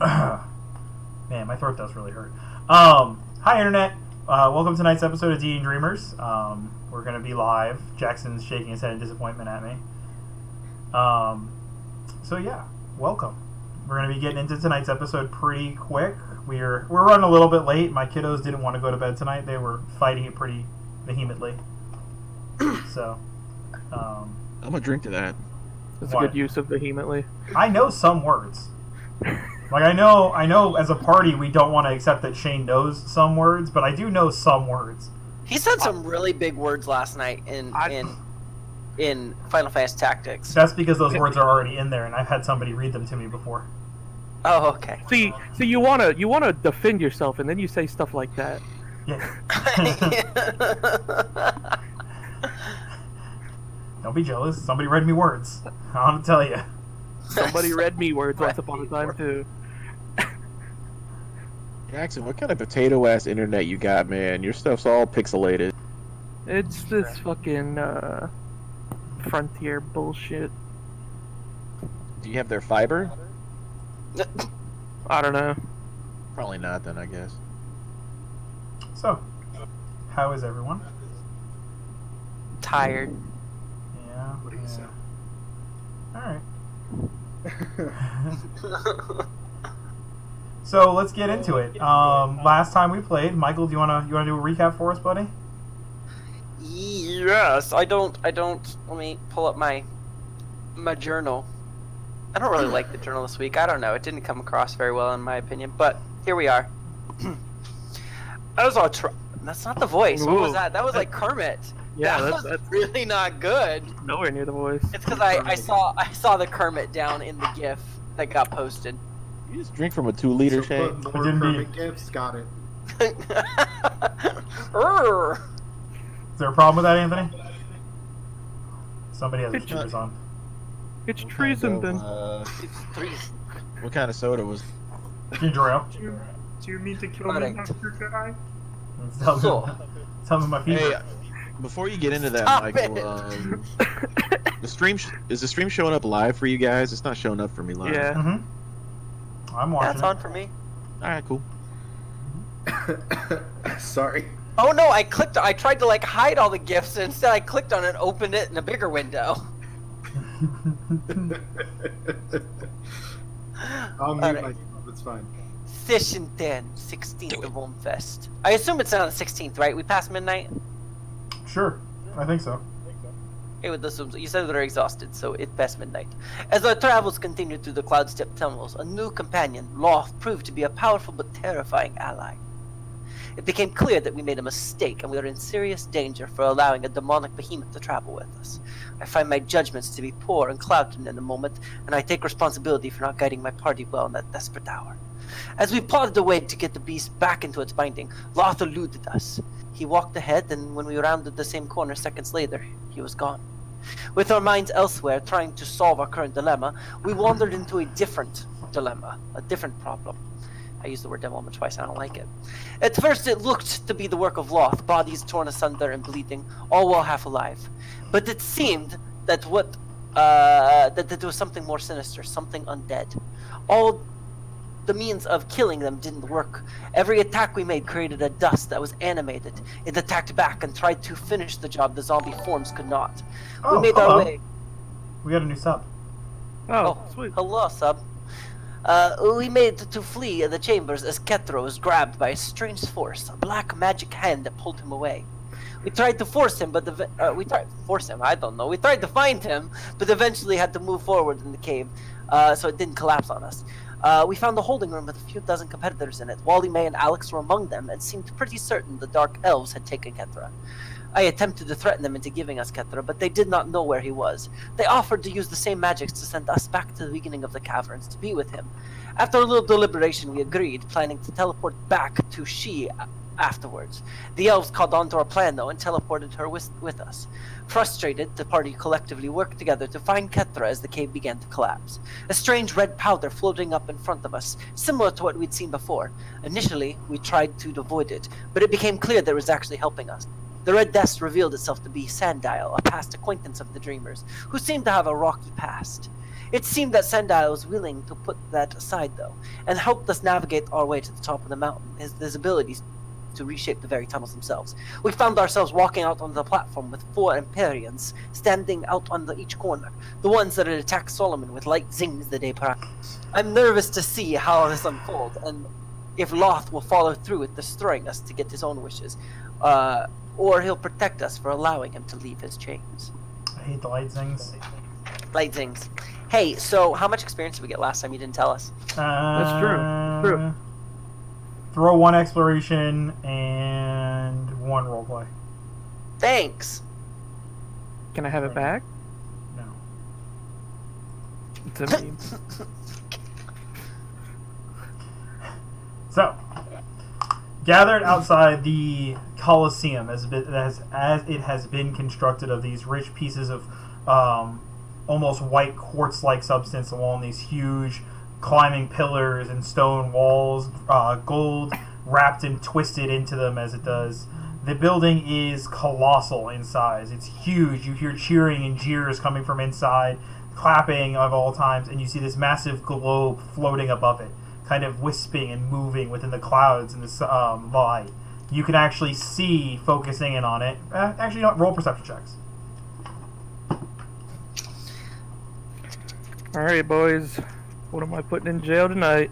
Man, my throat does really hurt. Hi, Internet. Welcome to tonight's episode of DnDreamers. We're going to be live. Jackson's shaking his head in disappointment at me. So yeah, welcome. We're going to be getting into tonight's episode pretty quick. We're running a little bit late. My kiddos didn't want to go to bed tonight. They were fighting it pretty vehemently. So, I'm gonna drink to that. That's a good use of vehemently. I know some words. Like I know as a party we don't want to accept that Shane knows some words, but I do know some words. He said some really big words last night in Final Fantasy Tactics. That's because those words are already in there, and I've had somebody read them to me before. Oh, okay. See, you wanna defend yourself, and then you say stuff like that. Yeah. Don't be jealous. Somebody read me words. I want to tell you. Somebody read me words once upon a time too. Jackson, what kind of potato-ass internet you got, man? Your stuff's all pixelated. It's this fucking frontier bullshit. Do you have their fiber? I don't know. Probably not, then, I guess. So, how is everyone? Tired. Yeah. What do you say? All right. So let's get into it. Last time we played, Michael, do you wanna do a recap for us, buddy? Yes, I don't. Let me pull up my journal. I don't really like the journal this week. I don't know. It didn't come across very well in my opinion, but here we are. I was all that's not the voice. What was that? That was like Kermit. Yeah, that's really not good. Nowhere near the voice. It's because I saw the Kermit down in the GIF that got posted. You just drink from a 2-liter, Shane. Put more Kermit gifts. Got it. Is there a problem with that, Anthony? Somebody has the cheers on. It's treason, then. It's treason. What kind of soda was? Ginger ale. Do you mean to kill me, Dr. Jedi? Tell me my fever. Hey, before you get into that, Stop Michael, the stream is the stream showing up live for you guys? It's not showing up for me live. Yeah. Mm-hmm. I'm watching. That's on for me. All right, cool. Sorry. Oh no! I tried to like hide all the GIFs, and instead I clicked on it and opened it in a bigger window. I'll mute myself. It's fine. Session 10, 16th of Homefest. I assume it's on the 16th, right? We passed midnight? Sure, I think so. It would assume so. You said they're exhausted, so it passed midnight. As our travels continued through the Cloudstep tunnels, a new companion, Loth, proved to be a powerful but terrifying ally. It became clear that we made a mistake, and we were in serious danger for allowing a demonic behemoth to travel with us. I find my judgments to be poor and clouded in the moment, and I take responsibility for not guiding my party well in that desperate hour. As we plodded away to get the beast back into its binding, Loth eluded us. He walked ahead, and when we rounded the same corner seconds later, he was gone. With our minds elsewhere, trying to solve our current dilemma, we wandered into a different dilemma, a different problem. I used the word dilemma twice, I don't like it. At first it looked to be the work of Loth, bodies torn asunder and bleeding, all while half alive. But it seemed that that there was something more sinister, something undead. All the means of killing them didn't work. Every attack we made created a dust that was animated. It attacked back and tried to finish the job the zombie forms could not. Oh, we made our way. We got a new sub. Oh, sweet. Hello, sub. We made to flee the chambers as Kethra was grabbed by a strange force, a black magic hand that pulled him away. We tried to force him, but we tried to find him, but eventually had to move forward in the cave, so it didn't collapse on us. We found a holding room with a few dozen competitors in it. Wally, May, and Alex were among them, and seemed pretty certain the Dark Elves had taken Kethra. I attempted to threaten them into giving us Kethra, but they did not know where he was. They offered to use the same magics to send us back to the beginning of the caverns to be with him. After a little deliberation, we agreed, planning to teleport back to She afterwards. The elves caught on to our plan, though, and teleported her with us. Frustrated, the party collectively worked together to find Kethra as the cave began to collapse. A strange red powder floating up in front of us, similar to what we'd seen before. Initially, we tried to avoid it, but it became clear that it was actually helping us. The red dust revealed itself to be Sandile, a past acquaintance of the Dreamers, who seemed to have a rocky past. It seemed that Sendai was willing to put that aside, though, and helped us navigate our way to the top of the mountain. His abilities to reshape the very tunnels themselves. We found ourselves walking out on the platform with 4 Empyreans standing out on each corner, the ones that had attacked Solomon with light zings the day prior. I'm nervous to see how this unfolds, and if Loth will follow through with destroying us to get his own wishes, or he'll protect us for allowing him to leave his chains. I hate the light things. Light zings. Hey, so how much experience did we get last time? You didn't tell us. That's true. Throw 1 exploration and 1 roleplay. Thanks. Can I have it back? No. It's a meme. So, gathered outside the Colosseum as it has been constructed of these rich pieces of almost white quartz-like substance along these huge climbing pillars and stone walls, gold wrapped and twisted into them as it does. The building is colossal in size. It's huge. You hear cheering and jeers coming from inside, clapping of all times, and you see this massive globe floating above it, kind of wisping and moving within the clouds in this light. You can actually see, focusing in on it. Actually, no, roll perception checks. All right, boys. What am I putting in jail tonight?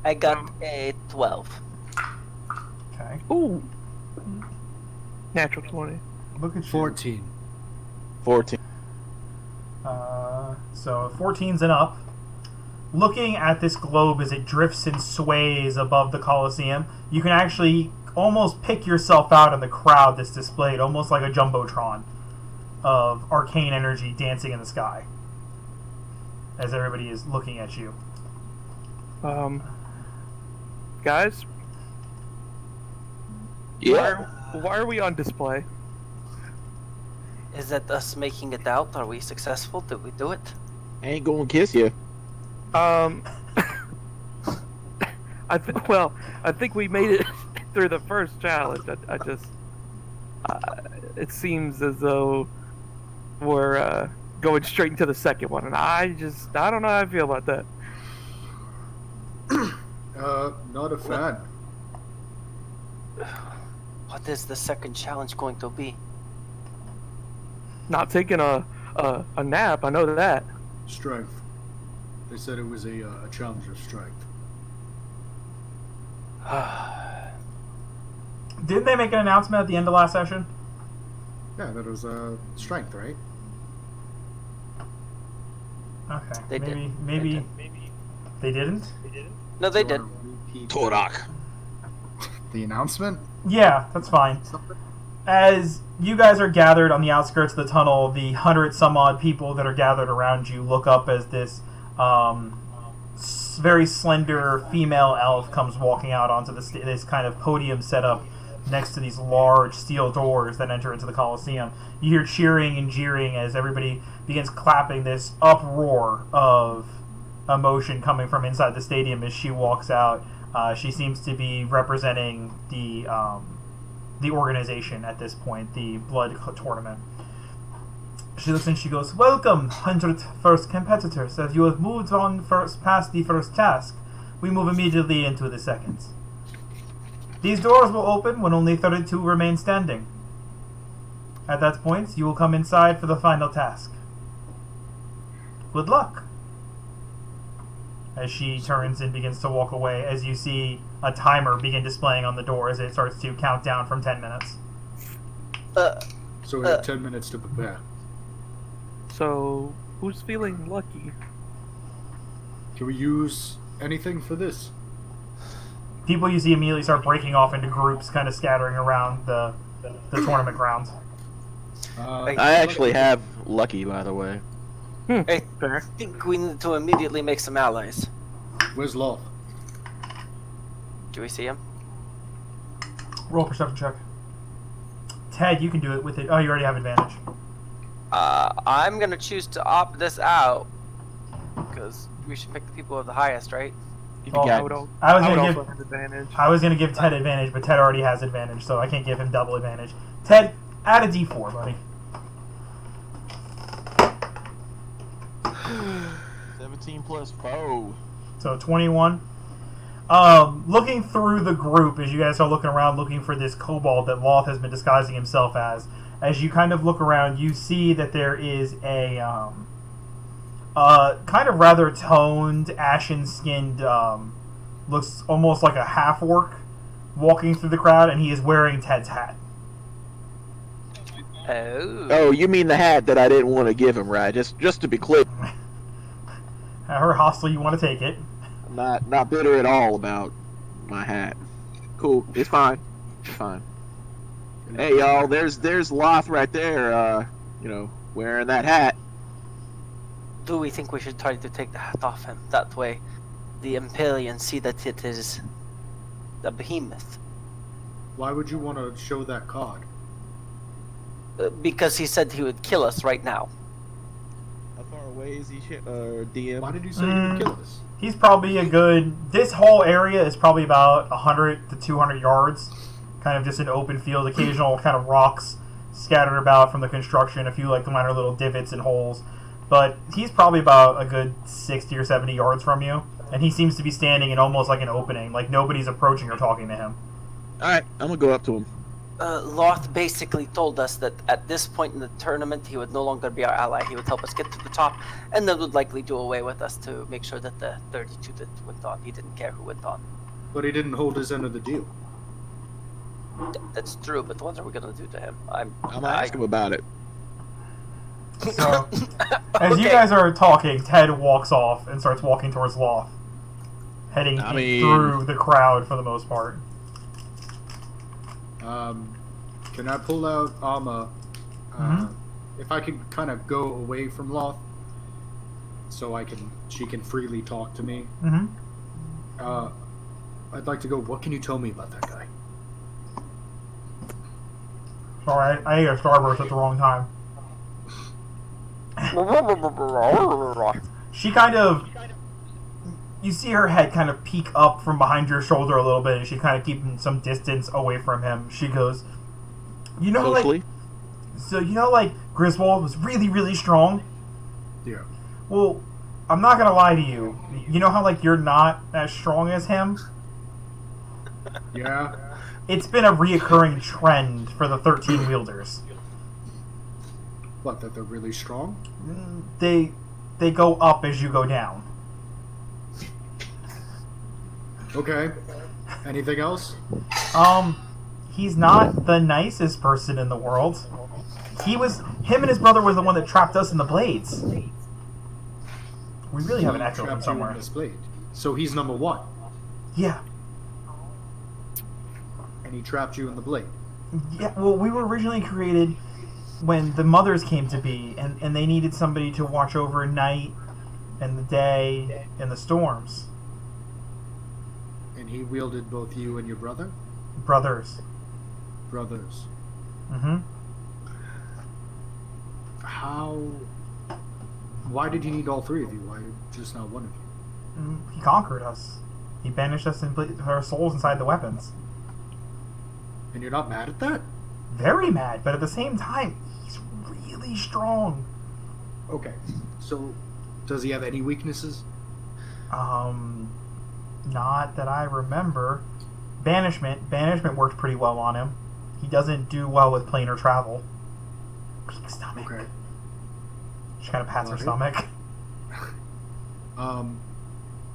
I got a 12. Okay. Ooh. Natural 20. Look at you. 14. 14. So 14's and up. Looking at this globe as it drifts and sways above the Colosseum, you can actually almost pick yourself out in the crowd that's displayed, almost like a jumbotron of arcane energy dancing in the sky as everybody is looking at you. Guys, Yeah. why are we on display? Is that us making it out? Are we successful? Did we do it? I ain't gonna kiss you. I think we made it through the first challenge. I just, it seems as though we're going straight into the second one, and I don't know how I feel about that. Not a fan. What is the second challenge going to be? Not taking a nap, I know that. Strength. They said it was a challenge of strength. Didn't they make an announcement at the end of last session? Yeah, that was strength, right? Okay. They maybe they didn't? No, they Do did. you wanna repeat Torak. the announcement? Yeah, that's fine. As you guys are gathered on the outskirts of the tunnel, the 100-some-odd people that are gathered around you look up as this very slender female elf comes walking out onto this kind of podium set up next to these large steel doors that enter into the Colosseum. You hear cheering and jeering as everybody begins clapping, this uproar of emotion coming from inside the stadium as she walks out. She seems to be representing the organization at this point, the Blood Tournament. She looks and she goes, "Welcome, 101st competitors. As you have moved on past the first task, we move immediately into the second. These doors will open when only 32 remain standing. At that point, you will come inside for the final task. Good luck." As she turns and begins to walk away, as you see a timer begin displaying on the door as it starts to count down from 10 minutes. So we have 10 minutes to prepare. So, who's feeling lucky? Can we use anything for this? People you see immediately start breaking off into groups, kind of scattering around the tournament grounds. I actually have lucky, by the way. I Fair. think we need to immediately make some allies. Where's Loth? Do we see him? Roll perception check. Ted, you can do it with it. Oh, you already have advantage. I'm gonna choose to opt this out because we should pick the people with the highest, right? If Oh, you I got, would, I was I would gonna also give have advantage. I was gonna give Ted advantage, but Ted already has advantage, so I can't give him double advantage. Ted, add a D4, buddy. 17 plus foe. So 21. Looking through the group as you guys are looking around looking for this kobold that Loth has been disguising himself as you kind of look around, you see that there is a kind of rather toned, ashen-skinned, looks almost like a half-orc walking through the crowd, and he is wearing Ted's hat. Oh, you mean the hat that I didn't want to give him, right? Just to be clear. However hostile you want to take it. I'm not bitter at all about my hat. Cool, it's fine. It's fine. Hey y'all, there's Loth right there, wearing that hat. Do we think we should try to take the hat off him? That way, the Imperials see that it is the behemoth. Why would you want to show that card? Because he said he would kill us right now. How far away is he, DM? Why did you say you would kill us? He's probably a good... This whole area is probably about 100 to 200 yards. Kind of just an open field, occasional kind of rocks scattered about from the construction, a few like minor little divots and holes. But he's probably about a good 60 or 70 yards from you. And he seems to be standing in almost like an opening, like nobody's approaching or talking to him. Alright, I'm gonna go up to him. Loth basically told us that at this point in the tournament, he would no longer be our ally. He would help us get to the top, and then would likely do away with us to make sure that the 32 that went on, he didn't care who went on. But he didn't hold his end of the deal. That's true, but what are we going to do to him? I'm gonna ask him about it. So, as you guys are talking, Ted walks off and starts walking towards Loth, heading through the crowd for the most part. Can I pull out armor? If I can kind of go away from Loth, so she can freely talk to me. I'd like to go. What can you tell me about that guy? Sorry, I ate a Starburst at the wrong time. She kind of... You see her head kind of peek up from behind your shoulder a little bit, and she's kind of keeping some distance away from him. She goes, you know, like Griswold was really, really strong? Yeah. Well, I'm not going to lie to you. You know how, like, you're not as strong as him? Yeah. It's been a reoccurring trend for the 13 wielders. What, that they're really strong? They go up as you go down. Okay. Anything else? He's not the nicest person in the world. Him and his brother was the one that trapped us in the blades. We really have an echo from somewhere. So he's number one. Yeah. And he trapped you in the blade. Yeah, well, we were originally created when the mothers came to be, and they needed somebody to watch over night and the day and the storms. And he wielded both you and your brother? Brothers. Brothers. Mm-hmm. Why did he need all three of you? Why just not one of you? He conquered us. He banished us and put our souls inside the weapons. And you're not mad at that? Very mad, but at the same time, he's really strong. Okay. So, does he have any weaknesses? Not that I remember. Banishment worked pretty well on him. He doesn't do well with planar travel. Weak stomach. Okay. She kind of pats her stomach.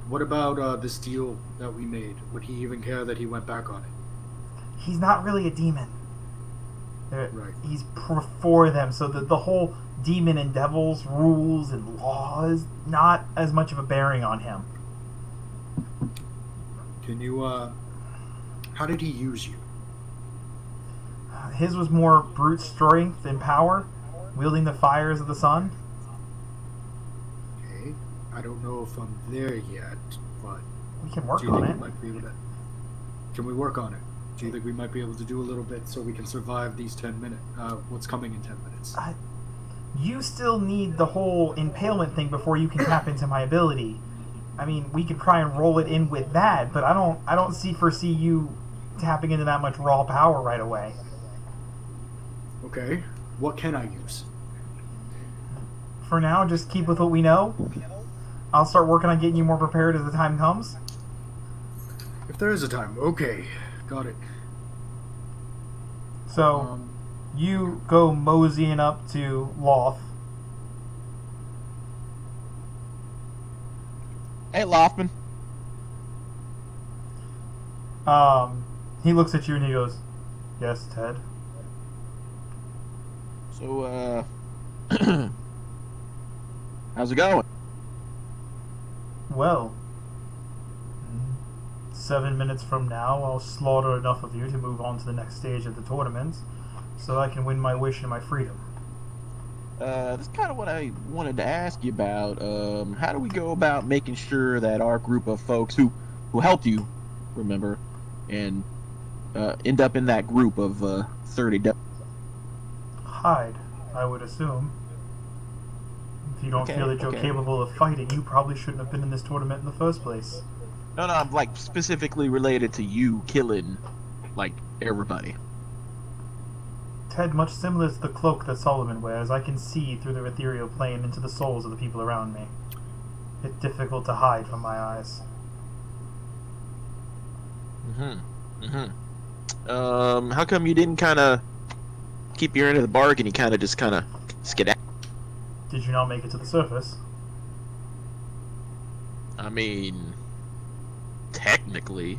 What about this deal that we made? Would he even care that he went back on it? He's not really a demon. Right. He's for them, so the whole demon and devils rules and laws not as much of a bearing on him. Can you, how did he use you? His was more brute strength and power, wielding the fires of the sun. Okay. I don't know if I'm there yet, but... We can work do you on think it. we might be able to... Can we work on it? Do you think we might be able to do a little bit so we can survive these 10 minutes? What's coming in 10 minutes? You still need the whole impalement thing before you can tap into my ability. I mean, we could try and roll it in with that, but I don't foresee you tapping into that much raw power right away. Okay. What can I use? For now, just keep with what we know. I'll start working on getting you more prepared as the time comes. If there is a time, okay, got it. So, you go moseying up to Loth. Hey, Lothman. He looks at you and he goes, "Yes, Ted." So, how's it going? Well, 7 minutes from now, I'll slaughter enough of you to move on to the next stage of the tournament, so I can win my wish and my freedom. That's kind of what I wanted to ask you about. How do we go about making sure that our group of folks who helped you, remember, and end up in that group of 30? Hide, I would assume. If you don't feel that you're capable of fighting, you probably shouldn't have been in this tournament in the first place. No, I'm like specifically related to you killing, like, everybody. Ted, much similar to the cloak that Solomon wears, I can see through the ethereal plane into the souls of the people around me. It's difficult to hide from my eyes. How come you didn't kind of keep your end of the bargain? You kind of just skedaddle? Did you not make it to the surface? I mean, technically.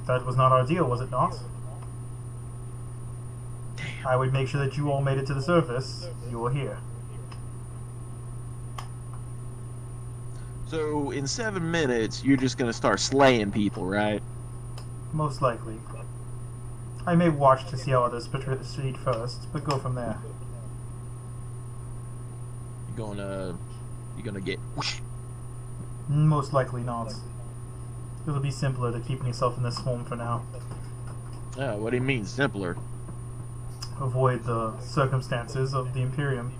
That was not our deal, was it not? Damn. I would make sure that you all made it to the surface. You were here. So, in 7 minutes, you're just gonna start slaying people, right? Most likely. I may watch to see how others proceed first, but go from there. You're gonna get whoosh. Most likely not. It'll be simpler to keep yourself in this swarm for now. What do you mean, simpler? Avoid the circumstances of the Imperium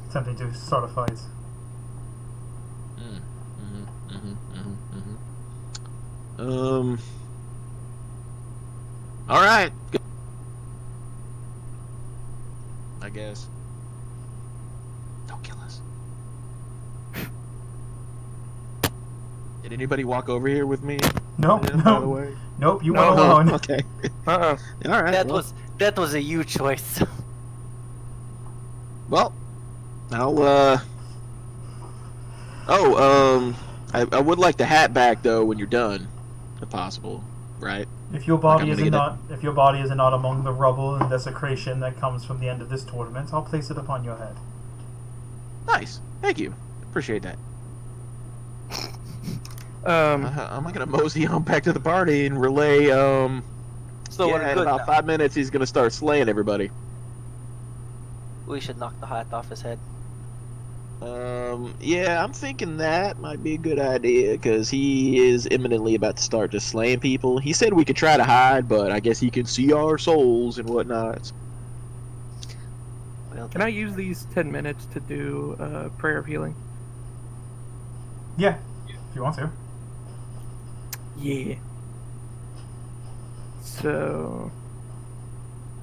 attempting to start a fight. Alright. I guess. Don't kill us. Did anybody walk over here with me? Nope, By the nope. way? Nope, you went alone. Okay. Uh-oh. Alright. That was a you choice. Well, I'll, I would like the hat back, though, when you're done, if possible, right? If your body Like, is not among the rubble and desecration that comes from the end of this tournament, I'll place it upon your head. Nice. Thank you. Appreciate that. I'm gonna mosey on back to the party and relay, So yeah, we're in good about now. 5 minutes he's gonna start slaying everybody. We should knock the hat off his head. Yeah, I'm thinking that might be a good idea, because he is imminently about to start just slaying people. He said we could try to hide, but I guess he can see our souls and whatnot. Well, Can I use these 10 minutes to do prayer of healing? Yeah, if you want to. Yeah. So,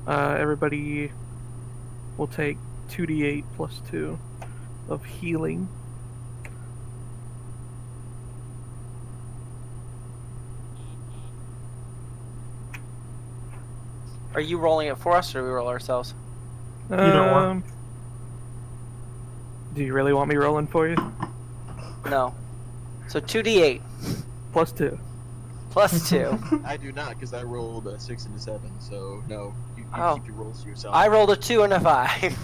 everybody will take 2d8 plus 2 of healing. Are you rolling it for us, or do we roll ourselves? Either or. Do you really want me rolling for you? No. So 2d8 Plus 2. plus 2. I do not, because I rolled a 6 and a 7, so no. You Oh. keep your rolls to yourself. I rolled a 2 and a 5.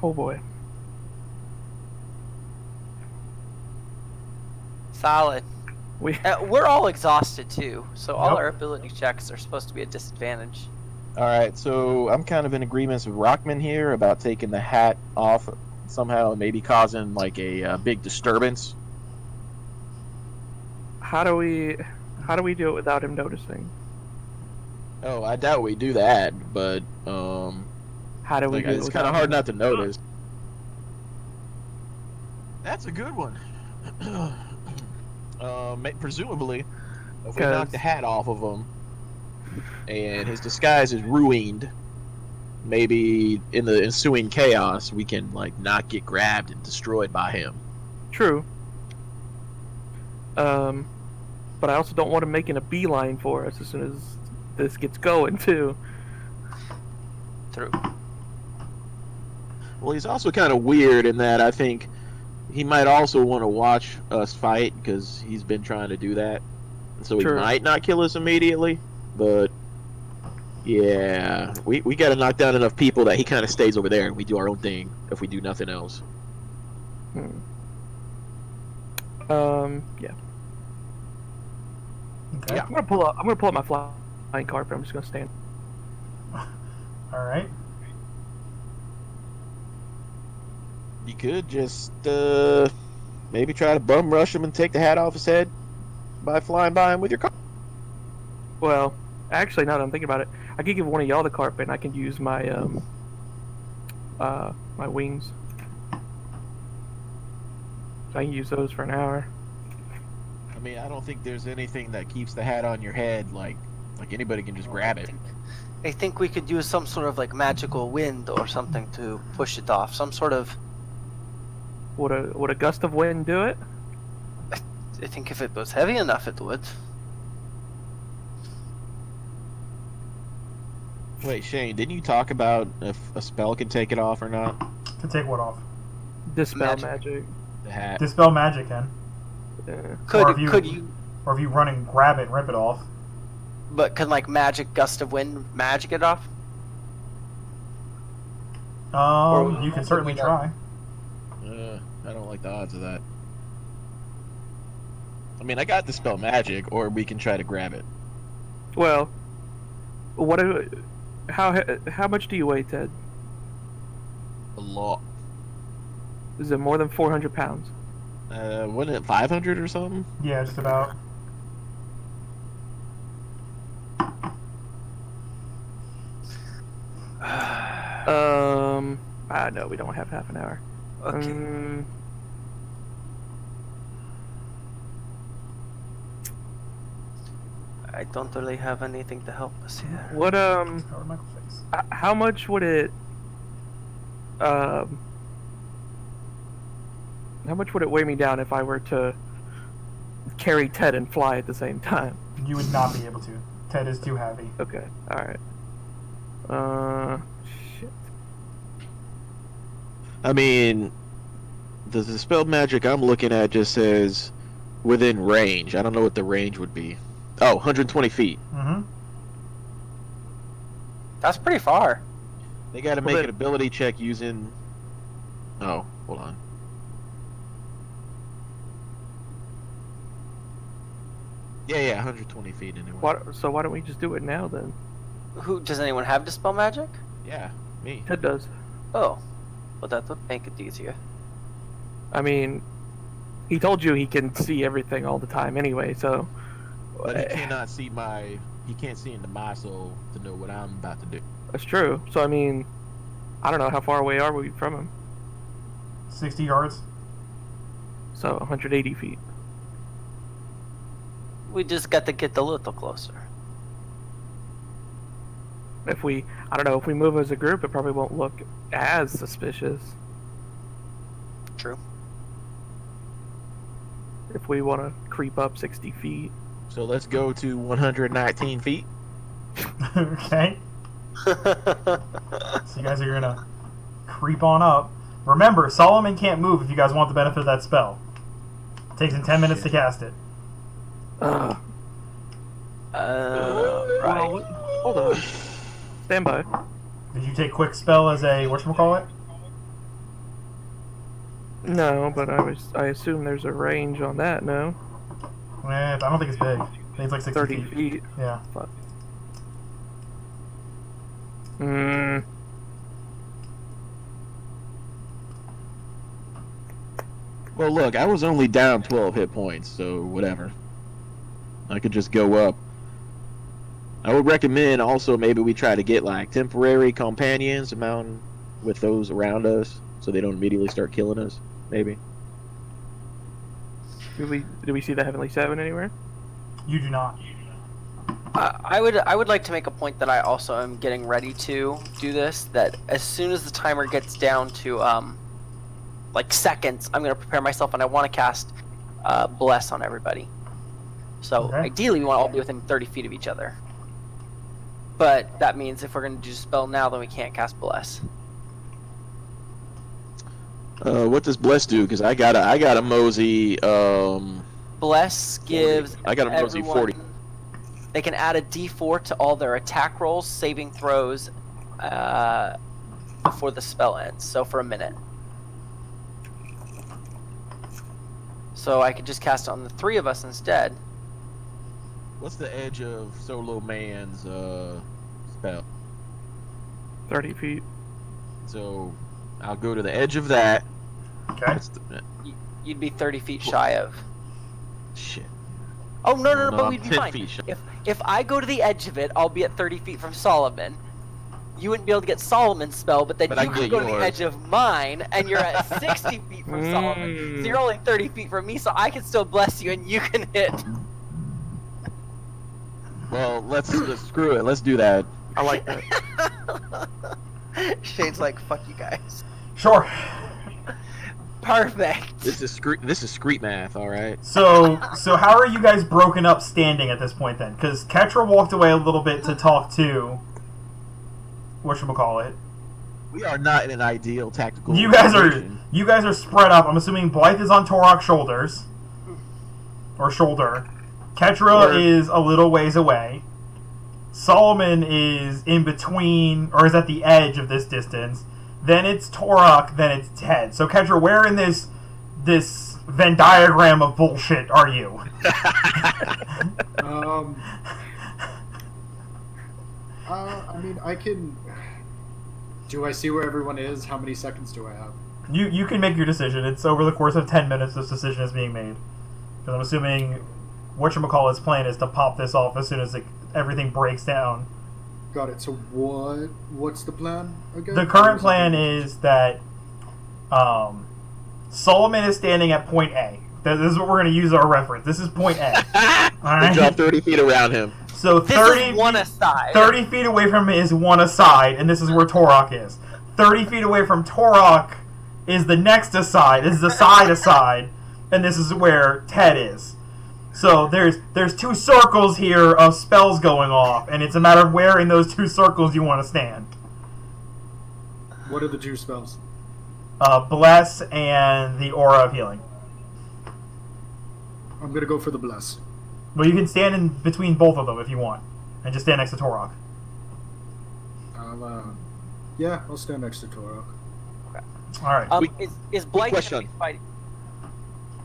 Oh boy. Solid. We're all exhausted too, so all Yep. our ability checks are supposed to be a disadvantage. Alright, so I'm kind of in agreement with Rockman here about taking the hat off somehow and maybe causing like a big disturbance. How do we do it without him noticing? Oh, I doubt we do that, but How do we like, do it it's without kind of hard him? not to notice. That's a good one. Presumably, if we knock the hat off of him and his disguise is ruined, maybe in the ensuing chaos, we can like not get grabbed and destroyed by him. True. But I also don't want him making a beeline for us as soon as this gets going too. True. Well, he's also kind of weird in that I think he might also want to watch us fight because he's been trying to do that. So he True. might not kill us immediately, but yeah, we got to knock down enough people that he kind of stays over there and we do our own thing if we do nothing else. Yeah. Okay. Yeah. I'm gonna pull up my flying carpet. I'm just gonna stand. All right. You could just maybe try to bum rush him and take the hat off his head by flying by him with your car. Well, actually, now that I'm thinking about it, I could give one of y'all the carpet, and I can use my my wings. So I can use those for an hour. I mean, I don't think there's anything that keeps the hat on your head like anybody can just grab it. I think we could use some sort of like magical wind or something to push it off. Some sort of. Would a gust of wind do it? I think if it was heavy enough, it would. Wait, Shane, didn't you talk about if a spell can take it off or not? To take what off? Dispel Magic. magic. The hat. Dispel magic, Ken. Yeah. Could Or if you- Or if you run and grab it and rip it off. But can like magic gust of wind magic it off? You can certainly try. I don't like the odds of that. I mean, I got dispel magic, or we can try to grab it. Well, how much do you weigh, Ted? A lot. Is it more than 400 pounds? Wasn't it 500 or something? Yeah, just about. No, we don't have half an hour. Okay. I don't really have anything to help us here. What Cover Michael's face. how much would it how much would it weigh me down if I were to carry Ted and fly at the same time? You would not be able to. Ted is too heavy. Okay, alright. Shit. I mean, the dispel magic I'm looking at just says within range. I don't know what the range would be. Oh, 120 feet. Mm-hmm. That's pretty far. They got to make an ability check using. Oh, hold on. Yeah, 120 feet anyway. So why don't we just do it now then? Who does anyone have dispel magic? Yeah, me. Ted does. Oh, well that would make it easier. I mean, he told you he can see everything all the time anyway, so. But he cannot see he can't see into my soul to know what I'm about to do. That's true. So I mean, I don't know how far away are we from him. 60 yards. So 180 feet. We just got to get a little closer. If we move as a group, it probably won't look as suspicious. True. If we want to creep up 60 feet. So let's go to 119 feet. Okay. So you guys are gonna creep on up. Remember, Solomon can't move if you guys want the benefit of that spell. It takes him 10 minutes to cast it. Right. Right. Hold on. Stand by. Did you take quick spell as a whatchamacallit? No, but I assume there's a range on that. No. I don't think it's big. I think it's like 60 30 feet. feet. Yeah. Fuck. Well, look, I was only down 12 hit points, so whatever. I could just go up. I would recommend also maybe we try to get like temporary companions around with those around us, so they don't immediately start killing us. Maybe. Did we see the Heavenly Seven anywhere? You do not. I would like to make a point that I also am getting ready to do this. That as soon as the timer gets down to like seconds, I'm gonna prepare myself, and I want to cast Bless on everybody. So Okay. ideally, we want to all be within 30 feet of each other. But that means if we're gonna do spell now, then we can't cast Bless. What does Bless do? Because I got a Mosey. Bless gives I got a Mosey everyone, 40. They can add a D4 to all their attack rolls, saving throws, before the spell ends. So for a minute. So I could just cast it on the 3 of us instead. What's the edge of Solo Man's spell? 30 feet. So I'll go to the edge of that. Okay. That's the, You'd be 30 feet shy of. shit. Oh no, No, but I'm we'd be 10 fine. feet shy. If I go to the edge of it, I'll be at 30 feet from Solomon. You wouldn't be able to get Solomon's spell, but then But I you can can get go to the yours. edge of mine, and you're at 60 feet from Solomon. So you're only 30 feet from me, so I can still bless you, and you can hit. Well, let's screw it. Let's do that. I like that. Shane's like, fuck you guys. Sure. Perfect. This is street math, all right. So how are you guys broken up standing at this point then? Because Ketra walked away a little bit to talk to whatchamacallit. We are not in an ideal tactical. You guys situation. are spread up. I'm assuming Blythe is on Torok's shoulders. Or shoulder. Ketra is a little ways away. Solomon is in between, or is at the edge of this distance. Then it's Torok, then it's Ted. So Ketra, where in this Venn diagram of bullshit are you? I mean, I can. Do I see where everyone is? How many seconds do I have? You can make your decision. It's over the course of 10 minutes this decision is being made. Because I'm assuming whatchamacallit's plan is to pop this off as soon as everything breaks down. Got it. So what's the plan again? The current plan is that Solomon is standing at point A. This is what we're going to use our reference. This is point A. We drop 30 feet around him. So This 30 is one aside. 30 feet away from him is one aside, and this is where Torok is. 30 feet away from Torok is the next aside. This is the side aside, and this is where Ted is. So there's 2 circles here of spells going off, and it's a matter of where in those 2 circles you want to stand. What are the 2 spells? Bless and the Aura of Healing. I'm gonna go for the bless. Well, you can stand in between both of them if you want, and just stand next to Torok. I'll stand next to Torok. All right. Is Blythe question. gonna be fighting?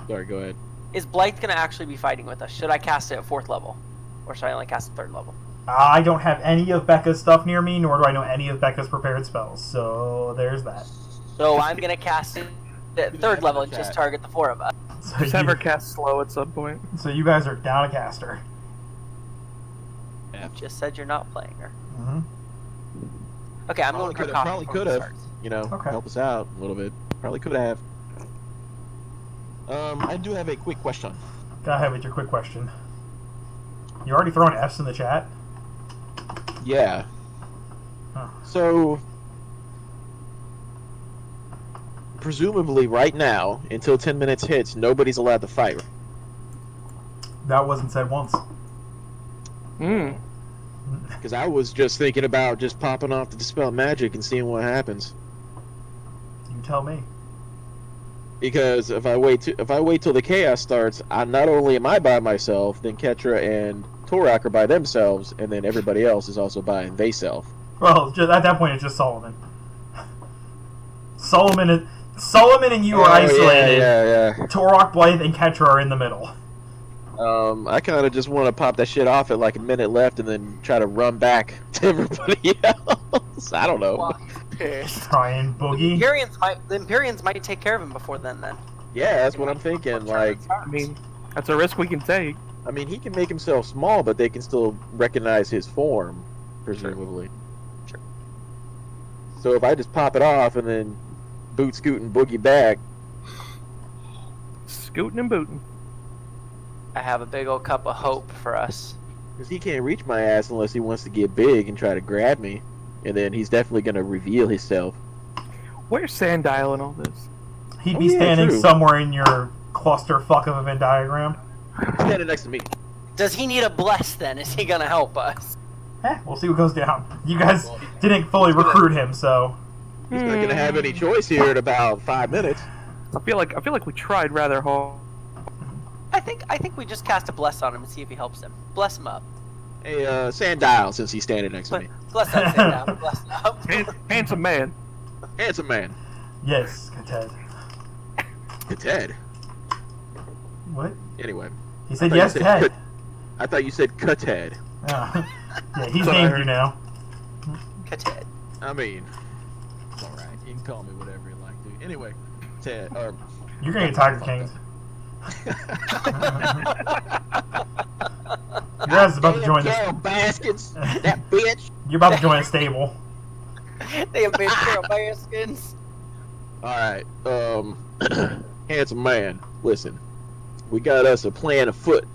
Sorry, go ahead. Is Blythe gonna actually be fighting with us? Should I cast it at 4th level, or should I only cast it 3rd level? I don't have any of Becca's stuff near me, nor do I know any of Becca's prepared spells. So there's that. So I'm gonna cast it at 3rd level and just target the 4 of us. So Just have her cast slow at some point. So you guys are down a caster. Just said you're not playing her. Mm-hmm. Okay, I'm going to Probably could have. You know, Okay. help us out a little bit. Probably could have. I do have a quick question. Go ahead with your quick question. You already throwing F's in the chat? Yeah. Huh. So, presumably right now, until 10 minutes hits, nobody's allowed to fight. That wasn't said once. Hmm. Because I was just thinking about just popping off the Dispel Magic and seeing what happens. You tell me. Because if I wait till the chaos starts, not only am I by myself, then Ketra and Torok are by themselves, and then everybody else is also by theyself. Well, at that point, it's just Solomon. Solomon and you are isolated. Yeah. Torok, Blythe, and Ketra are in the middle. I kind of just want to pop that shit off at like a minute left, and then try to run back to everybody else. I don't know. Try and boogie. The Empyreans might take care of him before then. Yeah, that's what I'm thinking. Like, I mean, that's a risk we can take. I mean, he can make himself small, but they can still recognize his form, presumably. Sure. So if I just pop it off and then boot, scoot, and boogie back, Scooting and booting. I have a big old cup of hope for us. Because he can't reach my ass unless he wants to get big and try to grab me. And then he's definitely going to reveal himself. Where's Sandile in all this? He'd Oh, be yeah, standing true. somewhere in your clusterfuck of a Venn diagram. Standing next to me. Does he need a bless then? Is he gonna help us? We'll see what goes down. You guys Well, didn't fully he's gonna- recruit him, so He's not going to have any choice here in about 5 minutes. I feel like we tried rather hard. I think we just cast a bless on him and see if he helps him. Bless him up. Hey, Sandile, since he's standing next to me. Bless up, sit down. Bless up. Handsome man. Handsome man. yes, Ted. Ted. What? Anyway. He said thought you yes, said Ted. I thought you said Ted. Yeah, he's That's what I named heard. you now. Kated. I mean, it's alright. You can call me whatever you like to. Anyway, Ted, You're gonna get Tiger Kinged. Your ass is about to join Carol this. Baskins, that bitch. You're about to join a stable. They have made Carol Baskins. Alright, handsome man, listen. We got us a plan afoot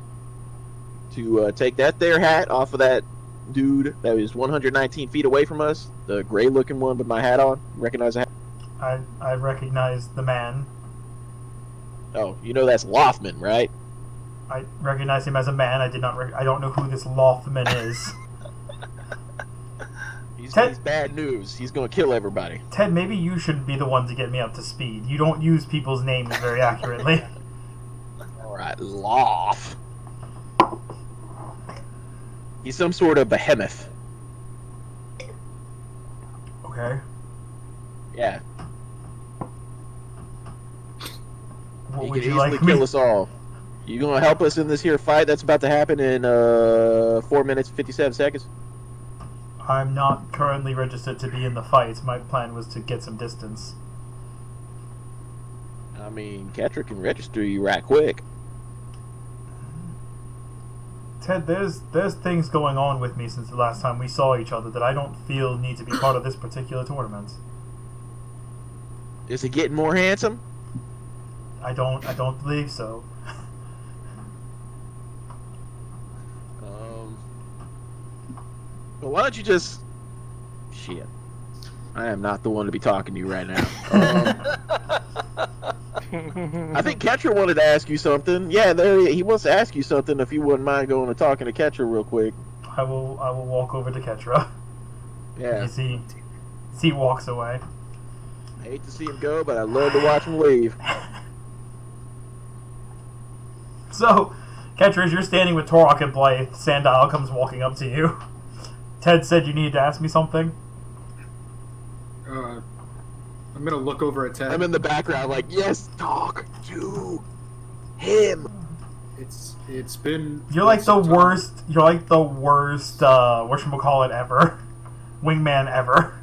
to take that there hat off of that dude that was 119 feet away from us, the gray looking one with my hat on. Recognize the hat? I recognize the man. Oh, you know that's Lothman, right? I recognize him as a man. I did not. I don't know who this Lothman is. He's Ted- bad news. He's gonna kill everybody. Ted, maybe you shouldn't be the one to get me up to speed. You don't use people's names very accurately. Alright, Loth. He's some sort of behemoth. Okay. Yeah, What he would can you easily like me? kill us all. You gonna help us in this here fight that's about to happen in 4 minutes 57 seconds? I'm not currently registered to be in the fight. My plan was to get some distance. I mean, Ketra can register you right quick. Ted, there's things going on with me since the last time we saw each other that I don't feel need to be part of this particular tournament. Is he getting more handsome? I don't believe so. Well, why don't you just... Shit. I am not the one to be talking to you right now. I think Ketra wanted to ask you something. Yeah, he wants to ask you something if you wouldn't mind going and talking to Ketra real quick. I will walk over to Ketra. Yeah. As he walks away. I hate to see him go, but I love to watch him leave. So, Ketra, as you're standing with Torok and Blythe, Sandile comes walking up to you. Ted said you needed to ask me something. I'm gonna look over at Ted. I'm in the background like, yes, talk to him. It's been. You're like the some time. worst. You're like the worst. Whatchamacallit ever. Wingman ever.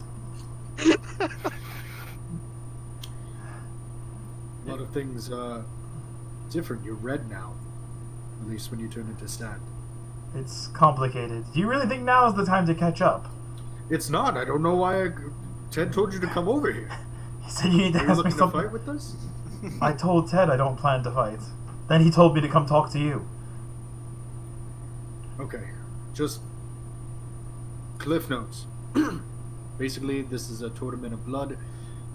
A lot of things different. You're red now, at least when you turn into stand. It's complicated. Do you really think now is the time to catch up? It's not. I don't know why Ted told you to come over here. He said you need to Are you ask me looking to something. fight with us? I told Ted I don't plan to fight. Then he told me to come talk to you. Okay, just cliff notes. Basically, this is a tournament of blood.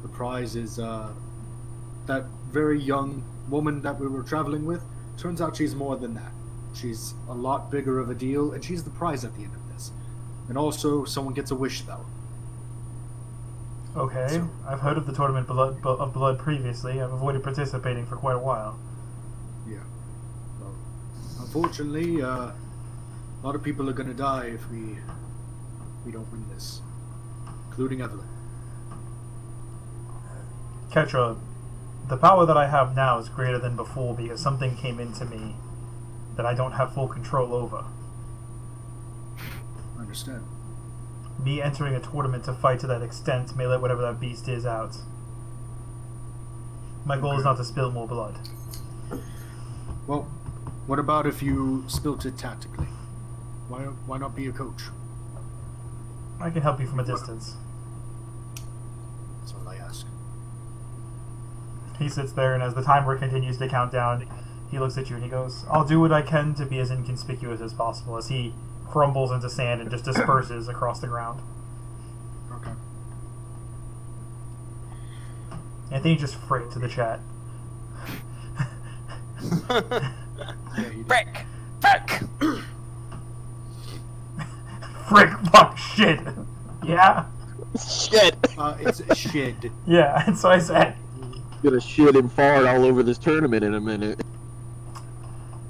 The prize is that very young woman that we were traveling with. Turns out she's more than that. She's a lot bigger of a deal, and she's the prize at the end of this. And also, someone gets a wish spell. Okay, So- I've heard of the tournament of blood previously. I've avoided participating for quite a while. Yeah. Well, unfortunately, a lot of people are gonna die if we don't win this, including Evelyn. Ketra, the power that I have now is greater than before because something came into me that I don't have full control over. I understand. Me entering a tournament to fight to that extent may let whatever that beast is out. My goal is Okay. not to spill more blood. Well, what about if you spilt it tactically? Why not be a coach? I can help you from a distance. That's all I ask. He sits there, and as the timer continues to count down, he looks at you and he goes, I'll do what I can to be as inconspicuous as possible, as he crumbles into sand and just disperses across the ground. Okay. Anthony just fricked to the chat. Yeah, he did. Frick! Frick! Frick, fuck, shit. Yeah? Shit. It's shit. Yeah, that's what I said. Gonna shit and fart all over this tournament in a minute.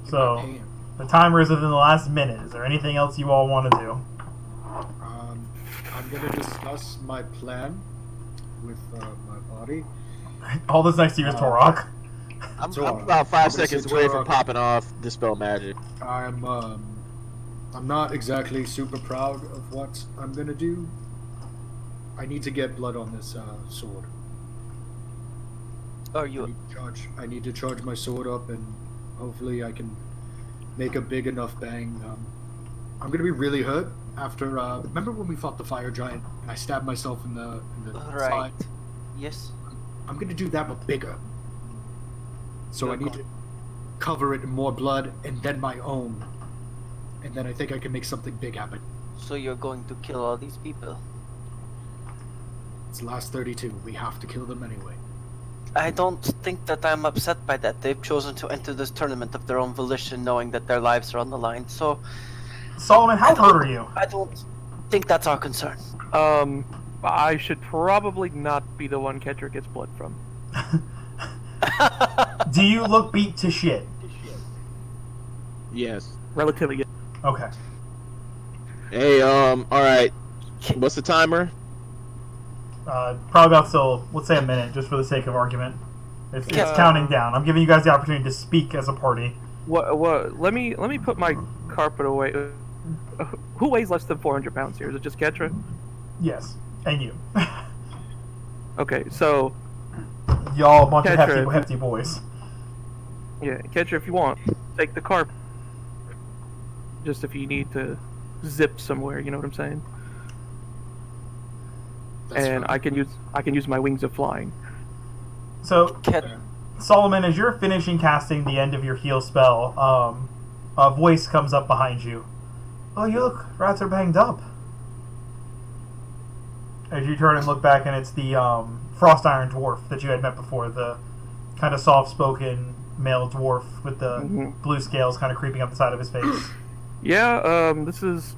So, Damn. the timer is within the last minute. Is there anything else you all want to do? I'm gonna discuss my plan with my body. All that's next to you is Torok. I'm So, about 5 I'm gonna seconds say away from Turok. popping off Dispel Magic. I'm not exactly super proud of what I'm gonna do. I need to get blood on this sword. Are you? I need to charge my sword up, and hopefully I can make a big enough bang. I'm gonna be really hurt after. Remember when we fought the fire giant and I stabbed myself in the Right. side? Yes. I'm gonna do that but bigger. So I Okay. need to cover it in more blood and then my own, and then I think I can make something big happen. So you're going to kill all these people? It's last 32. We have to kill them anyway. I don't think that I'm upset by that. They've chosen to enter this tournament of their own volition, knowing that their lives are on the line. So Solomon, how hurt are you? I don't think that's our concern. I should probably not be the one Catcher gets blood from. Do you look beat to shit? Yes. Relatively. Okay. Hey, alright. What's the timer? Probably about still, let's say a minute, just for the sake of argument. It's counting down. I'm giving you guys the opportunity to speak as a party. What? Let me put my carpet away. Who weighs less than 400 pounds here? Is it just Ketra? Yes, and you. Okay, so Y'all a bunch of Ketra. hefty boys. yeah, Ketra, if you want, take the carpet. Just if you need to zip somewhere, you know what I'm saying? That's And fine. I can use my wings of flying. So, Cat, Solomon, as you're finishing casting the end of your heal spell, a voice comes up behind you. Oh, you look rather banged up. As you turn and look back, and it's the Frost Iron Dwarf that you had met before, the kind of soft-spoken male dwarf with the blue scales kind of creeping up the side of his face. Yeah, this is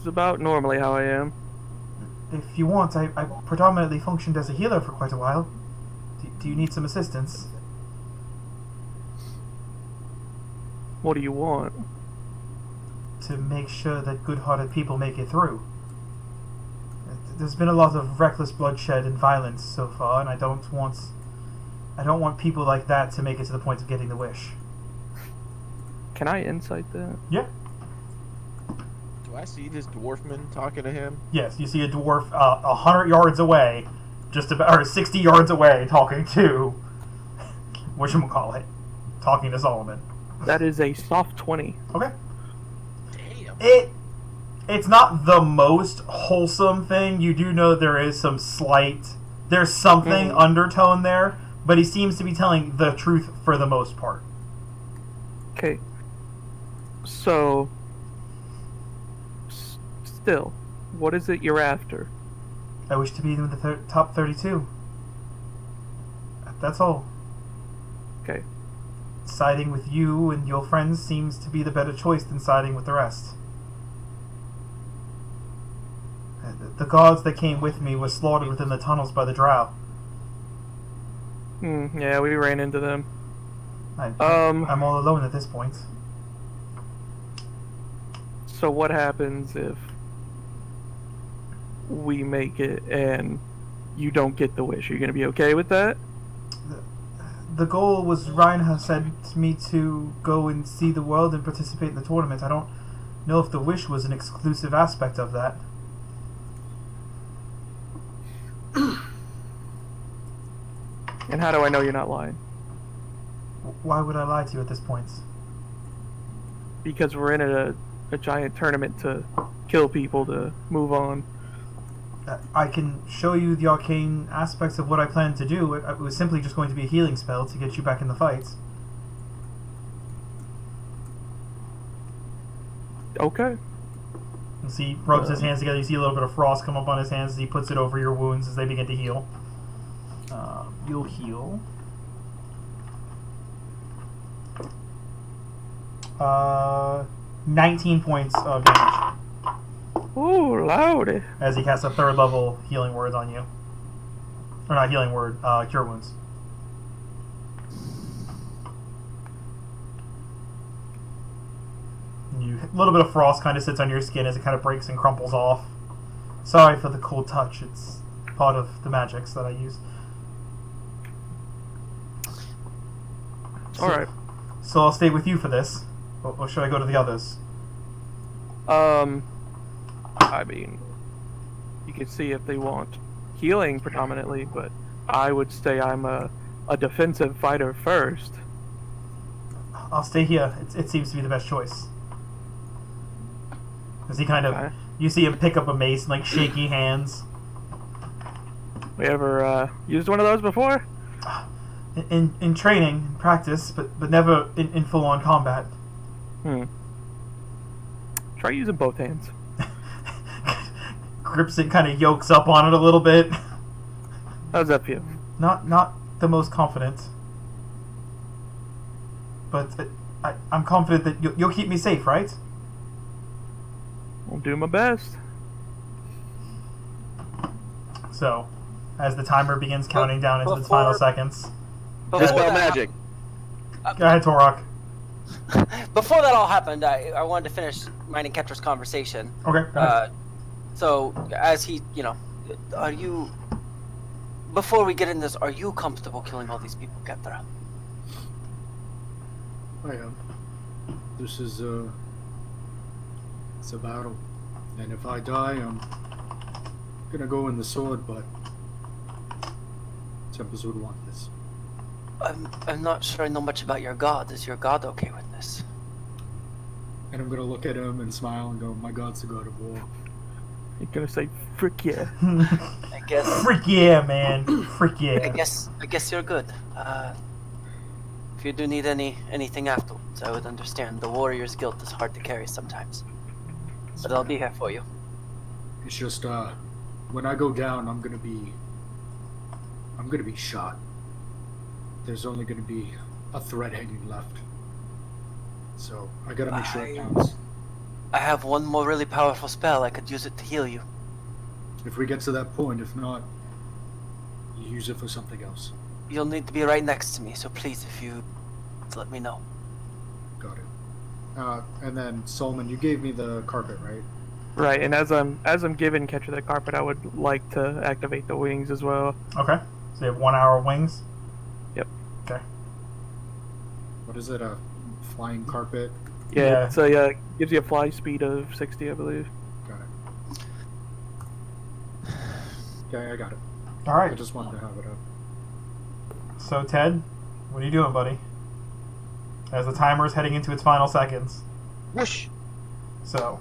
about normally how I am. If you want, I predominantly functioned as a healer for quite a while. Do you need some assistance? What do you want? To make sure that good-hearted people make it through. There's been a lot of reckless bloodshed and violence so far, and I don't want people like that to make it to the point of getting the wish. Can I insight that? Yeah. Do I see this dwarfman talking to him? Yes, you see a dwarf 100 yards away, just about, or 60 yards away, talking to whatchamacallit, talking to Solomon. That is a soft 20. Okay. Damn. It's not the most wholesome thing. You do know there is some there's something undertone there, but he seems to be telling the truth for the most part. Okay. So, still, what is it you're after? I wish to be in the top 32. That's all. Okay. Siding with you and your friends seems to be the better choice than siding with the rest. The guards that came with me were slaughtered within the tunnels by the drow. Yeah, we ran into them. I'm all alone at this point. So what happens if we make it and you don't get the wish? Are you going to be okay with that? The goal was Reinhard sent me to go and see the world and participate in the tournament. I don't know if the wish was an exclusive aspect of that. And how do I know you're not lying? Why would I lie to you at this point? Because we're in a giant tournament to kill people to move on. I can show you the arcane aspects of what I plan to do. It was simply just going to be a healing spell to get you back in the fight. Okay. You see, he rubs his hands together. You see a little bit of frost come up on his hands as he puts it over your wounds as they begin to heal. You'll heal. 19 points of damage Ooh, lordy. as he casts a 3rd level healing word on you. Or not healing word, cure wounds. A little bit of frost kind of sits on your skin as it kind of breaks and crumples off. Sorry for the cold touch. It's part of the magics that I use. Alright. So I'll stay with you for this. Or should I go to the others? I mean, you can see if they want healing predominantly, but I would say I'm a defensive fighter first. I'll stay here. It seems to be the best choice. As he kind of, Okay. you see him pick up a mace and like shaky hands. We ever used one of those before? In training, in practice, but never in full on combat. Try using both hands. Grips it, kind of yokes up on it a little bit. How's that feel? Not the most confident, but I'm confident that you'll keep me safe, right? I'll do my best. So, as the timer begins counting down into its Before- final seconds, Dispel that magic. go ahead, Torok. Before that all happened, I wanted to finish mine and Ketra's conversation. Okay. Go ahead. So, as he, are you... Before we get in this, are you comfortable killing all these people, Ketra? I am. This is it's a battle, and if I die, I'm gonna go in the sword. But Tempest would want this. I'm not sure I know much about your god. Is your god okay with this? And I'm gonna look at him and smile and go, "My god's the god of war." You're gonna say, frick yeah. I guess. Freak yeah, man. Freak yeah. I guess you're good. If you do need anything afterwards, I would understand. The warrior's guilt is hard to carry sometimes, but I'll be here for you. It's just when I go down, I'm gonna be shot. There's only gonna be a thread hanging left, so I gotta make sure it counts. I have one more really powerful spell. I could use it to heal you. If we get to that point, if not, you use it for something else. You'll need to be right next to me, so please, if you let me know. Got it. And then Solomon, you gave me the carpet, right? Right, and as I'm giving Catcher the carpet, I would like to activate the wings as well. Okay. So you have 1 hour wings? Yep. Okay. What is it? A flying carpet? Yeah, so gives you a fly speed of 60, I believe. Got it. Okay, I got it. I Alright. just wanted to have it up. So, Ted, what are you doing, buddy? As the timer is heading into its final seconds. Whoosh. So,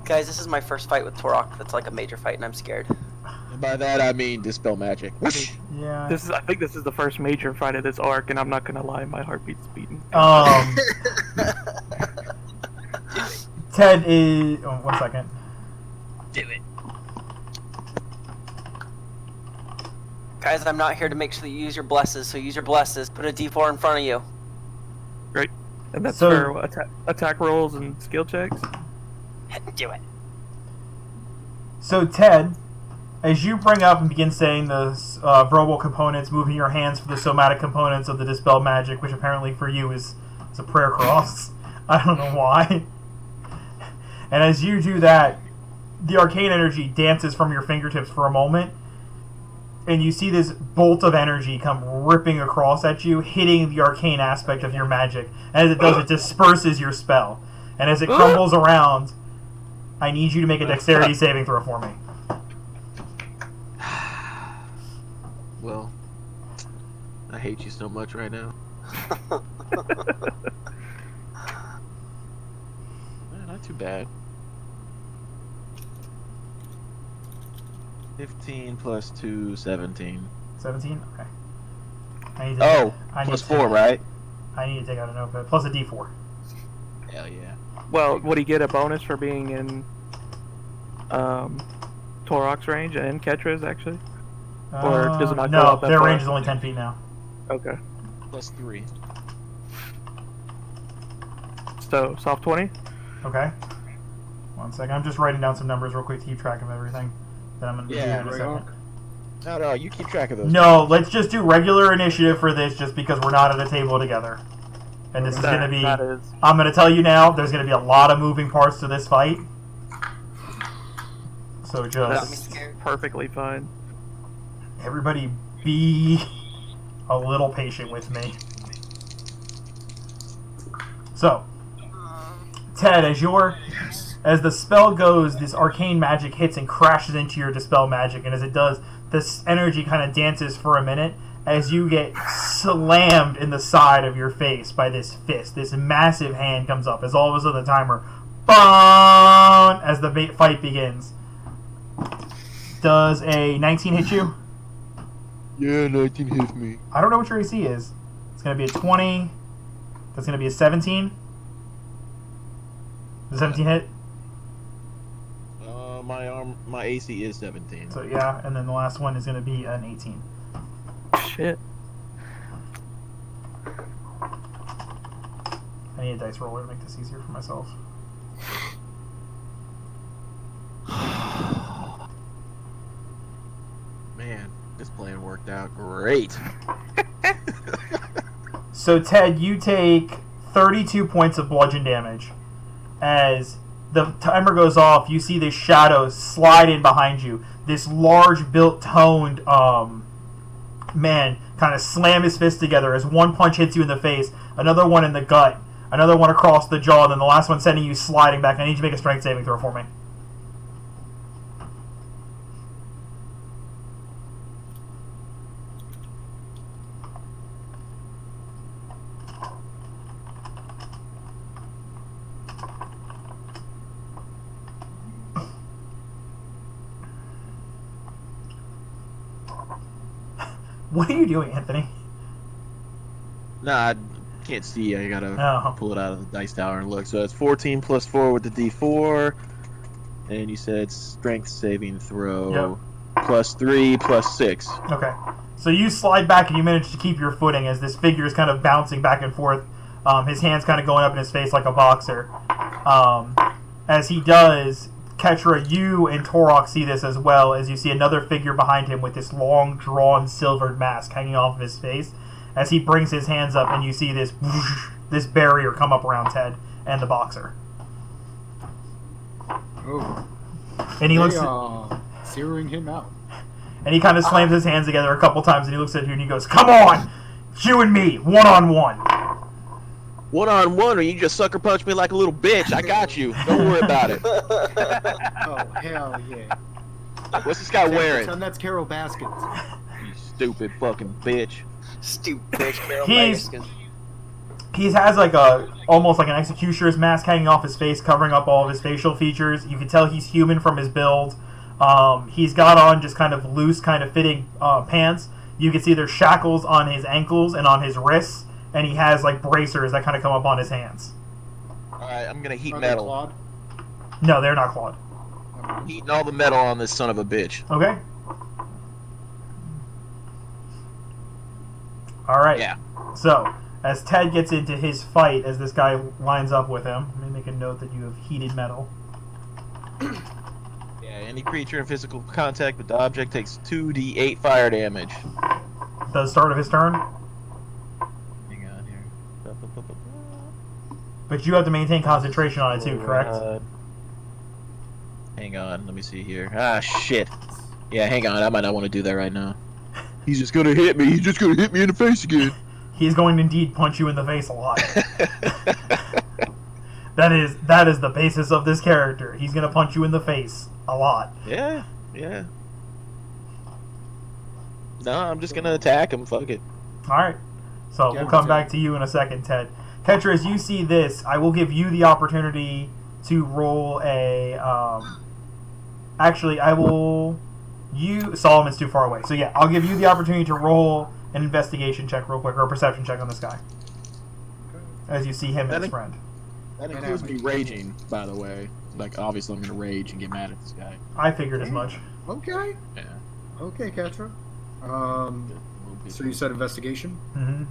Guys, this is my first fight with Torok. That's like a major fight, and I'm scared. And by that I mean dispel magic. Whoosh. yeah. I think this is the first major fight of this arc, and I'm not gonna lie, my heartbeat's beating. Ted is... Oh, 1 second. Do it. Guys, I'm not here to make sure that you use your blesses, so use your blesses. Put a D4 in front of you. Great. And that's So- for attack rolls and skill checks? Do it. So, Ted, as you bring up and begin saying the verbal components, moving your hands for the somatic components of the dispel magic, which apparently for you is a prayer cross. I don't know why. And as you do that, the arcane energy dances from your fingertips for a moment, and you see this bolt of energy come ripping across at you, hitting the arcane aspect of your magic. And as it does, it disperses your spell. And as it crumbles around, I need you to make a dexterity saving throw for me. Well, I hate you so much right now. Not too bad. 15 plus 2, 17. 17? Okay. I need to, Oh, I need plus to- 4, right? I need to take out a notepad. Plus a d4. Hell yeah. Well, would he get a bonus for being in Torok's range and Ketra's actually? Or does it not go no, up that their far? range is only 10 feet now. Okay. +3. So, soft 20? Okay. 1 second. I'm just writing down some numbers real quick to keep track of everything. Then I'm going to do Yeah, in a right second. on. No, you keep track of those. No, let's just do regular initiative for this just because we're not at a table together. And this is going to be... That is. I'm going to tell you now, there's going to be a lot of moving parts to this fight. So That's just... perfectly fine. Everybody be a little patient with me. So, Ted, as the spell goes, this arcane magic hits and crashes into your dispel magic, and as it does, this energy kind of dances for a minute as you get slammed in the side of your face by this fist. This massive hand comes up as all of a sudden the timer, BOOM, as the fight begins. Does a 19 hit you? Yeah, 19 hits me. I don't know what your AC is. It's going to be a 20. That's going to be a 17. Does 17 hit? My AC is 17. So yeah, and then the last one is going to be an 18. Shit. I need a dice roller to make this easier for myself. Man, this plan worked out great. So Ted, you take 32 points of bludgeon damage. As the timer goes off, you see this shadow slide in behind you. This large built toned man kind of slam his fist together as one punch hits you in the face, another one in the gut, another one across the jaw, and then the last one sending you sliding back. I need you to make a strength saving throw for me. What are you doing, Anthony? Nah, I can't see. I gotta Oh. pull it out of the dice tower and look. So it's 14 plus 4 with the D4. And you said strength saving throw. Plus 3 plus 6. Okay. So you slide back and you manage to keep your footing as this figure is kind of bouncing back and forth. His hands kind of going up in his face like a boxer. As he does, Ketra, you and Torok see this as well, as you see another figure behind him with this long, drawn, silvered mask hanging off of his face. As he brings his hands up, and you see this this barrier come up around Ted and the boxer. Oh, And he looks, zeroing him out. and he kind of slams his hands together a couple times, and he looks at you and he goes, "Come on, you and me, 1-on-1." 1-on-1, or you just sucker punch me like a little bitch. I got you. Don't worry about it. Oh, hell yeah. What's this guy wearing? And that's Carol Baskins. You stupid fucking bitch. Stupid bitch, Carol He's- Baskin. He has like almost like an executioner's mask hanging off his face, covering up all of his facial features. You can tell he's human from his build. He's got on just kind of loose, kind of fitting pants. You can see there's shackles on his ankles and on his wrists, and he has like bracers that kind of come up on his hands. Alright, I'm gonna heat Are they metal. clawed? No, they're not clawed. Heating all the metal on this son of a bitch. Okay. All right. Yeah. So, as Ted gets into his fight, as this guy lines up with him, let me make a note that you have heated metal. Yeah, any creature in physical contact with the object takes 2d8 fire damage. The start of his turn, Hang on here. but you have to maintain concentration on it too, correct? Hang on, let me see here. Ah, shit. Yeah, hang on, I might not want to do that right now. He's just gonna hit me. He's just gonna hit me in the face again. He's going to indeed punch you in the face a lot. That is the basis of this character. He's going to punch you in the face a lot. Yeah, yeah. No, I'm just gonna attack him. Fuck it. All right. So Yeah, we'll come me too. back to you in a second, Ted. Ketra, as you see this, I will give you the opportunity to roll a. Actually, I will. Solomon's too far away. So yeah, I'll give you the opportunity to roll an investigation check real quick, or a perception check on this guy. As you see him and his friend. That And includes me I'm- raging, by the way. Like, obviously, I'm gonna rage and get mad at this guy. I figured as much. Okay. Yeah. Okay, Ketra. So you said investigation? Hmm.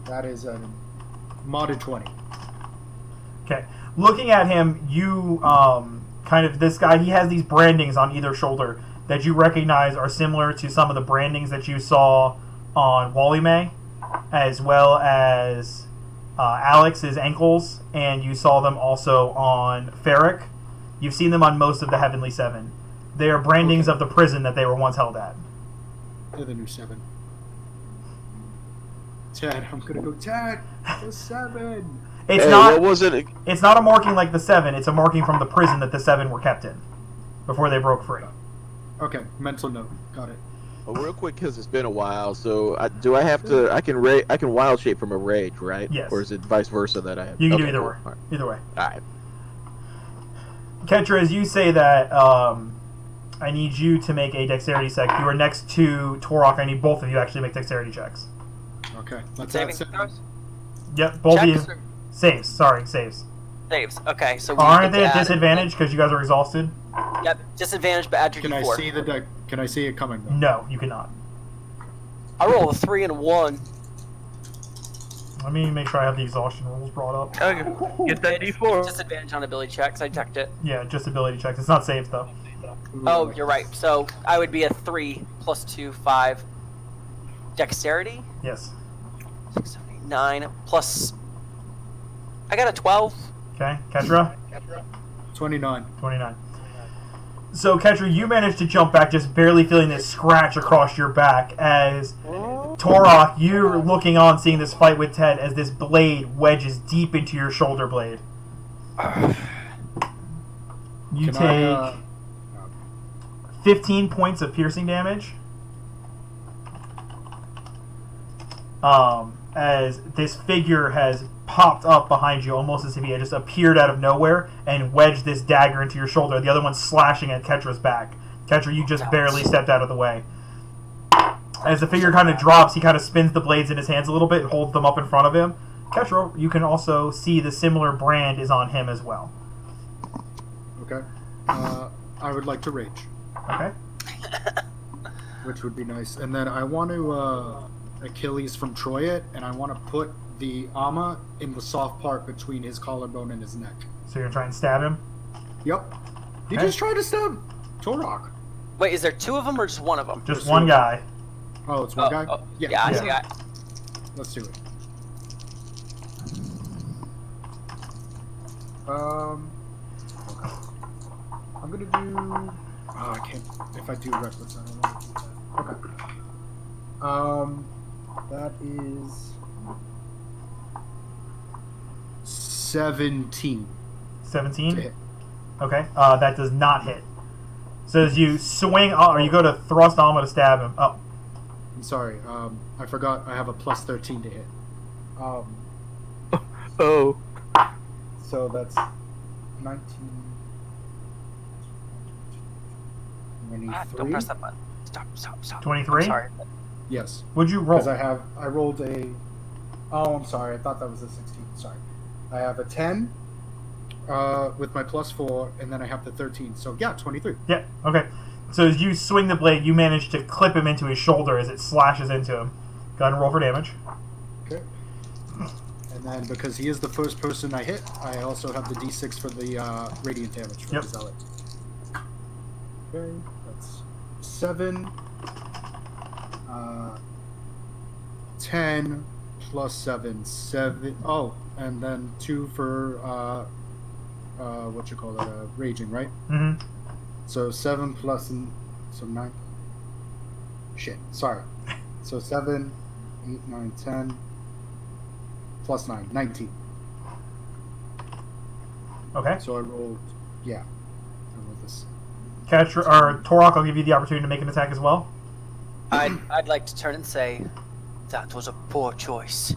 That is a modded 20. Okay. Looking at him, you kind of this guy. He has these brandings on either shoulder that you recognize are similar to some of the brandings that you saw on Wally May, as well as Alex's ankles, and you saw them also on Ferric. You've seen them on most of the Heavenly Seven. They are brandings Okay. of the prison that they were once held at. They're the new 7. Ted, I'm gonna go Ted. The 7. It's Hey, not. what was it? It's not a marking like the 7. It's a marking from the prison that the 7 were kept in before they broke free. Okay, mental note. Got it. Real quick, because it's been a while. So, do I have to? I can wild shape from a rage, right? Yes. Or is it vice versa that I have? You can do Okay, either cool. way. All right. Either way. All right. Ketra, as you say that, I need you to make a dexterity check. You are next to Torok. I need both of you actually make dexterity checks. Okay, let's Saving add 7. throws? Yep, both Checks of you. or Saves. Sorry, saves. saves? Okay, so we Aren't get they to at add it. disadvantage because you guys are exhausted? Yep, disadvantage, but add your Can I D4. see the Can I see it coming though? No, you cannot. I roll a 3 and a 1. Let me make sure I have the exhaustion rules brought up. Okay, get that D4. Disadvantage on ability checks. I checked it. Yeah, just ability checks. It's not saves though. Oh, you're right. So I would be a 3 plus 2, 5. Dexterity? Yes. 6, 7, 8, 9 plus. I got a 12. Okay, Ketra? 29. 29. So, Ketra, you managed to jump back, just barely feeling this scratch across your back as Torok, you're looking on, seeing this fight with Ted as this blade wedges deep into your shoulder blade. You Can take I, 15 points of piercing damage. As this figure has popped up behind you, almost as if he had just appeared out of nowhere and wedged this dagger into your shoulder. The other one's slashing at Ketra's back. Ketra, you just barely stepped out of the way. As the figure kind of drops, he kind of spins the blades in his hands a little bit and holds them up in front of him. Ketra, you can also see the similar brand is on him as well. Okay. I would like to rage, Okay? which would be nice. And then I want to Achilles from Troy it, and I want to put the armor in the soft part between his collarbone and his neck. So you're going to try and stab him? Yep. He Okay. just tried to stab Torok. Wait, is there 2 of them or just 1 of them? Just one guy. Oh, it's one guy? Yeah, I see. Let's do it. I'm gonna do. Oh, I can't. If I do reckless, I don't want to do that. Okay. That is 17 to 17? hit. Okay, that does not hit. So as you swing, or you go to thrust armor to stab him. Oh, I'm sorry. I forgot. I have a plus 13 to hit. Oh. So that's 19. Don't 23. press that button. Stop. 23? I'm sorry. Yes. What'd you roll? Because I rolled a. Oh, I'm sorry. I thought that was a 16. Sorry. I have a 10 with my plus 4, and then I have the 13. So yeah, 23. Yeah, okay. So as you swing the blade, you manage to clip him into his shoulder as it slashes into him. Go ahead and roll for damage. Okay. And then because he is the first person I hit, I also have the d6 for the radiant damage for Yep. the zealot. Okay, that's 7. 10 plus 7, 7. Oh, and then 2 for what you call it, raging, right? Mm-hmm. So 7 plus so 9. Shit, sorry. So 7, 8, 9, 10 plus 9, 19. Okay. So I rolled, yeah. I rolled this. Catch or Torok, I'll give you the opportunity to make an attack as well. I'd like to turn and say, that was a poor choice,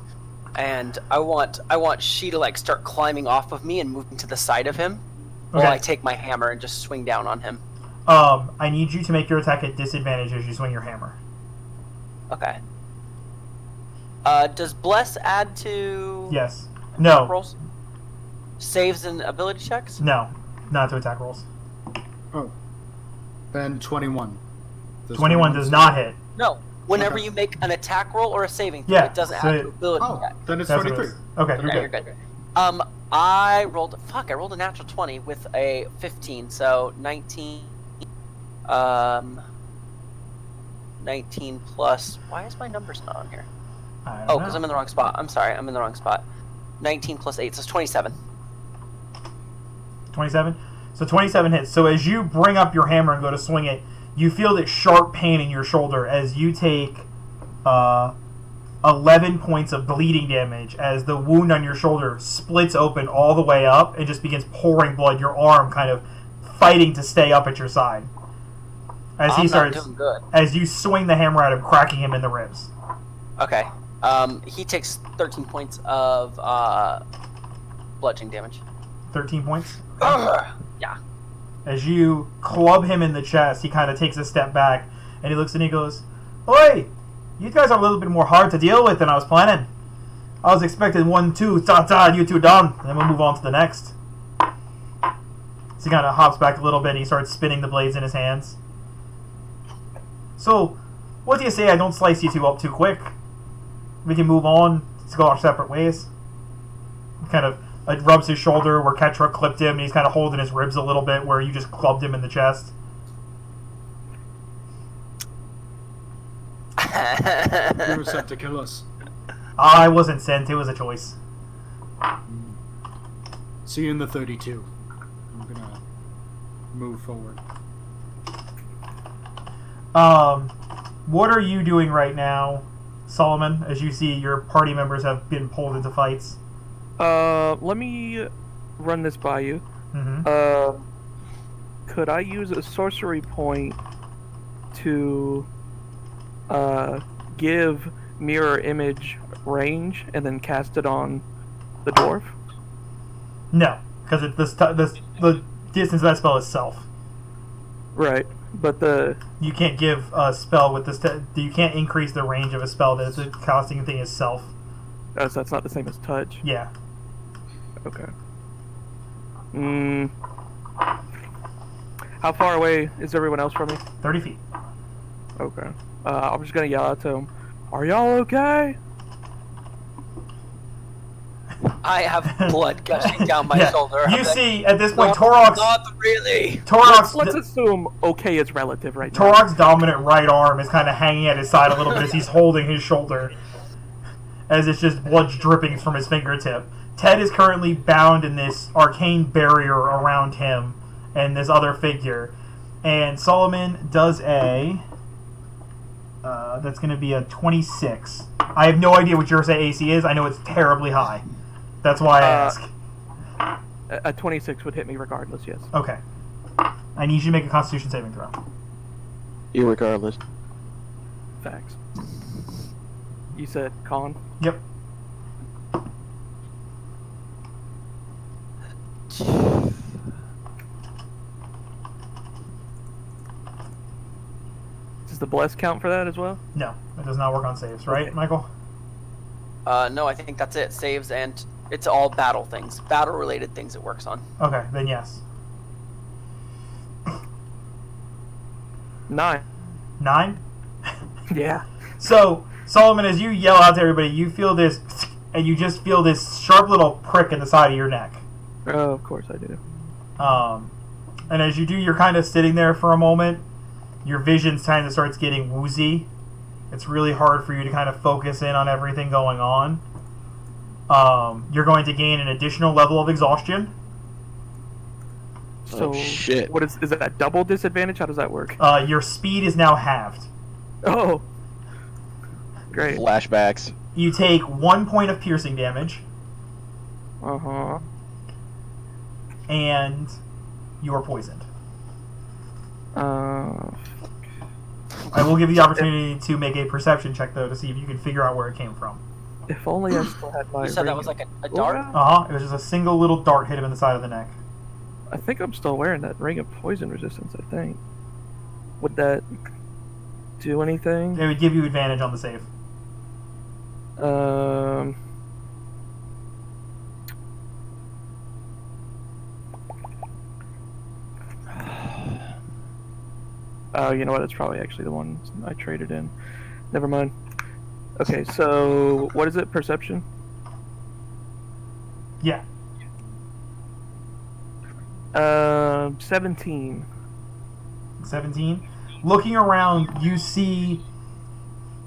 and I want she to like start climbing off of me and moving to the side of him, while Okay. I take my hammer and just swing down on him. I need you to make your attack at disadvantage as you swing your hammer. Okay. Does bless add to Yes. No. rolls? Saves and ability checks? No, not to attack rolls. Oh. Then 21. 21 does not hit. No. Whenever Okay. you make an attack roll or a saving throw, Yeah, it doesn't so add to ability Oh, check. then it's That's what it 23. is. Okay, Okay, you're you're good. good. I rolled a natural 20 with a 15, so 19. 19 plus. Why is my numbers not on here? I don't Oh, know. because I'm in the wrong spot. I'm sorry, I'm in the wrong spot. 19 plus 8, so it's 27. 27. So 27 hits. So as you bring up your hammer and go to swing it, you feel this sharp pain in your shoulder as you take 11 points of bleeding damage as the wound on your shoulder splits open all the way up and just begins pouring blood. Your arm kind of fighting to stay up at your side. As I'm he not starts, doing good. as you swing the hammer at him, cracking him in the ribs. Okay. He takes 13 points of bludgeoning damage. 13 points. Yeah. As you club him in the chest, he kind of takes a step back and he looks and he goes, "Oi! You guys are a little bit more hard to deal with than I was planning. I was expecting 1, 2, and you two done, and then we'll move on to the next." So he kind of hops back a little bit and he starts spinning the blades in his hands. "So, what do you say I don't slice you two up too quick? We can move on to go our separate ways." He kind of rubs his shoulder where Ketra clipped him, and he's kind of holding his ribs a little bit where you just clubbed him in the chest. You were sent to kill us. I wasn't sent, it was a choice. See you in the 32. I'm gonna move forward. What are you doing right now, Solomon, as you see your party members have been pulled into fights? Let me run this by you. Mm-hmm. Could I use a sorcery point to give mirror image range and then cast it on the dwarf? No, because the distance of that spell is self. Right, but You can't give a spell with this. You can't increase the range of a spell that the casting thing is self. so that's not the same as touch. Yeah. Okay. How far away is everyone else from me? 30 feet. Okay. I'm just gonna yell out to them. Are y'all okay? I have blood gushing down my Yeah. shoulder. You I'm like, see, at this point, Not Torok's really. Let's assume okay is relative right now. Torok's dominant right arm is kind of hanging at his side a little bit as he's holding his shoulder, as it's just blood dripping from his fingertip. Ted is currently bound in this arcane barrier around him and this other figure, and Solomon does a. That's going to be a 26. I have no idea what your AC is. I know it's terribly high. That's why I ask. A 26 would hit me regardless, yes. Okay. I need you to make a Constitution saving throw. Irregardless. Facts. You said con? Yep. Does the bless count for that as well? No, it does not work on saves, right, Okay. Michael? No, I think that's it. Saves and it's all battle things, battle-related things it works on. Okay, then yes. 9. 9? Yeah. So, Solomon, as you yell out to everybody, you feel this, and you just feel this sharp little prick in the side of your neck. Oh, of course I do. And as you do, you're kind of sitting there for a moment. Your vision kind of starts getting woozy. It's really hard for you to kind of focus in on everything going on. You're going to gain an additional level of exhaustion. So, shit. What is that a double disadvantage? How does that work? Your speed is now halved. Oh. Great. Flashbacks. You take 1 point of piercing damage, Uh-huh. and you are poisoned. I will give you the opportunity to make a perception check, though, to see if you can figure out where it came from. If only I still had my You said that ring. was like a dart? It was just a single little dart hit him in the side of the neck. I think I'm still wearing that ring of poison resistance, I think. Would that do anything? It would give you advantage on the save. Oh, you know what? It's probably actually the one I traded in. Never mind. Okay, so what is it? Perception? Yeah. 17. 17. Looking around, you see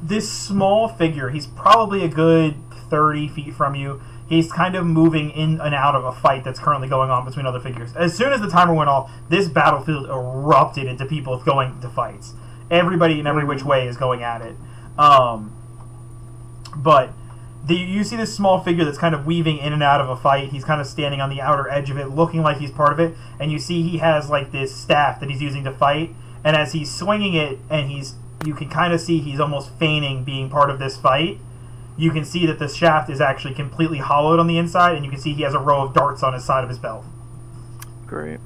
this small figure. He's probably a good 30 feet from you. He's kind of moving in and out of a fight that's currently going on between other figures. As soon as the timer went off, this battlefield erupted into people going to fights. Everybody in every which way is going at it. But you see this small figure that's kind of weaving in and out of a fight. He's kind of standing on the outer edge of it, looking like he's part of it. And you see he has like this staff that he's using to fight. And as he's swinging it, and you can kind of see he's almost feigning being part of this fight. You can see that the shaft is actually completely hollowed on the inside, and you can see he has a row of darts on his side of his belt. Great.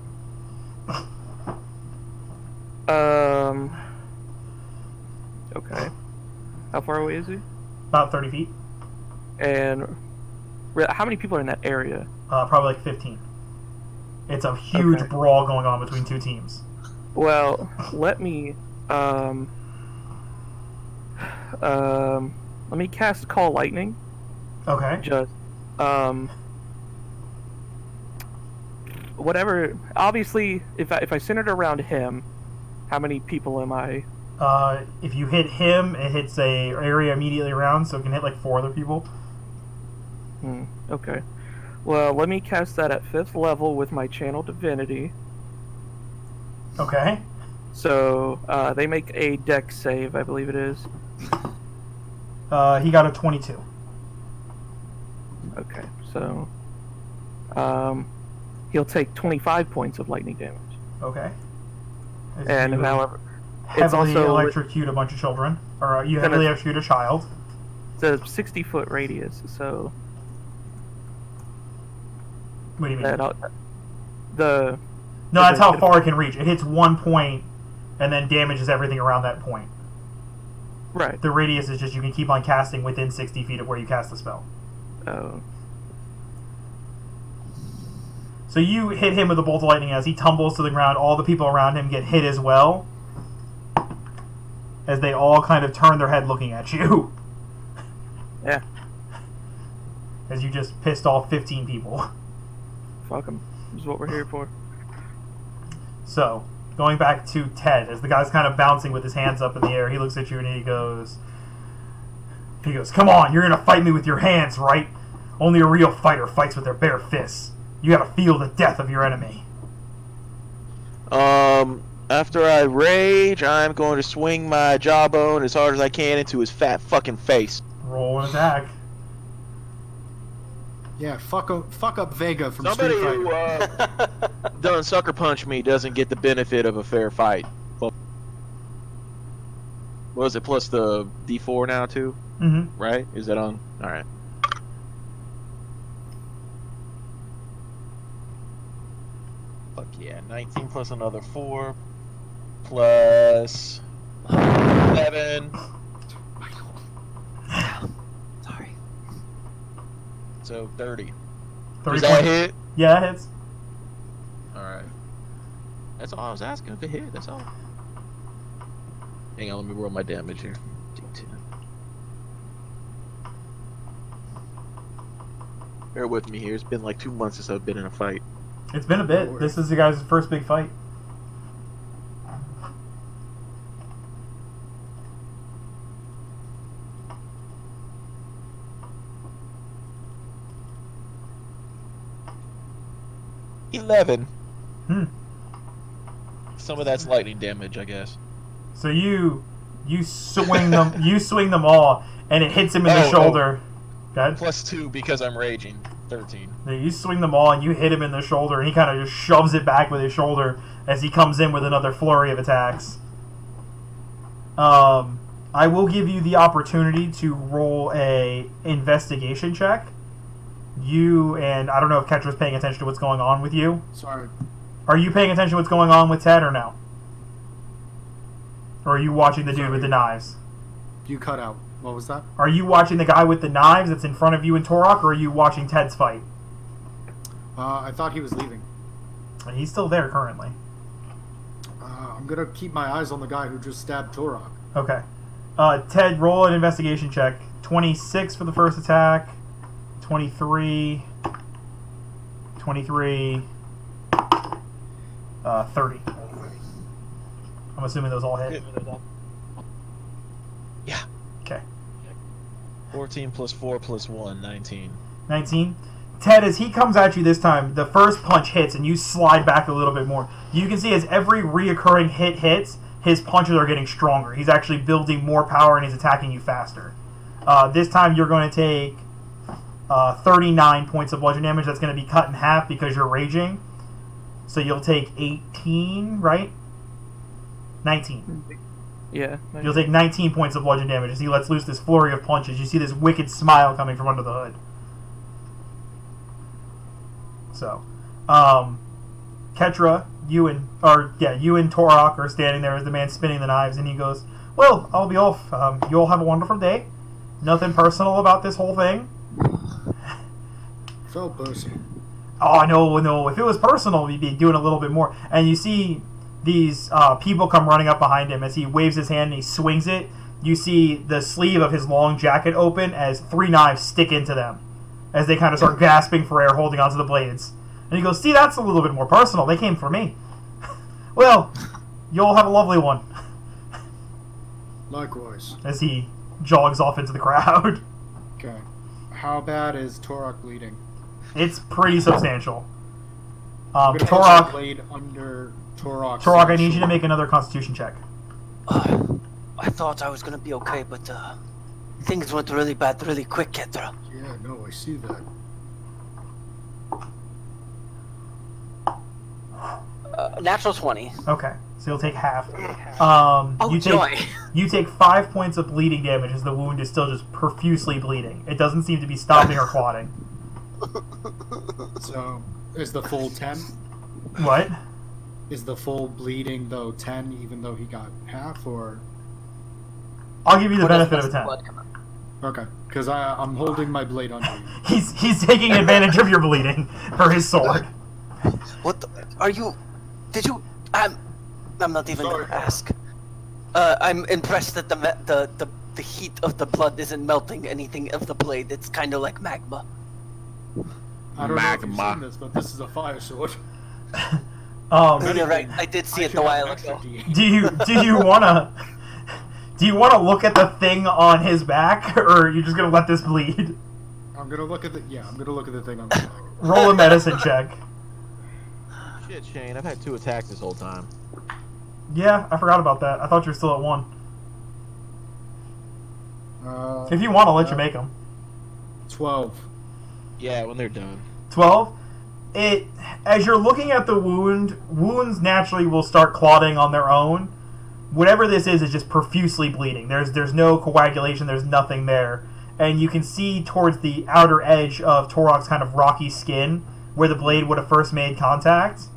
Okay. How far away is he? About 30 feet. And how many people are in that area? Probably like 15. It's a huge brawl going on between two teams. Well, let me cast Call Lightning. Okay. Just whatever. Obviously, if I center it around him, how many people am I? If you hit him, it hits a area immediately around, so it can hit like 4 other people. Okay. Well, let me cast that at 5th level with my Channel Divinity. Okay. So they make a Dex save, I believe it is. He got a 22. Okay, so he'll take 25 points of lightning damage. Okay. And however, it's heavily also electrocute a bunch of children, or you heavily electrocute a child. it's a 60-foot radius, so What do you mean? the No, that's how far it can reach. It hits 1 point, and then damages everything around that point. right. The radius is just you can keep on casting within 60 feet of where you cast the spell. Oh, So you hit him with a bolt of lightning as he tumbles to the ground. All the people around him get hit as well, as they all kind of turn their head looking at you. yeah. As you just pissed off 15 people. Fuck him. This is what we're here for. So, going back to Ted, as the guy's kind of bouncing with his hands up in the air, he looks at you and he goes, "Come on, you're gonna fight me with your hands, right? Only a real fighter fights with their bare fists. You gotta feel the death of your enemy." After I rage, I'm going to swing my jawbone as hard as I can into his fat fucking face. Roll an attack. Yeah, fuck up Vega from Somebody Street who Fighter. doesn't sucker punch me doesn't get the benefit of a fair fight. What was it, plus the D4 now too? Mm-hmm. Right? Is that on? Alright. Fuck yeah. 19 plus another 4 plus 11. Sorry. So 30. 30 Does that points. hit? Yeah, that hits. Alright. That's all I was asking. If it hit, that's all. Hang on, let me roll my damage here. D10. Bear with me here. It's been like 2 months since I've been in a fight. It's been a bit. This is the guy's first big fight. $11. Hmm. Some of that's lightning damage, I guess. So you swing them, you swing them all, and it hits him in the shoulder. Good. Plus 2 because I'm raging. 13. You swing them all, and you hit him in the shoulder, and he kind of just shoves it back with his shoulder as he comes in with another flurry of attacks. I will give you the opportunity to roll a investigation check. You and I don't know if Ketra's paying attention to what's going on with you. Sorry. Are you paying attention to what's going on with Ted or no? Or are you watching the dude with the knives? You cut out. What was that? Are you watching the guy with the knives that's in front of you in Torok, or are you watching Ted's fight? I thought he was leaving. He's still there currently. I'm gonna keep my eyes on the guy who just stabbed Torok. Okay. Ted, roll an investigation check. 26 for the first attack. 23. 23. 30. I'm assuming those all hit. Yeah. Okay. 14 plus 4 plus 1, 19. 19. Ted, as he comes at you this time, the first punch hits and you slide back a little bit more. You can see as every reoccurring hit hits, his punches are getting stronger. He's actually building more power and he's attacking you faster. This time you're going to take 39 points of bludgeon damage. That's going to be cut in half because you're raging. So you'll take 18, right? 19. Yeah. You'll take 19 points of bludgeon damage as he lets loose this flurry of punches. You see this wicked smile coming from under the hood. So, Ketra, you and Torok are standing there as the man spinning the knives, and he goes, "Well, I'll be off. You all have a wonderful day. Nothing personal about this whole thing." So personal. Oh, no. If it was personal, we'd be doing a little bit more. And you see these people come running up behind him as he waves his hand and he swings it. You see the sleeve of his long jacket open as 3 knives stick into them as they kind of start gasping for air, holding onto the blades. And he goes, "See, that's a little bit more personal. They came for me." Well, you all have a lovely one. Likewise. As he jogs off into the crowd. Okay. How bad is Torok bleeding? It's pretty substantial. I'm gonna put my blade under Torok's Torok, I need you to make another Constitution check. I thought I was gonna be okay, but things went really bad really quick, Ketra. Yeah, no, I see that. Natural 20. Okay, so you'll take half. Joy. You take 5 points of bleeding damage as the wound is still just profusely bleeding. It doesn't seem to be stopping or clotting. So, is the full 10? What? Is the full bleeding, though, 10, even though he got half, or...? I'll give you the benefit of a 10. Okay, because I'm holding my blade under you. He's taking advantage of your bleeding for his sword. What the, are you... Did you... I'm not even gonna ask. I'm impressed that the heat of the blood isn't melting anything of the blade. It's kind of like magma. I don't know if you've seen this, but this is a fire sword. You're right. I did see it a while ago. Do you wanna look at the thing on his back, or are you just gonna let this bleed? I'm gonna look at the thing on the back. Roll a medicine check. Shit, Shane, I've had 2 attacks this whole time. Yeah, I forgot about that. I thought you were still at 1. If you want, I'll let you make them. 12. Yeah, when they're done. 12. As you're looking at the wounds naturally will start clotting on their own. Whatever this is just profusely bleeding. There's no coagulation. There's nothing there, and you can see towards the outer edge of Torok's kind of rocky skin, where the blade would have first made contact.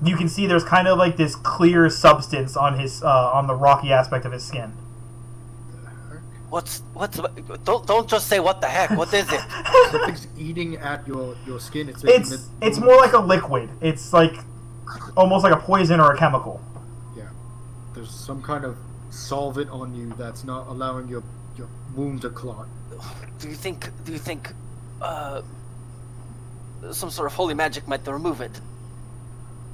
You can see there's kind of like this clear substance on his on the rocky aspect of his skin. What's don't just say what the heck. What is it? Something's eating at your skin. It's more like a liquid. It's like almost like a poison or a chemical. Yeah, there's some kind of solvent on you that's not allowing your wound to clot. Do you think some sort of holy magic might remove it?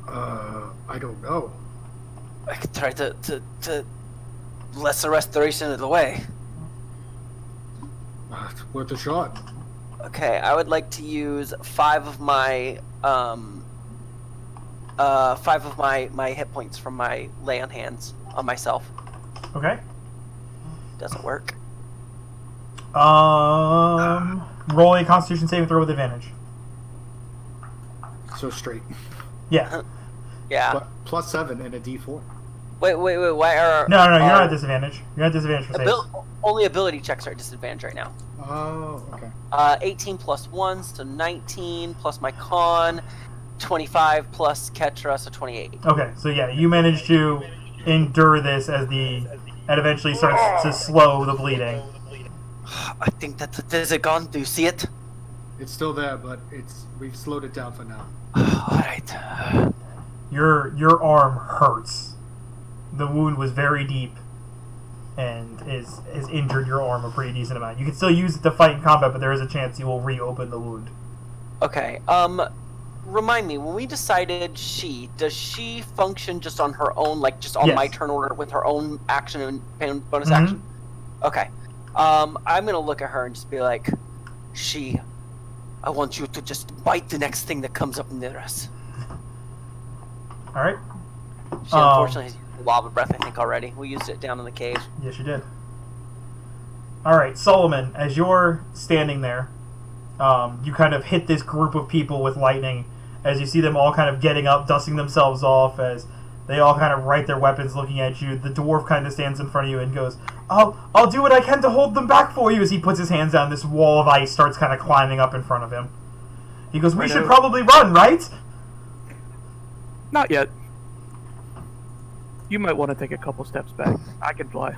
I don't know. I could try to lesser restoration of the way. It's worth a shot. Okay, I would like to use 5 of my my hit points from my lay on hands on myself. Okay. Doesn't work. Roll a Constitution saving throw with advantage. So straight. Yeah. Yeah. But +7 and a D4. Wait. Why are... No, you're not at disadvantage. You're at disadvantage for saves. Only ability checks are at disadvantage right now. Oh, okay. 18 plus 1, so 19, plus my con, 25 plus Ketra, so 28. Okay, so yeah, you managed to endure this as it eventually starts to slow the bleeding. I think is it gone? Do you see it? It's still there, but we've slowed it down for now. Alright. Your arm hurts the wound was very deep and has injured your arm a pretty decent amount. You can still use it to fight in combat, but there is a chance you will reopen the wound. Okay. Remind me, when we decided does she function just on her own, like just on Yes. my turn order with her own action and bonus action? Okay. I'm gonna look at her and just be like, I want you to just bite the next thing that comes up near us. All right. She unfortunately has used the lava breath, I think, already. We used it down in the cave. Yes, you did. All right, Solomon, as you're standing there, you kind of hit this group of people with lightning as you see them all kind of getting up, dusting themselves off, as they all kind of right their weapons looking at you. The dwarf kind of stands in front of you and goes, I'll do what I can to hold them back for you, as he puts his hands down. This wall of ice starts kind of climbing up in front of him. He goes, we should probably run, right? Not yet. You might want to take a couple steps back. I can fly.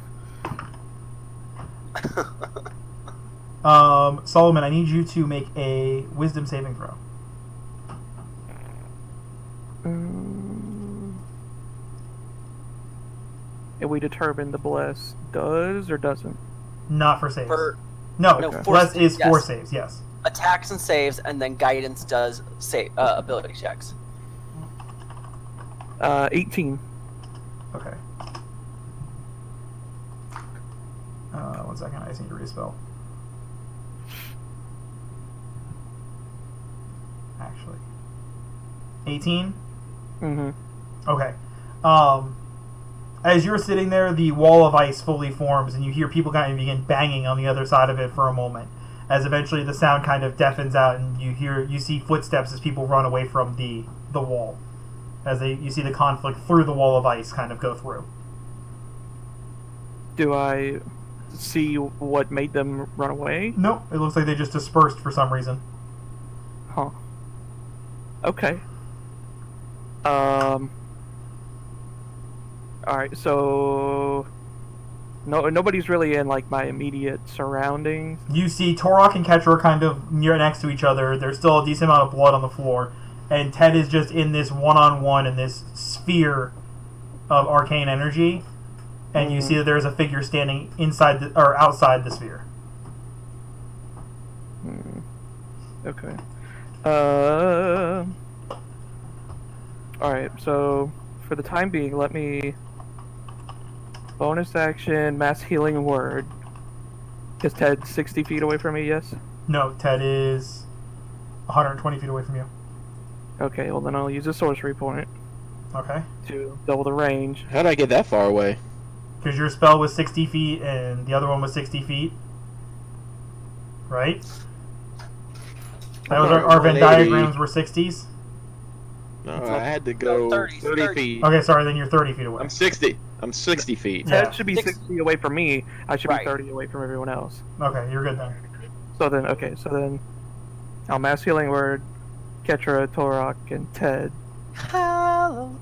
Solomon, I need you to make a wisdom saving throw. And we determine the bless does or doesn't. Not for saves. No, bless is yes. 4 saves, yes. Attacks and saves, and then guidance does ability checks. 18. Okay. 1 second, I just need to respell. Actually. 18? Mm-hmm. Okay. As you're sitting there, the wall of ice fully forms, and you hear people kind of begin banging on the other side of it for a moment. As eventually the sound kind of deafens out, and you see footsteps as people run away from the wall. As you see the conflict through the wall of ice kind of go through. Do I see what made them run away? Nope, it looks like they just dispersed for some reason. Huh. Okay. Alright, so nobody's really in like my immediate surroundings. You see Torok and Ketra kind of near next to each other. There's still a decent amount of blood on the floor. And Ted is just in this one-on-one in this sphere of arcane energy. And you see that there's a figure standing outside the sphere. Okay. Alright, so for the time being, let me bonus action mass healing word. Is Ted 60 feet away from me, yes? No, Ted is 120 feet away from you. Okay, well then I'll use a sorcery point Okay. to double the range. How'd I get that far away? Because your spell was 60 feet and the other one was 60 feet. Right? That was our Venn 180. diagrams were 60s? No, I had to go 30, 30 feet. Okay, sorry, then you're 30 feet away. I'm 60. I'm 60 feet. Yeah. Ted should be 60 away from me. I should Right. be 30 away from everyone else. Okay, you're good then. So then I'll mass healing word, Ketra, Torok, and Ted. Hello.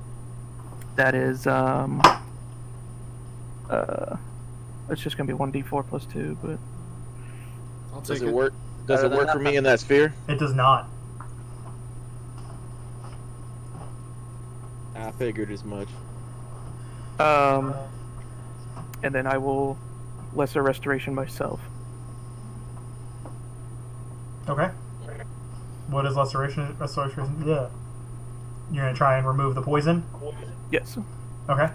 That is it's just gonna be 1d4 plus 2, but I'll Does take it work? Does Better it than work for nothing. me in that sphere? It does not. I figured as much. and then I will lesser restoration myself. Okay. What is restoration? Yeah. You're gonna try and remove the poison? Yes. Okay.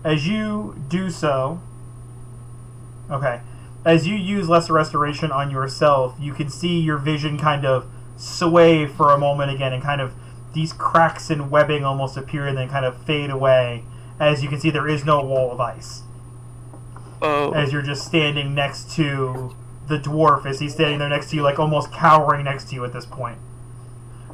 As you do so, okay, as you use lesser restoration on yourself, you can see your vision kind of sway for a moment again, and kind of these cracks and webbing almost appear and then kind of fade away. As you can see, there is no wall of ice. Oh. As you're just standing next to the dwarf, as he's standing there next to you, like almost cowering next to you at this point.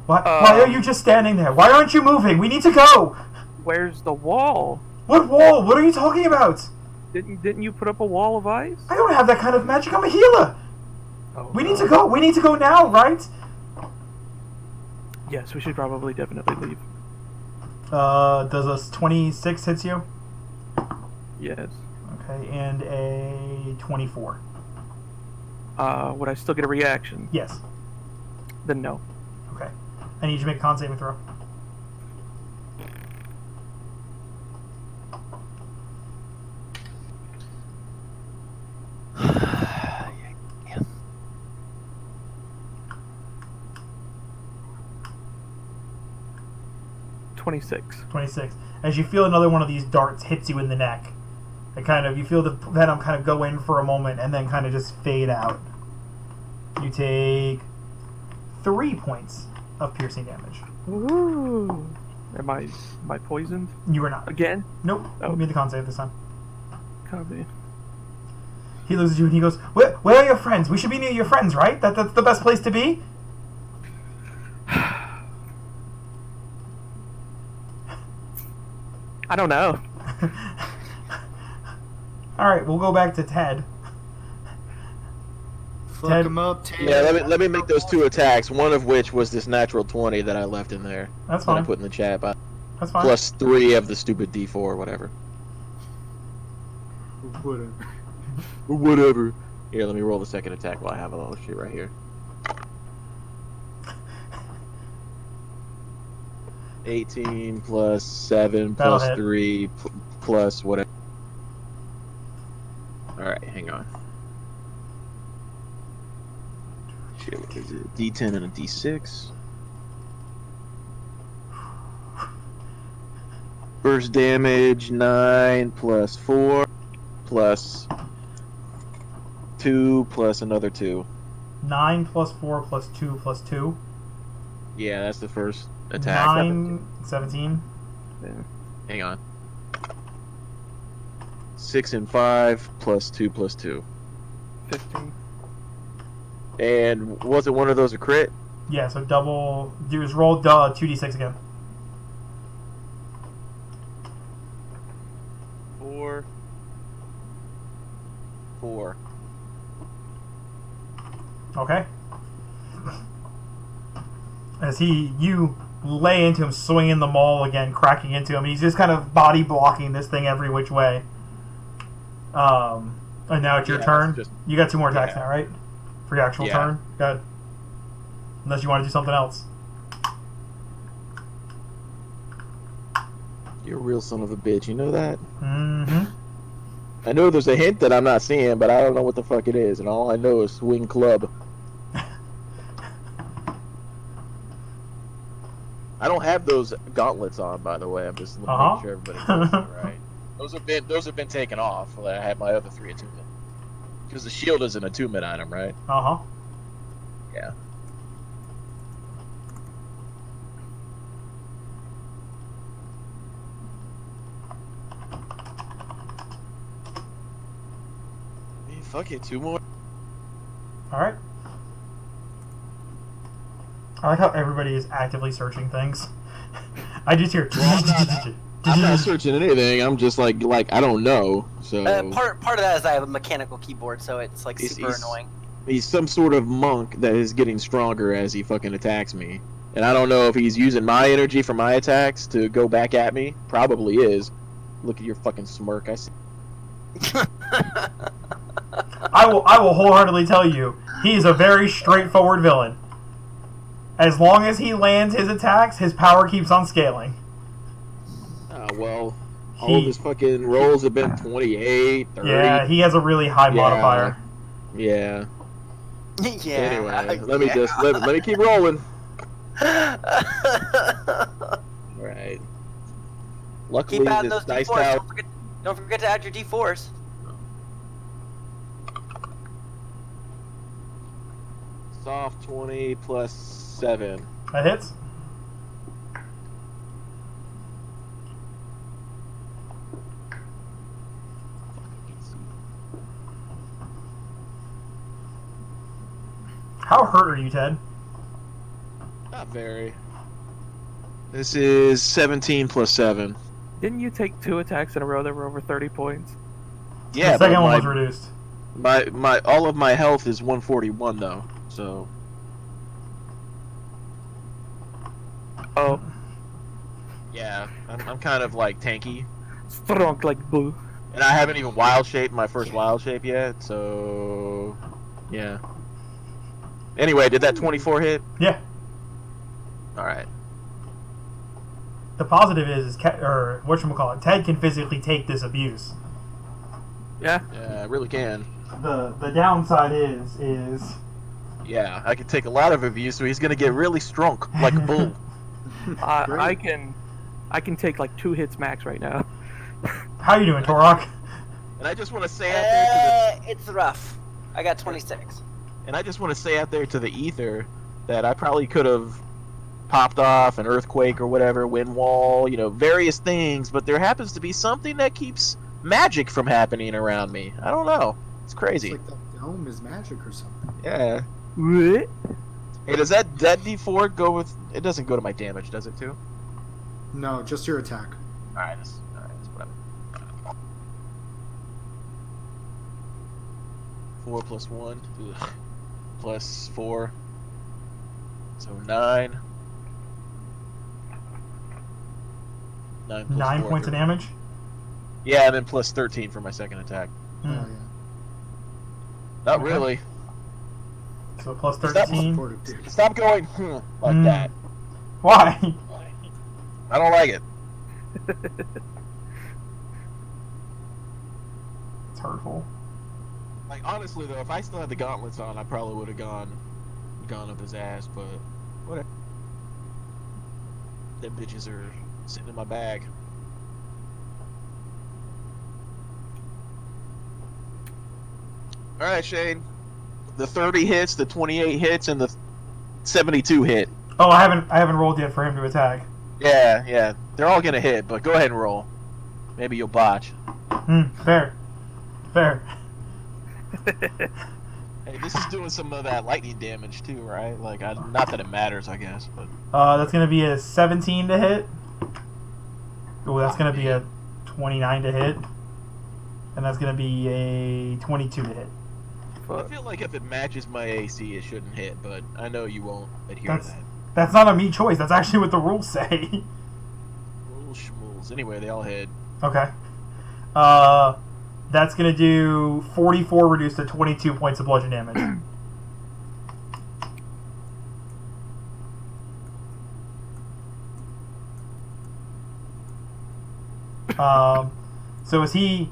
Why are you just standing there? Why aren't you moving? We need to go! Where's the wall? What wall? What are you talking about? Didn't you put up a wall of ice? I don't have that kind of magic. I'm a healer. Oh, We need to go. We need to go now, right? Yes, we should probably definitely leave. Does a 26 hits you? Yes. Okay, and a 24. Would I still get a reaction? Yes. Then no. Okay. I need you to make a con saving throw. 26. 26. As you feel another one of these darts hits you in the neck, you feel the venom kind of go in for a moment and then kind of just fade out. You take 3 points of piercing damage. Ooh. Am I poisoned You are not. again? Nope. Oh. You made the con save this time. Copy. He looks at you and he goes, where are your friends? We should be near your friends, right? That's the best place to be? I don't know. Alright, we'll go back to Ted. Fuck Ted- him up, Ted. Yeah, let me make those 2 attacks. One of which was this natural 20 that I left in there. That's That I fine. put in the chat. That's fine. Plus 3 of the stupid D4 or whatever. Whatever. Or whatever. Here, let me roll the second attack while I have all this shit right here. 18 plus 7 That'll plus hit. 3 plus whatever. Alright, hang on. Shit, what is it? D10 and a D6. First damage, 9 plus 4 plus 2 plus another 2. 9 plus 4 plus 2 plus 2. Yeah, that's the first attack. 9, 17. Hang on. 6 and 5 plus 2 plus 2. 15. And wasn't one of those a crit? Yeah, so double. Just roll 2d6 again. 4. 4. Okay. As you lay into him, swinging the maul again, cracking into him. He's just kind of body blocking this thing every which way. And now it's your Yeah, turn. it's just- You got 2 more attacks yeah. now, right? For your actual Yeah. turn? Good. Unless you want to do something else. You're a real son of a bitch, you know that? Mm-hmm. I know there's a hint that I'm not seeing, but I don't know what the fuck it is, and all I know is swing club. I don't have those gauntlets on, by the way. I'm just making Uh-huh. sure everybody knows that, right? Those have been taken off. I had my other 3 attunement. Because the shield is an attunement item, right? Uh-huh. Yeah. Man, fuck it, 2 more. Alright. I like how everybody is actively searching things. I just hear... I'm not searching anything. I'm just like I don't know. So Part of that is I have a mechanical keyboard, so it's like super He's- annoying. he's some sort of monk that is getting stronger as he fucking attacks me. And I don't know if he's using my energy for my attacks to go back at me. Probably is. Look at your fucking smirk. I see. I will wholeheartedly tell you, he is a very straightforward villain. As long as he lands his attacks, his power keeps on scaling. Well, all of his fucking rolls have been 28, 30. Yeah, he has a really high modifier. Yeah. Yeah. Anyway, let me just let me keep rolling. Right. Luckily, Keep adding this those dice D4s. tower. Don't forget to add your D4s. Soft 20 plus 7. That hits. How hurt are you, Ted? Not very. This is 17 plus 7. Didn't you take 2 attacks in a row that were over 30 points? Yeah, The second but one was reduced. my all of my health is 141 though. So Oh, yeah, I'm kind of like tanky, strong like blue. and I haven't even wild shaped my first wild shape yet. So yeah. Anyway, did that 24 hit? Yeah. All right. The positive is whatchamacallit, Ted can physically take this abuse. Yeah. Yeah, I really can. The downside is Yeah, I can take a lot of abuse, so he's gonna get really strong, like a bull. I can I can take like 2 hits max right now. How you doing, Torok? And I just want to say out there to It's rough. I got 26. the, and I just want to say out there to the ether that I probably could have popped off an earthquake or whatever, wind wall, various things, but there happens to be something that keeps magic from happening around me. I don't know. It's It's crazy. like that dome is magic or something. Yeah. What? Hey, does that D4 go with? It doesn't go to my damage, does it too? No, just your attack. All right, that's whatever. 4 plus 1, ugh, plus 4, so 9. 9 plus 9 4, points of damage. Yeah, and then plus 13 for my second attack. Oh Hmm. yeah. Not Okay. really. So plus Is that 13. Supportive dude. Stop going like Hmm. that. Why? I don't like it. It's hurtful. Like honestly though, if I still had the gauntlets on, I probably would have gone up his ass. But whatever. Them bitches are sitting in my bag. All right, Shane. The 30 hits, the 28 hits, and the 72 hit. Oh, I haven't rolled yet for him to attack. Yeah. They're all gonna hit, but go ahead and roll. Maybe you'll botch. Fair. Hey, this is doing some of that lightning damage too, right? Like, not that it matters, I guess, but That's gonna be a 17 to hit. Oh, that's gonna be a 29 to hit, and that's gonna be a 22 to hit. I feel like if it matches my AC, it shouldn't hit. But I know you won't adhere to that. That's not a me choice. That's actually what the rules say. Rules schmools. Anyway, they all hit. Okay. That's gonna do 44 reduced to 22 points of bludgeon damage. So as he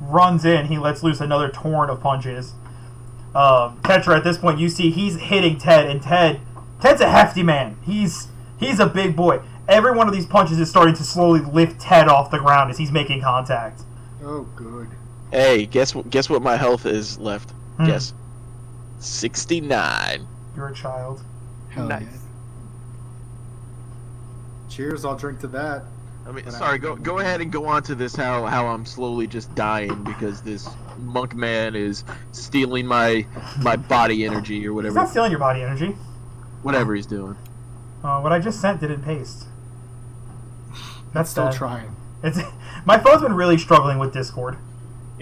runs in, he lets loose another torrent of punches. Tetra, at this point, you see he's hitting Ted, and Ted's a hefty man. He's a big boy. Every one of these punches is starting to slowly lift Ted off the ground as he's making contact. Oh, good. Hey, guess what my health is left? Guess. 69. You're a child. Hell Nice. yeah. Cheers, I'll drink to that. I mean, But sorry. Go ahead and go on to this. How I'm slowly just dying because this monk man is stealing my body energy or He's whatever. not stealing your body energy. Whatever he's doing. What I just sent didn't paste. That's Still sad. trying. It's my phone's been really struggling with Discord.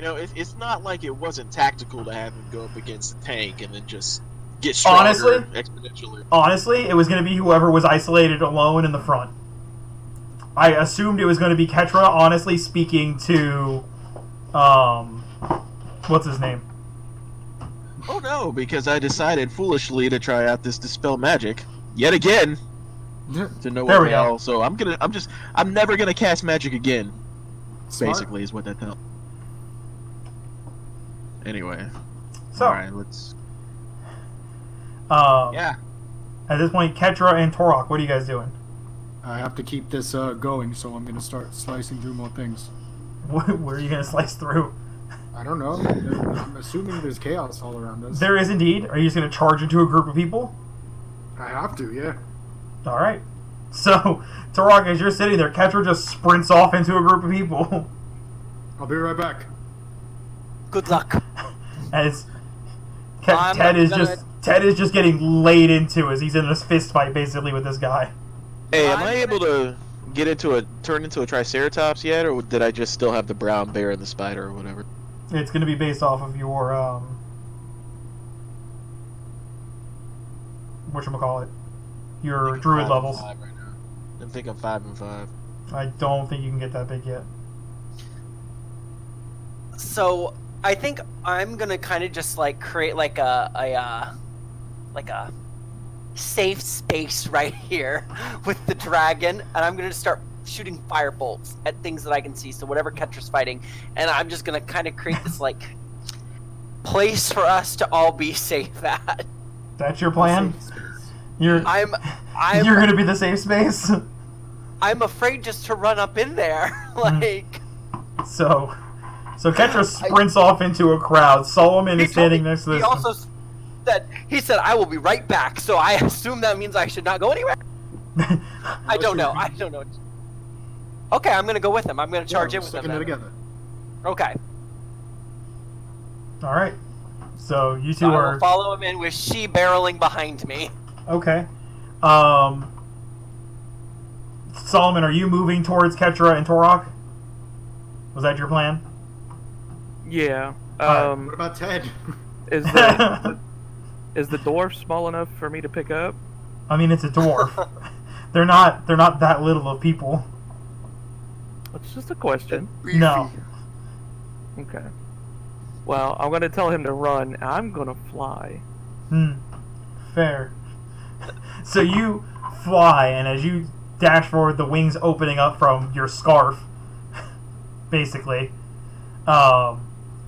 It's not like it wasn't tactical to have him go up against a tank and then just get stronger Honestly? exponentially. Honestly, it was going to be whoever was isolated alone in the front. I assumed it was going to be Ketra, honestly speaking to, what's his name? Oh no, because I decided foolishly to try out this dispel magic yet again to know There what we the go. hell. So I'm never gonna cast magic again. Smart. Basically, is what that tells. Anyway, So, all right, let's. Yeah, at this point, Ketra and Torok, what are you guys doing? I have to keep this going, so I'm gonna start slicing through more things. Where are you going to slice through? I don't know. I'm assuming there's chaos all around us. There is indeed. Are you just going to charge into a group of people? I have to, yeah. All right. So, Torok, as you're sitting there, Ketra just sprints off into a group of people. I'll be right back. Good luck. As I'm Ted is gonna- just getting laid into as he's in this fist fight basically with this guy. hey, am I'm I able to turn into a Triceratops yet, or did I just still have the brown bear and the spider or whatever? It's going to be based off of your whatchamacallit, your druid levels. Right now. I think I'm 5 and 5. I don't think you can get that big yet. So I think I'm gonna kind of just like create like a safe space right here with the dragon, and I'm gonna start shooting fire bolts at things that I can see. So whatever Ketra's fighting, and I'm just gonna kind of create this like place for us to all be safe at. That's your plan? Safe space. You're I'm you're going to be the safe space? I'm afraid just to run up in there. Like. So Ketra sprints off into a crowd. Solomon is standing next to this. He also said, "I will be right back." So I assume that means I should not go anywhere. I don't know. Okay, I'm gonna go with him. I'm gonna charge in with him. Together. Okay. All right. So you two So I are will follow him in with she barreling behind me. okay. Solomon, are you moving towards Ketra and Torok? Was that your plan? Yeah. What about Ted? Is the dwarf small enough for me to pick up? I mean, it's a dwarf. They're not that little of people. It's just a question. No. Okay. Well, I'm gonna tell him to run. And I'm gonna fly. Fair. So you fly, and as you dash forward, the wings opening up from your scarf, basically,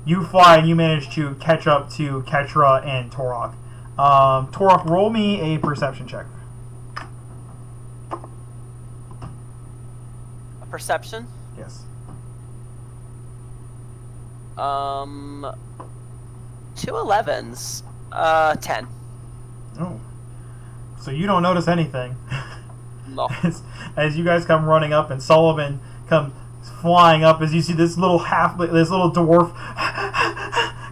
you fly and you manage to catch up to Ketra and Torok. Torok, roll me a perception check. A perception? Yes. 2 11s. 10. Oh. So you don't notice anything. No. As you guys come running up, and Sullivan comes flying up as you see this little dwarf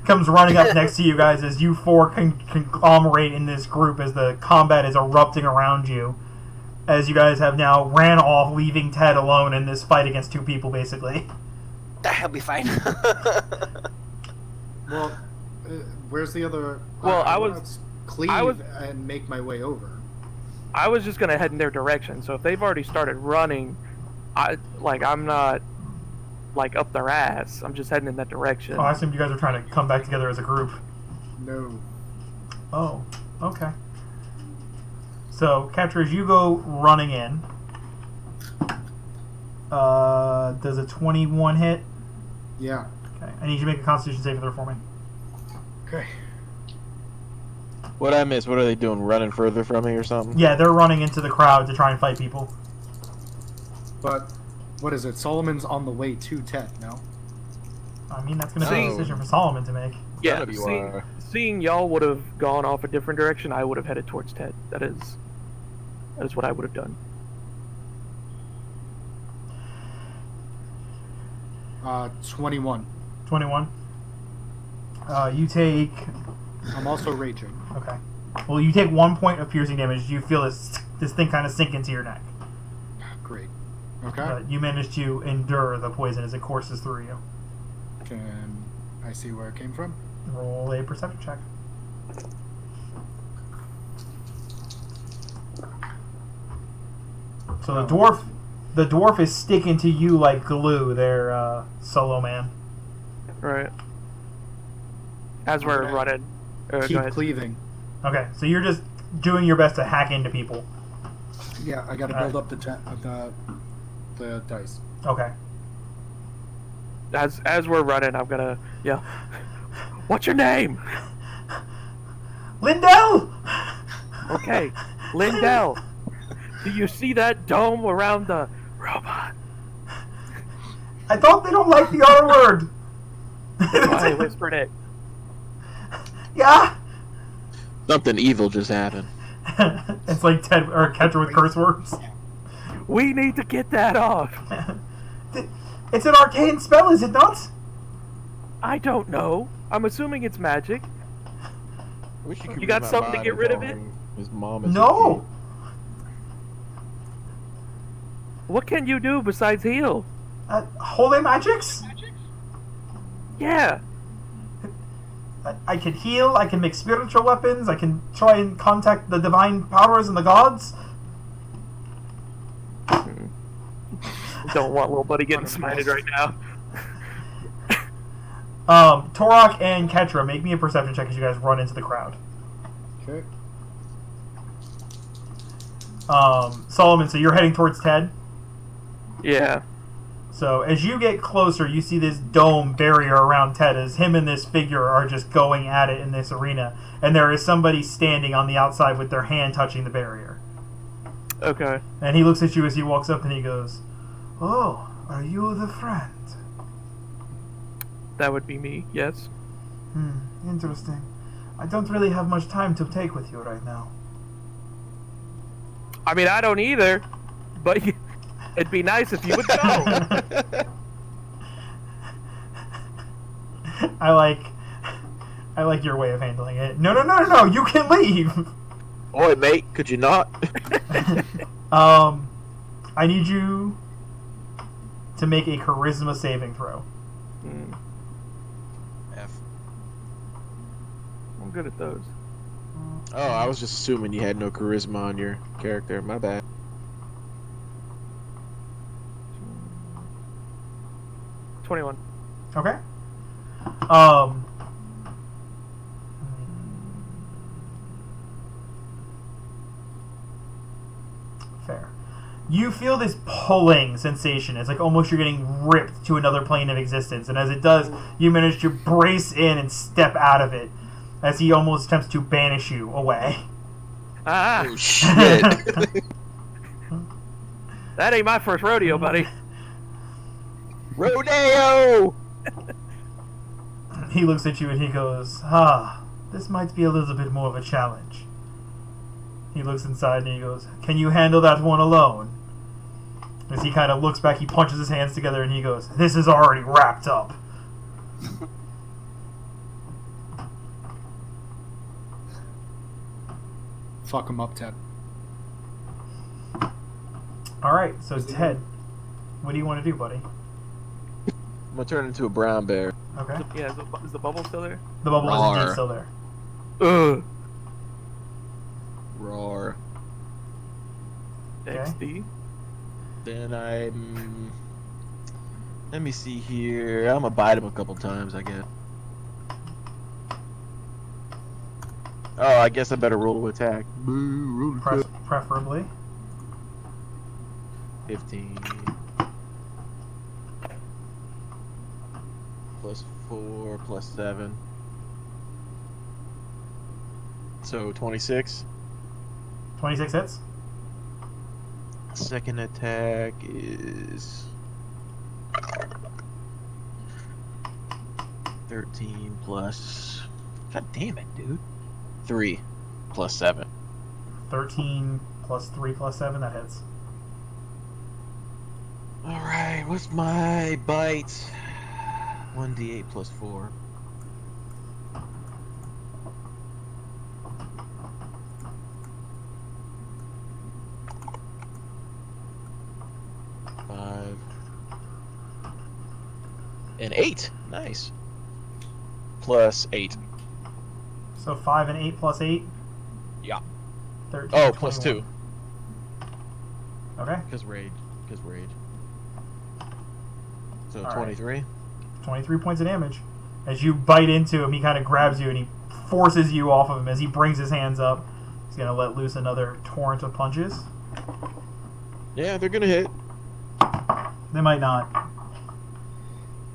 comes running up next to you guys as you four conglomerate in this group as the combat is erupting around you. As you guys have now ran off, leaving Ted alone in this fight against two people, basically. That'll be fine. Well, where's the other? Well, I wanna was and make my way over. I was just gonna head in their direction. So if they've already started running, I'm not like up their ass. I'm just heading in that direction. Oh, I assumed you guys were trying to come back together as a group. No. Oh, okay. So, Ketra, as you go running in, does a 21 hit? Yeah. Okay. I need you to make a Constitution saving throw for me. Okay. What I missed? What are they doing? Running further from me or something? Yeah, they're running into the crowd to try and fight people. But what is it? Solomon's on the way to Ted. No. I mean, that's going to be a See- decision for Solomon to make. Yeah, None of you are. seeing y'all would have gone off a different direction. I would have headed towards Ted. That is what I would have done. 21. 21. You take... I'm also raging. Okay. Well, you take 1 point of piercing damage. You feel this thing kind of sink into your neck. Great. Okay. But you manage to endure the poison as it courses through you. Can I see where it came from? Roll a perception check. So the dwarf is sticking to you like glue there, Solo Man. Right. As we're Okay. running. Go Keep ahead. cleaving. Okay, so you're just doing your best to hack into people. Yeah, I gotta Alright. build up the dice. Okay. As we're running, I'm gonna yell, "What's your name?" Lindell! Okay, Lindell. Do you see that dome around the robot? I thought they don't like the R word. I whispered it. Yeah. Something evil just happened. It's like Ted or Ketra with curse words. We need to get that off. It's an arcane spell, is it not? I don't know. I'm assuming it's magic. I wish could You got read my something to mind get and rid of tell it? him His mom is No. What can you do besides heal? Holy magics? Yeah. I can heal, I can make spiritual weapons, I can try and contact the divine powers and the gods. Don't want little buddy getting smited right now. Torok and Ketra, make me a perception check as you guys run into the crowd. Okay. Solomon, so you're heading towards Ted. Yeah. So as you get closer, you see this dome barrier around Ted as him and this figure are just going at it in this arena. And there is somebody standing on the outside with their hand touching the barrier. Okay. And he looks at you as he walks up and he goes, "Oh, are you the friend?" That would be me, yes. Interesting. I don't really have much time to take with you right now. I mean, I don't either, but it'd be nice if you would go. I like your way of handling it. No, you can leave! Oi, mate, could you not? I need you to make a charisma saving throw. F. I'm good at those. Oh, I was just assuming you had no charisma on your character. My bad. 21. Okay. Fair. You feel this pulling sensation. It's like almost you're getting ripped to another plane of existence. And as it does, you manage to brace in and step out of it as he almost attempts to banish you away. Ah, Oh, shit. that ain't my first rodeo, buddy. Rodeo! He looks at you and he goes, this might be a little bit more of a challenge. He looks inside and he goes, "Can you handle that one alone?" As he kind of looks back, he punches his hands together and he goes, "This is already wrapped up." Fuck him up, Ted. Alright, so Ted, what do you want to do, buddy? I'm gonna turn into a brown bear. Okay. Yeah, is the bubble still there? The bubble is indeed Roar. still there. Ugh. Roar. Okay. XD. Then I'm... Let me see here. I'm gonna bite him a couple times, I guess. Oh, I guess I better roll to attack. Roll to attack. Preferably. 15. Plus 4, plus 7. So 26. 26 hits. Second attack is 13 plus. God damn it, dude. 3 plus 7. 13 plus 3 plus 7, that hits. Alright, what's my bite? 1d8 plus 4. And 8. Nice. Plus 8. So 5 and 8 plus 8? Yeah. 13. Oh, plus 2. 2. Okay. Because rage. So All right. 23. 23 points of damage. As you bite into him, he kind of grabs you and he forces you off of him. As he brings his hands up, he's going to let loose another torrent of punches. Yeah, they're gonna hit. They might not.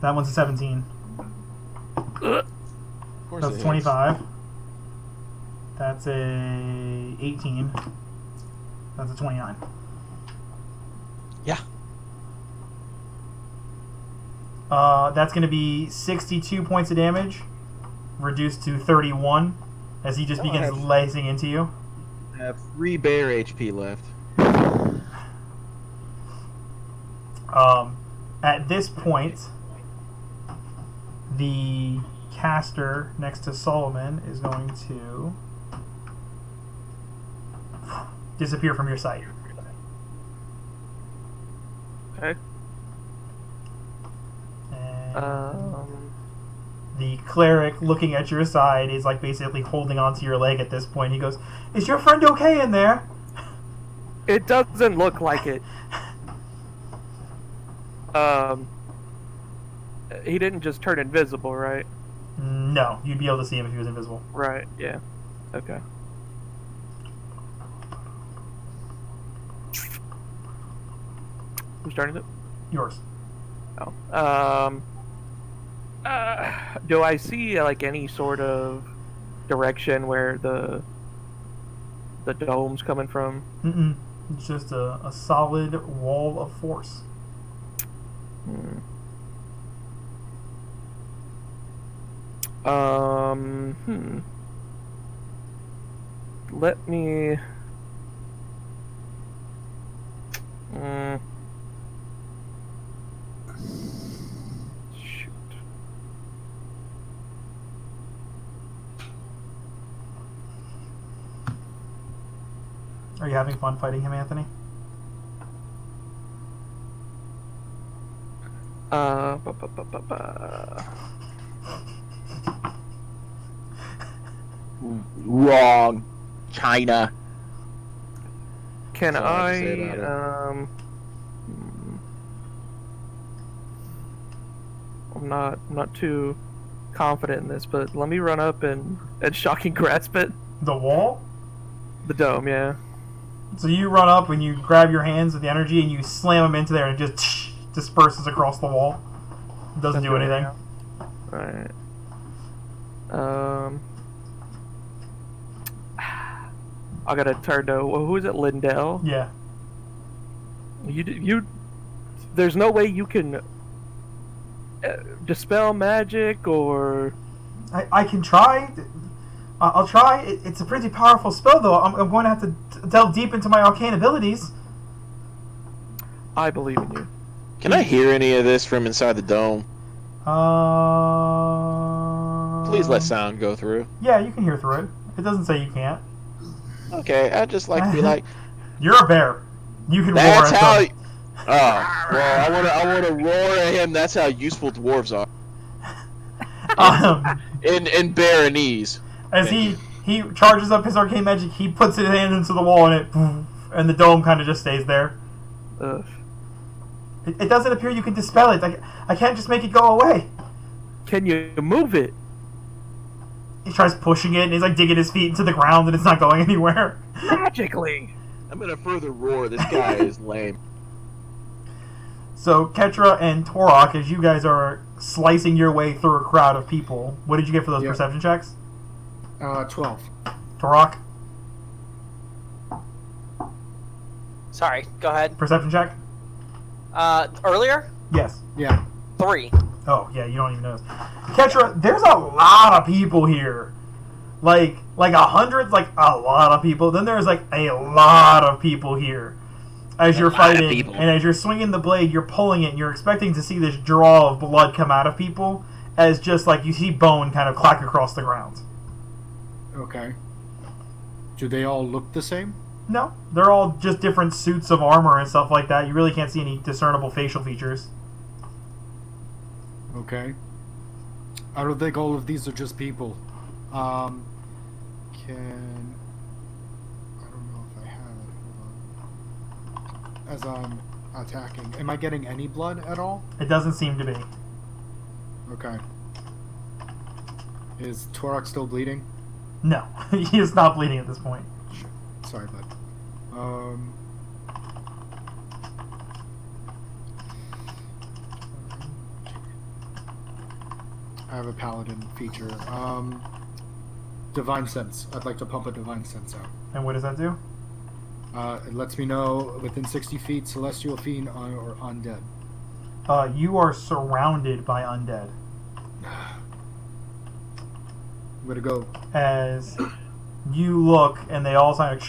That one's a 17. Of course That's it hits. 25. That's a 18. That's a 29. Yeah. That's going to be 62 points of damage, reduced to 31, as he just Oh, I begins have- lacing into you. I have 3 bear HP left. At this point, the caster next to Solomon is going to disappear from your sight. Okay. And the cleric looking at your side is like basically holding onto your leg at this point. He goes, "Is your friend okay in there?" It doesn't look like it. He didn't just turn invisible, right? No, you'd be able to see him if he was invisible. Right, yeah. Okay. Who's turning it? Yours. Oh. Do I see like any sort of direction where the dome's coming from? Mm-mm. It's just a solid wall of force. Let me. Shoot. Are you having fun fighting him, Anthony? Ba, ba, ba, ba, ba. Wrong. China. Can That's all I have to say I? about I'm not too confident in this, but let me run up and shocking grasp it. The wall? The dome, yeah. So you run up and you grab your hands with the energy and you slam them into there and it just disperses across the wall. It doesn't do anything. Alright. I gotta turn to who is it? Lindell. Yeah. You. There's no way you can dispel magic or. I can try. I'll try. It's a pretty powerful spell, though. I'm going to have to delve deep into my arcane abilities. I believe in you. Can I hear any of this from inside the dome? Please let sound go through. Yeah, you can hear through it. It doesn't say you can't. Okay, I'd just like to be like, You're a bear. You can roar that's at how. them. Oh, well, I wanna roar at him. That's how useful dwarves are. In Baronese. As he charges up his arcane magic, he puts his hand into the wall and the dome kind of just stays there. Ugh. It doesn't appear you can dispel it. I can't just make it go away. Can you move it? He tries pushing it, and he's like digging his feet into the ground, and it's not going anywhere. Magically. I'm gonna further roar. This guy is lame. So Ketra and Torok, as you guys are slicing your way through a crowd of people, what did you get for those perception checks? 12. Torok, Sorry, go ahead. perception check? Earlier? Yes. Yeah. 3. Oh, yeah, you don't even notice. Ketra, there's a lot of people here. Like 100's like a lot of people. Then there's like a lot of people here. As you're fighting, and as you're swinging the blade, you're pulling it, and you're expecting to see this draw of blood come out of people, as just like you see bone kind of clack across the ground. Okay. Do they all look the same? No, they're all just different suits of armor and stuff like that. You really can't see any discernible facial features. Okay. I don't think all of these are just people. I don't know if I have it. Hold on. As I'm attacking, am I getting any blood at all? It doesn't seem to be. Okay. Is Torok still bleeding? No, he is not bleeding at this point. Sorry, bud. I have a paladin feature. Divine Sense. I'd like to pump a Divine Sense out. And what does that do? It lets me know within 60 feet, celestial fiend or undead. You are surrounded by undead. I'm gonna go. As you look, and they all kind of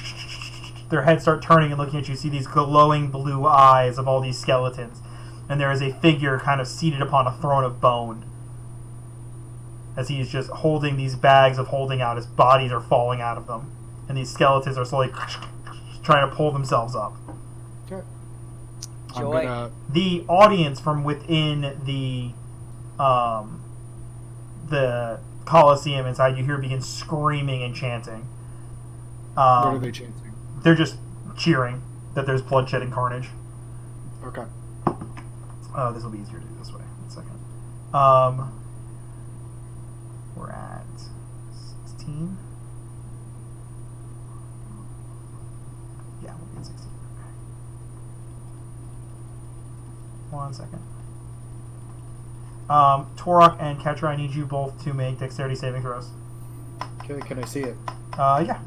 their heads start turning and looking at you. See these glowing blue eyes of all these skeletons, and there is a figure kind of seated upon a throne of bone. As he is just holding these bags of holding out, his bodies are falling out of them, and these skeletons are slowly trying to pull themselves up. Okay. Joy. The audience from within the Colosseum inside you here begins screaming and chanting. What are they chanting? They're just cheering that there's bloodshed and carnage. Okay. This will be easier to do this way. 1 second. We're at 16. Yeah, we'll be at 16. Okay. 1 second. Torok and Ketra, I need you both to make dexterity saving throws. Okay, can I see it? Yeah.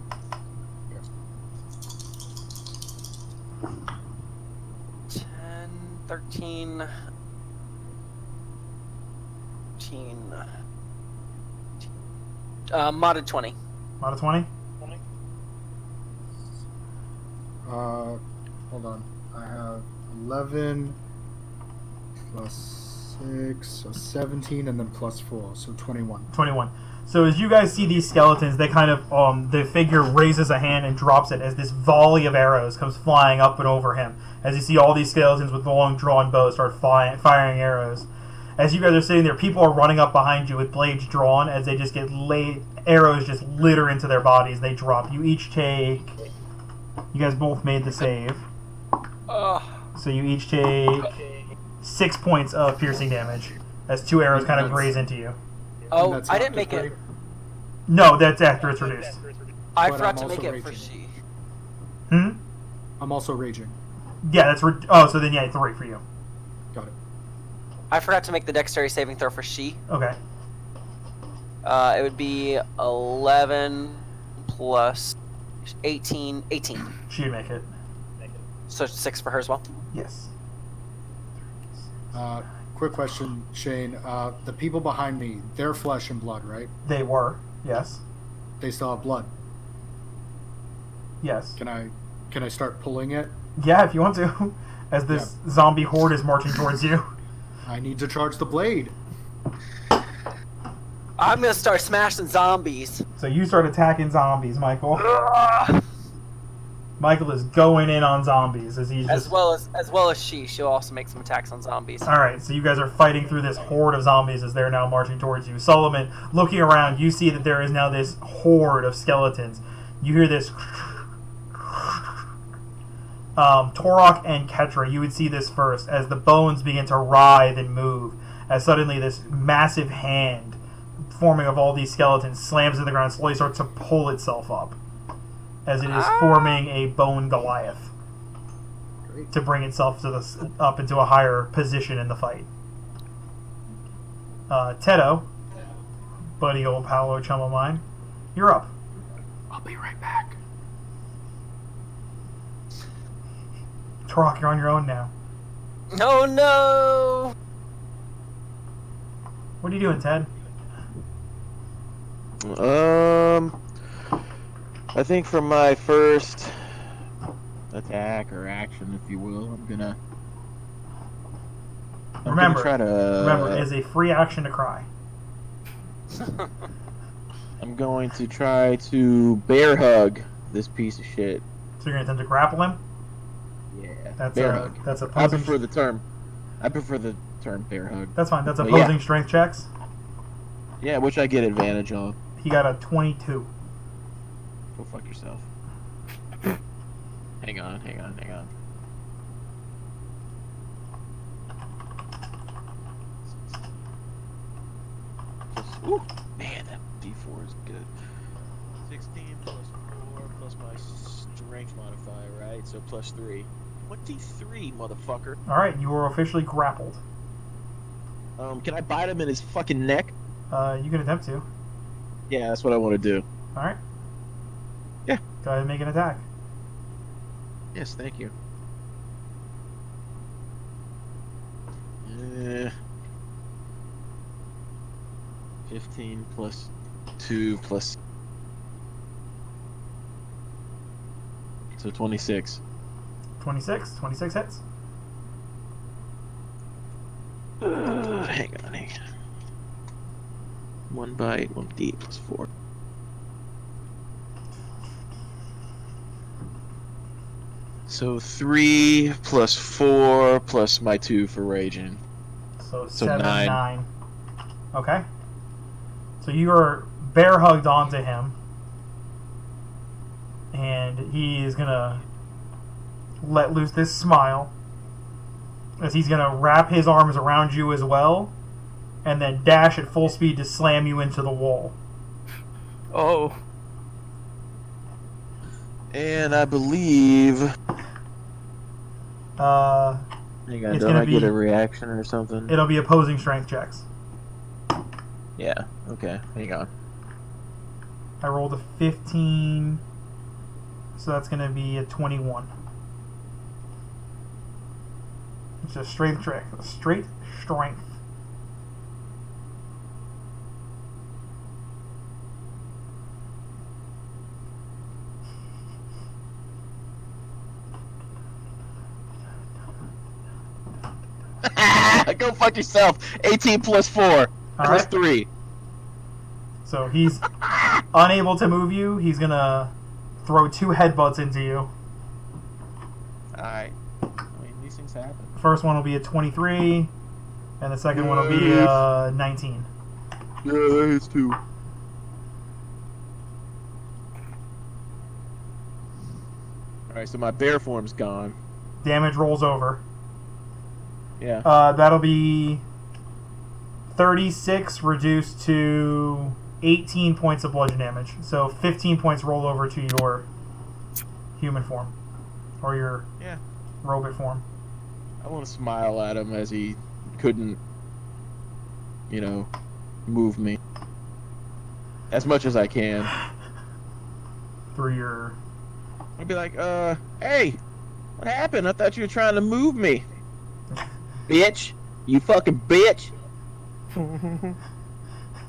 10, 13, 14, modded 20. Out of 20? Hold on. I have 11 plus 6, so 17, and then plus 4, so 21. 21. So as you guys see these skeletons, they kind of, the figure raises a hand and drops it as this volley of arrows comes flying up and over him. As you see all these skeletons with long drawn bows start firing arrows. As you guys are sitting there, people are running up behind you with blades drawn as they just get arrows just litter into their bodies. They drop. You each take... You guys both made the save. So you each take 6 points of piercing damage as 2 arrows kind of graze into you. Oh, That's I didn't after make it. three? No, that's after it's reduced. I But forgot I'm to make also it for raging. she. Hmm? I'm also raging. Yeah, that's... Oh, so then yeah, 3 for you. Got it. I forgot to make the dexterity saving throw for she. Okay. It would be 11 plus 18. She'd make it. So 6 for her as well. Yes. Quick question, Shane. The people behind me, they're flesh and blood, right? They were. Yes. They still have blood. Yes. Can I start pulling it? Yeah, if you want to. As this zombie horde is marching towards you. I need to charge the blade. I'm gonna start smashing zombies. So you start attacking zombies, Michael. Michael is going in on zombies as he's just... As well as she'll also make some attacks on zombies. Alright, so you guys are fighting through this horde of zombies as they're now marching towards you. Solomon, looking around, you see that there is now this horde of skeletons. You hear this... Torok and Ketra, you would see this first as the bones begin to writhe and move. As suddenly this massive hand forming of all these skeletons slams to the ground and slowly starts to pull itself up. As it is forming a bone Goliath. Great. To bring itself to up into a higher position in the fight. Tedo, buddy old Paolo chum of mine, you're up. I'll be right back. Turok, you're on your own now. Oh no! What are you doing, Ted? I think for my first attack or action, if you will, I'm gonna try to. Remember, it is a free action to cry. I'm going to try to bear hug this piece of shit. So you're gonna attempt to grapple him. Yeah, That's bear a hug. that's I opposing. prefer the term. I prefer the term bear hug. That's fine. That's But opposing strength checks. Yeah, which I get advantage on. He got a 22. Go fuck yourself. Hang on. Ooh, man, that D4 is good. 16 plus 4 plus my strength modifier, right? So plus 3. 23, motherfucker. All right, you are officially grappled. Can I bite him in his fucking neck? You can attempt to. Yeah, that's what I want to do. All right. Yeah. Go ahead and make an attack. Yes, thank you. 15 plus 2 plus... So 26. 26. 26 hits. Hang on. 1 bite, 1d plus 4. So 3 plus 4 plus my 2 for raging. So So 7, 9. 9. Okay. So you are bear hugged onto him, and he is gonna let loose this smile as he's gonna wrap his arms around you as well, and then dash at full speed to slam you into the wall. Oh. And I believe... It's Hang on, don't gonna I get be- a reaction or something? It'll be opposing strength checks. Yeah, okay, hang on. I rolled a 15, so that's gonna be a 21. It's just straight strength. Go fuck yourself. 18 plus 4 plus right. 3. So he's unable to move you. He's gonna throw 2 headbutts into you. Alright. I mean, these things happen. The first one will be a 23, and the second one will be a 19. Yeah, that hits too. Alright, so my bear form's gone. Damage rolls over. Yeah. That'll be 36 reduced to 18 points of bludgeon damage. So 15 points roll over to your human form. Or your robot form. I want to smile at him as he couldn't, move me. As much as I can. Through your... I'd be like, hey, what happened? I thought you were trying to move me. Bitch. You fucking bitch.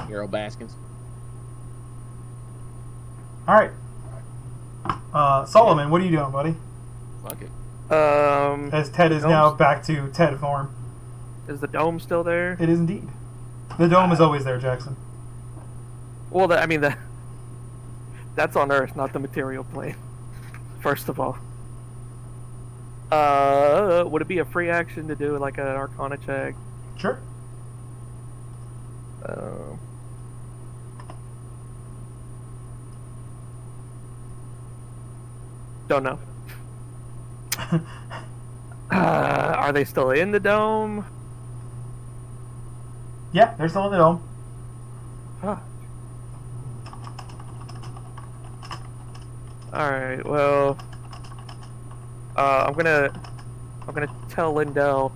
Hero Baskins. Alright. Solomon, what are you doing, buddy? Fuck it. As Ted is now back to Ted form. Is the dome still there? It is indeed. The dome is always there, Jackson. Well, that's on Earth, not the material plane. First of all. Would it be a free action to do like an Arcana check? Sure. Don't know. Are they still in the dome? Yeah, they're still in the dome. Huh. Alright, well... I'm gonna tell Lindell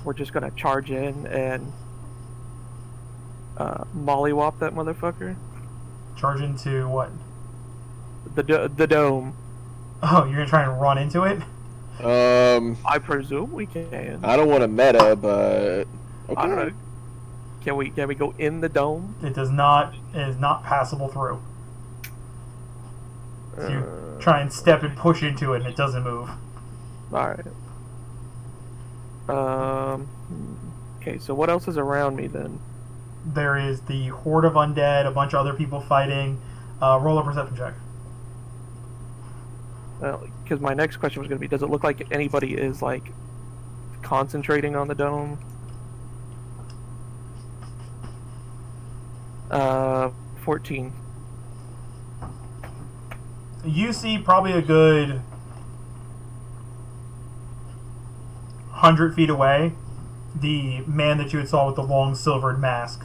we're just gonna charge in and mollywop that motherfucker. Charge into what? The dome. Oh, you're gonna try and run into it? I presume we can. I don't want to meta, but okay. I don't know. Can we go in the dome? It does not. It is not passable through. So you try and step and push into it, and it doesn't move. Alright. Okay, so what else is around me then? There is the horde of undead, a bunch of other people fighting. Roll a perception check. Well, because my next question was going to be, does it look like anybody is, like, concentrating on the dome? 14. You see probably a good 100 feet away, the man that you had saw with the long silvered mask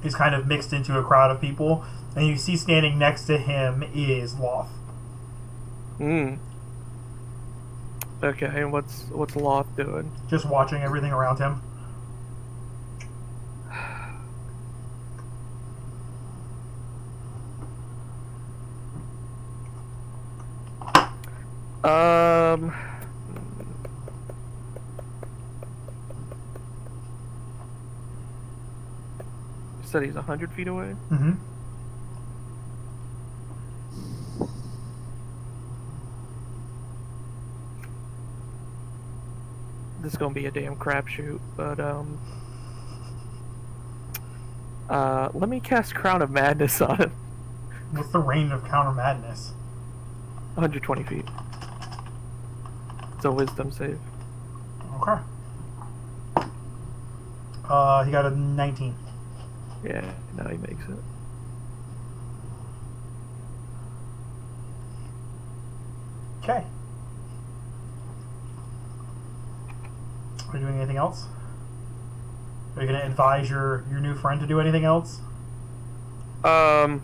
is kind of mixed into a crowd of people, and you see standing next to him is Loth. Okay, and what's Loth doing? Just watching everything around him. You said he's 100 feet away? Mm-hmm. This is gonna be a damn crapshoot, but let me cast Crown of Madness on him. What's the range of counter madness? 120 feet. It's a wisdom save. Okay. He got a 19. Yeah, now he makes it. Okay. Are you doing anything else? Are you going to advise your new friend to do anything else? Well,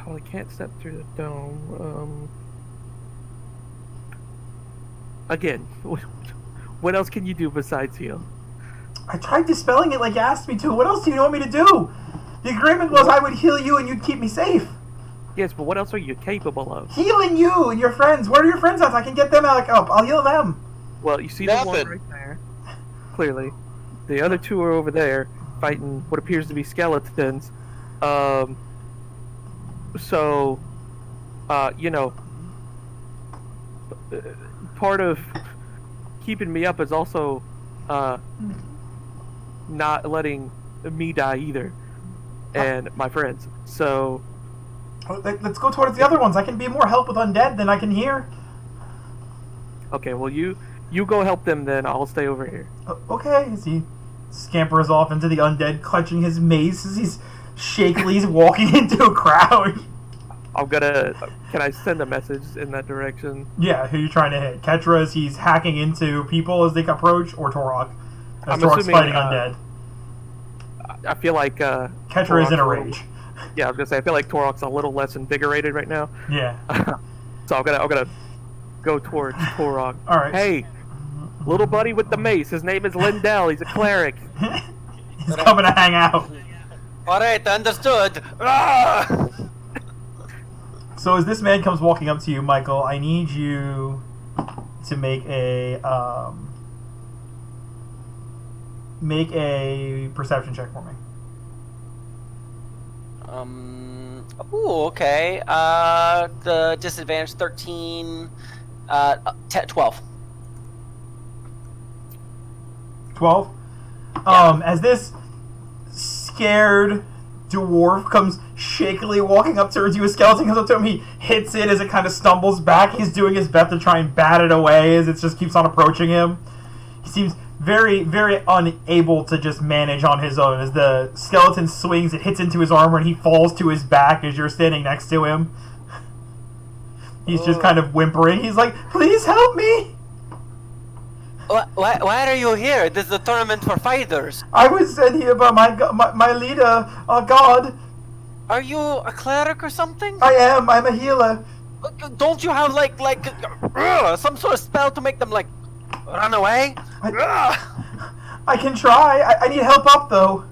I can't step through the dome. Again, what else can you do besides heal? I tried dispelling it like you asked me to. What else do you want me to do? The agreement was I would heal you and you'd keep me safe. Yes, but what else are you capable of? Healing you and your friends. Where are your friends at? I can get them back up. I'll heal them. Well, you see the one Nothing. right there. Clearly. The other two are over there fighting what appears to be skeletons. So, you know, part of keeping me up is also not letting me die either, and my friends. So Let's go towards the other ones. I can be more help with undead than I can hear. okay, well you go help them then. I'll stay over here. Okay, as he scampers off into the undead, clutching his mace as he's shakily walking into a crowd. Can I send a message in that direction? Yeah, who are you trying to hit? Ketra as he's hacking into people as they approach, or Torok as I'm Torok's assuming, fighting undead? I feel like Ketra is in a Torok's rage. Yeah, I was gonna say I feel like Torok's a little less invigorated right now. Yeah. So I'm gonna go towards Torok. All right. Hey, little buddy with the mace. His name is Lindell. He's a cleric. He's coming to hang out. Alright, understood. Ah! So as this man comes walking up to you, Michael, I need you to make a perception check for me. Ooh, okay. The disadvantage 13, 12. 12. As this scared dwarf comes shakily walking up towards you, a skeleton comes up to him, he hits it as it kind of stumbles back. He's doing his best to try and bat it away as it just keeps on approaching him. He seems very, very unable to just manage on his own. As the skeleton swings, it hits into his armor and he falls to his back as you're standing next to him. He's just kind of whimpering. He's like, "Please help me!" Why are you here? This is a tournament for fighters. I was sent here by my leader, God. Are you a cleric or something? I am. I'm a healer. Don't you have like some sort of spell to make them like run away? I can try. I need help up though.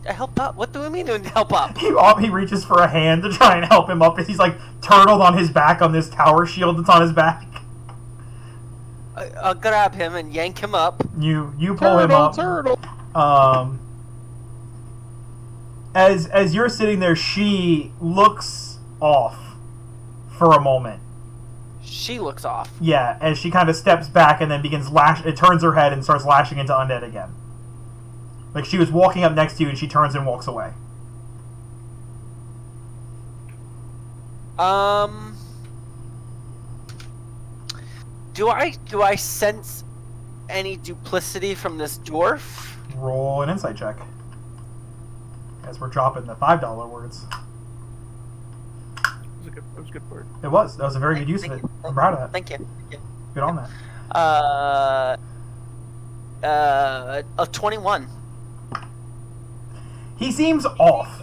Help up? What do we mean you need help up? He reaches for a hand to try and help him up as he's like turtled on his back on this tower shield that's on his back. I'll grab him and yank him up. You pull him up. Turtle. As you're sitting there, she looks off for a moment. She looks off. Yeah, as she kind of steps back and then begins it turns her head and starts lashing into undead again. Like she was walking up next to you and she turns and walks away. Do I sense any duplicity from this dwarf? Roll an insight check. As we're dropping the $5 words. It was a good word. It was. That was a very good use of it. I'm proud of that. Thank you. Good on that. A 21. He seems off.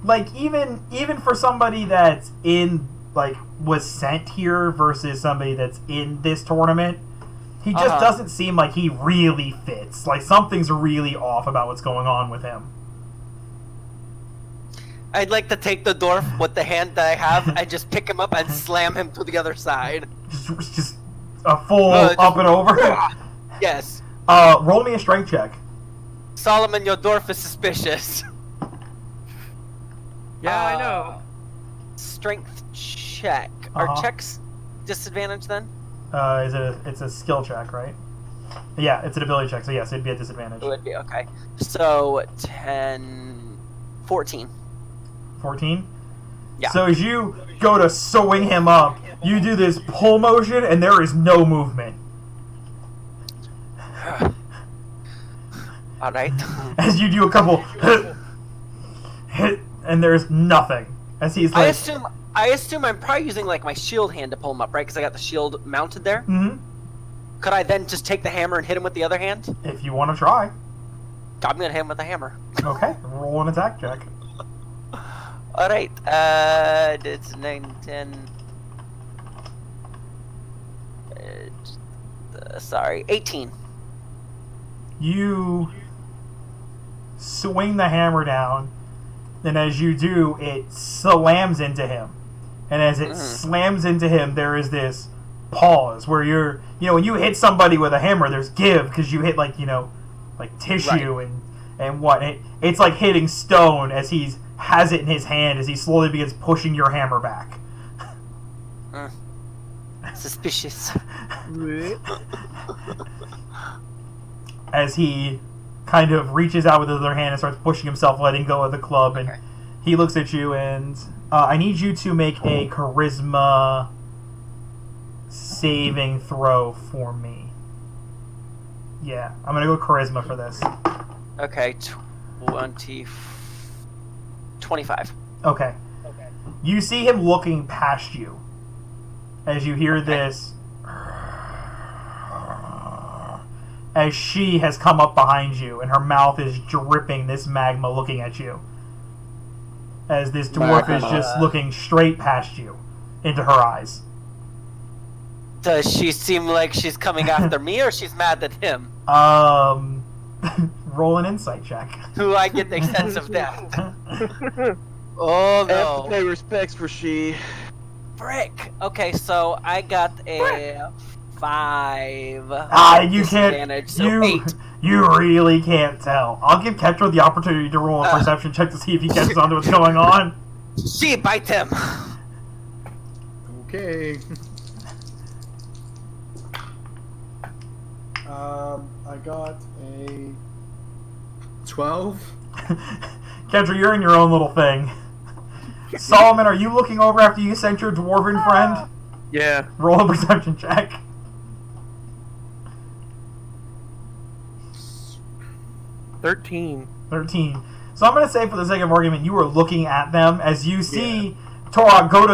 Like even for somebody that's in was sent here versus somebody that's in this tournament, he just doesn't seem like he really fits. Like something's really off about what's going on with him. I'd like to take the dwarf with the hand that I have and just pick him up and slam him to the other side. Just a full up and over. Yes. Roll me a strength check. Solomon, your dwarf is suspicious. Yeah, I know. Strength check. Are checks disadvantage then? It's a skill check, right? Yeah, it's an ability check, so yes, it'd be a disadvantage. It would be, okay. So 14. 14? Yeah. So as you go to swing him up, you do this pull motion and there is no movement. Alright. As you do a couple hit, and there's nothing. As he's like... I assume I'm probably using like my shield hand to pull him up, right? Because I got the shield mounted there. Mm-hmm. Could I then just take the hammer and hit him with the other hand? If you want to try. I'm gonna hit him with the hammer. Okay, roll an attack check. Alright, it's 9, 10... sorry, 18. You swing the hammer down. And as you do, it slams into him. And as it slams into him, there is this pause where when you hit somebody with a hammer, there's give because you hit like tissue and what. It's like hitting stone as he has it in his hand as he slowly begins pushing your hammer back. Suspicious. As he kind of reaches out with his other hand and starts pushing himself, letting go of the club, and he looks at you and I need you to make a charisma saving throw for me. Yeah, I'm gonna go charisma for this. Okay, 25. Okay. You see him looking past you as you hear this, as she has come up behind you and her mouth is dripping this magma looking at you. As this dwarf is just looking straight past you into her eyes. Does she seem like she's coming after me, or she's mad at him? Roll an insight check. Do I get the sense of that? Oh I have to no. pay respects for she. Frick. Okay, so I got a 5. You can't. Disadvantage, so 8. You really can't tell. I'll give Ketra the opportunity to roll a perception check to see if he catches on to what's going on. She bite him. Okay. I got a 12. Ketra, you're in your own little thing. Solomon, are you looking over after you sent your dwarven friend? Yeah. Roll a perception check. 13. 13. So I'm going to say, for the sake of argument, you are looking at them as you see Torok go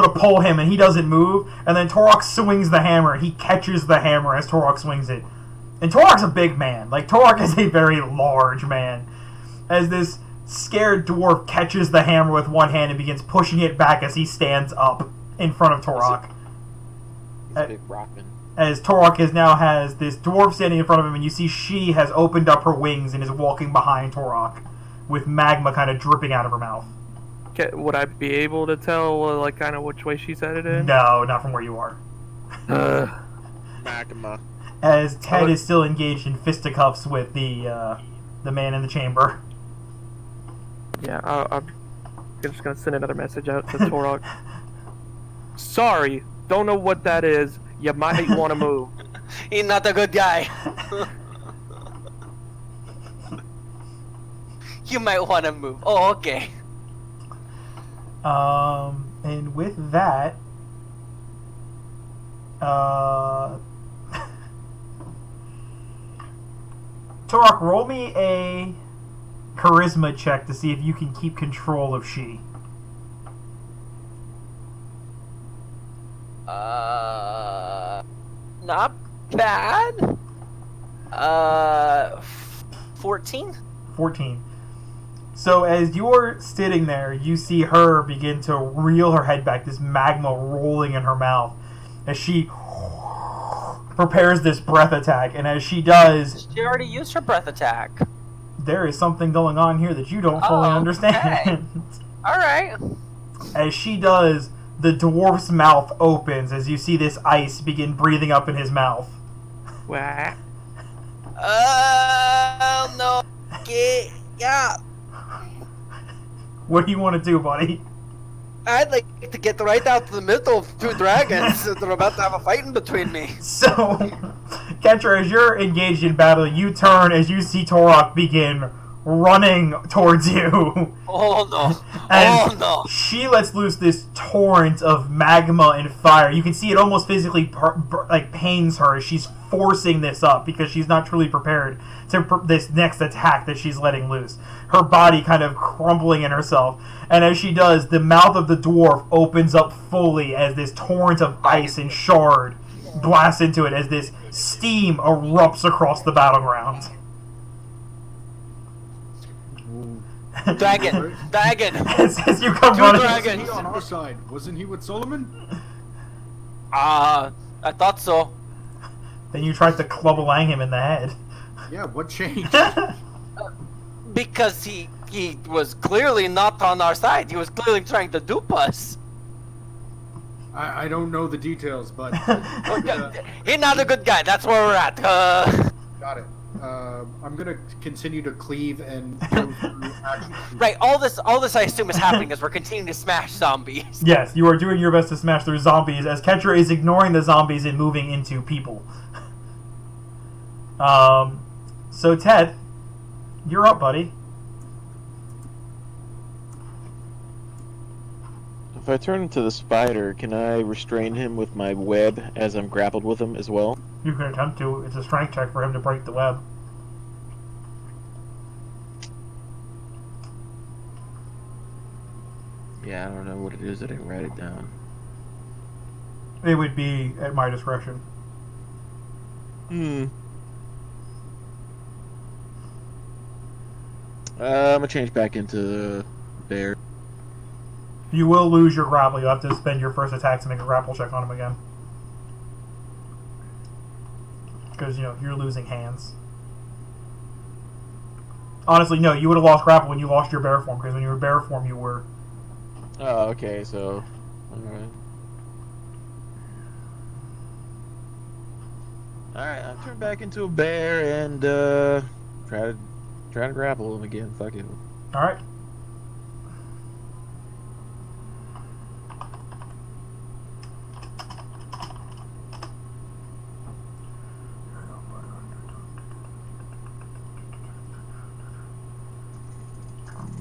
to pull him, and he doesn't move, and then Torok swings the hammer. He catches the hammer as Torok swings it. And Torok's a big man. Like, Torok is a very large man. As this scared dwarf catches the hammer with one hand and begins pushing it back as he stands up in front of Torok. He's a big rockman. As Torok has this dwarf standing in front of him, and you see she has opened up her wings and is walking behind Torok with magma kind of dripping out of her mouth. Would I be able to tell, like, kind of which way she's headed in? No, not from where you are. Magma. As Ted is still engaged in fisticuffs with the man in the chamber. Yeah, I'm just gonna send another message out to Torok. Sorry, don't know what that is. You might want to move. He's not a good guy. You might want to move. Oh, okay. And with that, Torok, roll me a charisma check to see if you can keep control of she. Not bad. 14? 14. So as you're sitting there, you see her begin to reel her head back, this magma rolling in her mouth, as she prepares this breath attack. And as she does... She already used her breath attack. There is something going on here that you don't fully understand. Okay. Alright. As she does, the dwarf's mouth opens as you see this ice begin breathing up in his mouth. Wah. Oh, no. Yeah. What do you want to do, buddy? I'd like to get right out to the middle of two dragons that are about to have a fight in between me. So, Ketra, as you're engaged in battle, you turn as you see Torok begin running towards you. Oh no. And Oh no. she lets loose this torrent of magma and fire. You can see it almost physically pains her as she's forcing this up because she's not truly prepared to this next attack that she's letting loose. Her body kind of crumbling in herself. And as she does, the mouth of the dwarf opens up fully as this torrent of ice and shard blasts into it as this steam erupts across the battleground. Dragon. As you come Two running. dragons. He on our side. Wasn't he with Solomon? I thought so. Then you tried to club-a-lang him in the head. Yeah, what changed? Because he was clearly not on our side. He was clearly trying to dupe us. I don't know the details, but He's not a good guy. That's where we're at. got it. I'm gonna continue to cleave and go through action. Right. All this I assume is happening as we're continuing to smash zombies. Yes, you are doing your best to smash through zombies as Ketra is ignoring the zombies and moving into people. So Ted, you're up, buddy. If I turn into the spider, can I restrain him with my web as I'm grappled with him as well? You can attempt to. It's a strength check for him to break the web. Yeah, I don't know what it is. I didn't write it down. It would be at my discretion. I'm gonna change back into bear. You will lose your grapple. You'll have to spend your first attack to make a grapple check on him again. Because, you're losing hands. Honestly, no, you would have lost grapple when you lost your bear form, because when you were bear form, you were... Oh, okay, so... Alright. Alright, I'll turn back into a bear and, try to grapple him again. Fuck it. Alright.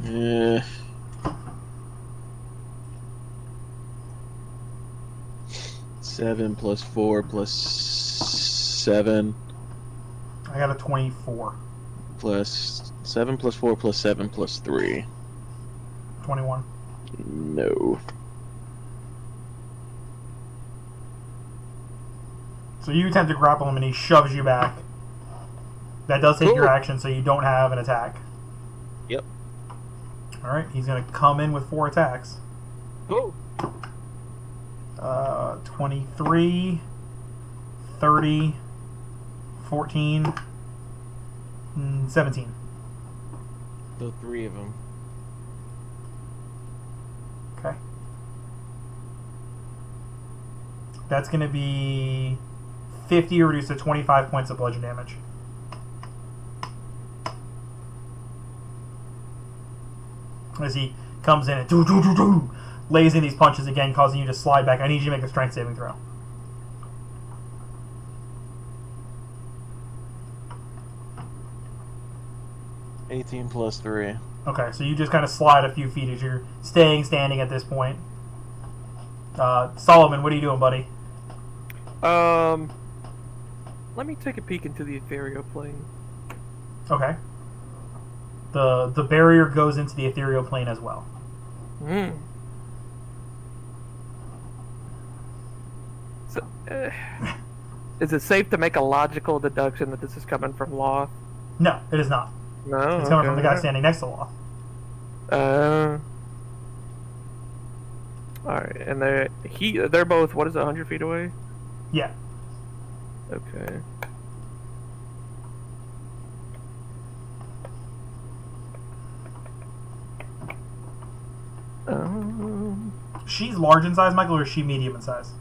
Yeah. Seven plus 4 plus 7 I got a 24. plus 7 plus 4 plus 7 plus 3. 21. No. So you attempt to grapple him and he shoves you back. That does take your Cool. action, so you don't have an attack. Yep. Alright, he's going to come in with 4 attacks. Cool. 23, 30, 14, 17. So 3 of them. Okay. That's going to be 50 reduced to 25 points of bludgeon damage. As he comes in and lays in these punches again, causing you to slide back. I need you to make a strength saving throw. +18 plus 3. Okay, so you just kind of slide a few feet as you're standing at this point. Solomon, what are you doing, buddy? Let me take a peek into the ethereal plane. Okay. The barrier goes into the ethereal plane as well. So, is it safe to make a logical deduction that this is coming from Loth? No, it is not. No, It's coming from the guy standing next to Loth. Alright, and they're both, what is it, 100 feet away? Yeah. Okay. She's large in size, Michael, or is she medium in size?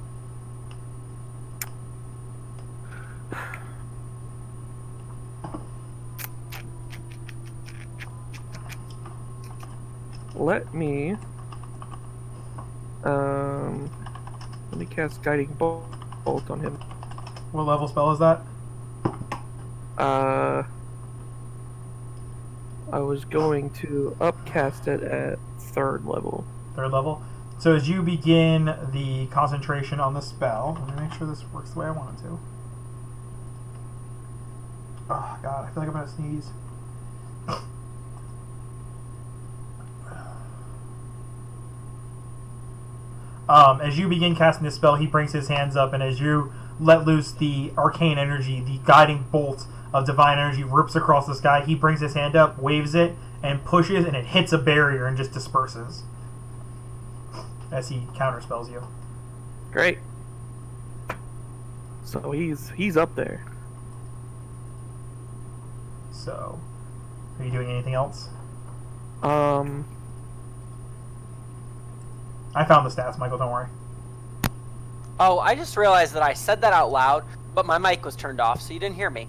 Let me cast Guiding Bolt on him. What level spell is that? I was going to upcast it at 3rd level. 3rd level. So as you begin the concentration on the spell, let me make sure this works the way I want it to. Oh god, I feel like I'm gonna sneeze. As you begin casting this spell, he brings his hands up, and as you let loose the arcane energy, the guiding bolt of divine energy rips across the sky. He brings his hand up, waves it, and pushes, and it hits a barrier and just disperses as he counterspells you. Great. So he's up there. So Are you doing anything else? Um, I found the stats, Michael. Don't worry. Oh, I just realized that I said that out loud, but my mic was turned off, so you didn't hear me.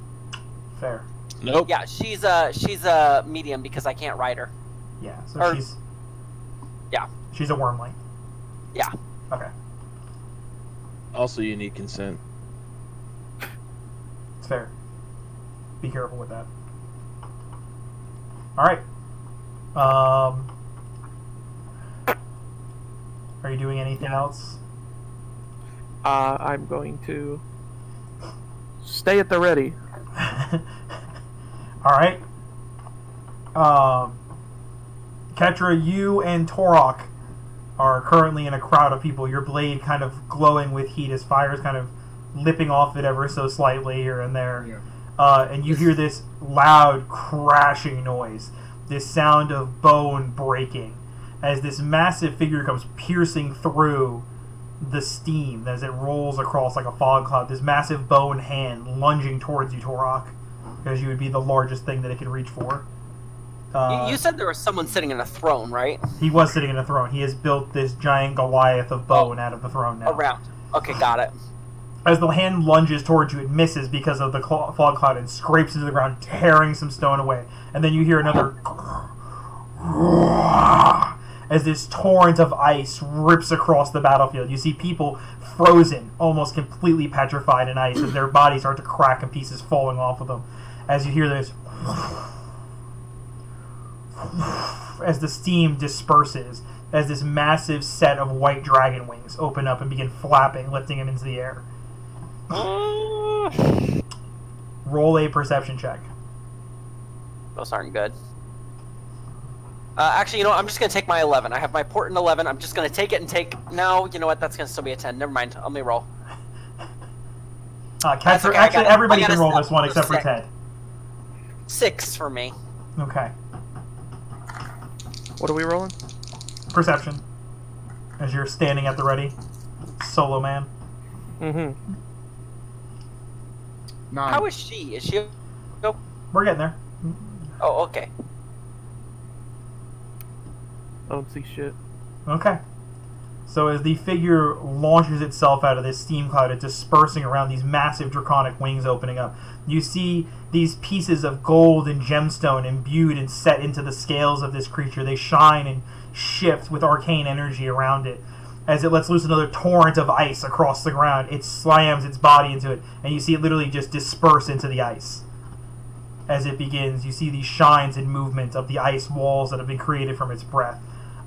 Fair. Nope. Yeah, she's a medium because I can't ride her. Yeah. So Or- she's. Yeah. She's a wormling. Yeah. Okay. Also, you need consent. It's fair. Be careful with that. All right. Are you doing anything else? I'm going to stay at the ready. All right. Ketra, you and Torok are currently in a crowd of people. Your blade kind of glowing with heat as fire's kind of lipping off it ever so slightly here and there. Yeah. And you hear this loud crashing noise, this sound of bone breaking, as this massive figure comes piercing through the steam as it rolls across like a fog cloud. This massive bone hand lunging towards you, Torok, because you would be the largest thing that it could reach for. You said there was someone sitting in a throne, right? He was sitting in a throne. He has built this giant Goliath of bone out of the throne now. Around. Okay, got it. As the hand lunges towards you, it misses because of the fog cloud and scrapes into the ground, tearing some stone away. And then you hear another as this torrent of ice rips across the battlefield. You see people frozen, almost completely petrified in ice, as their bodies start to crack and pieces falling off of them. As you hear this, as the steam disperses, as this massive set of white dragon wings open up and begin flapping, lifting him into the air. Roll a perception check. Those aren't good. Actually, you know what? I'm just going to take my 11. I have my port in 11. I'm just going to take it and take... No, you know what? That's going to still be a 10. Never mind. Let me roll. Ketra, okay, actually, everybody I can got a roll this one six. except for Ted. 6 for me. Okay. What are we rolling? Perception. As you're standing at the ready. Solo man. Mm-hmm. 9. How is she? Is she... Oh, We're getting there. okay. I don't see shit. Okay. So as the figure launches itself out of this steam cloud, it's dispersing around these massive draconic wings opening up. You see these pieces of gold and gemstone imbued and set into the scales of this creature. They shine and shift with arcane energy around it. As it lets loose another torrent of ice across the ground, it slams its body into it, and you see it literally just disperse into the ice. As it begins, you see these shines and movements of the ice walls that have been created from its breath.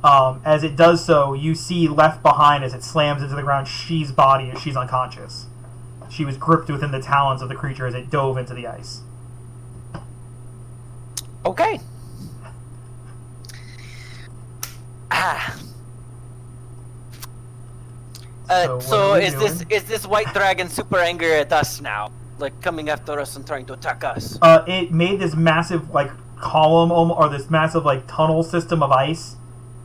As it does so, you see left behind as it slams into the ground She's body as she's unconscious. She was gripped within the talons of the creature as it dove into the ice. Okay. Ah. So So what are we is this white dragon super angry at us now? Like coming after us and trying to attack us? It made this massive like column or this massive like tunnel system of ice,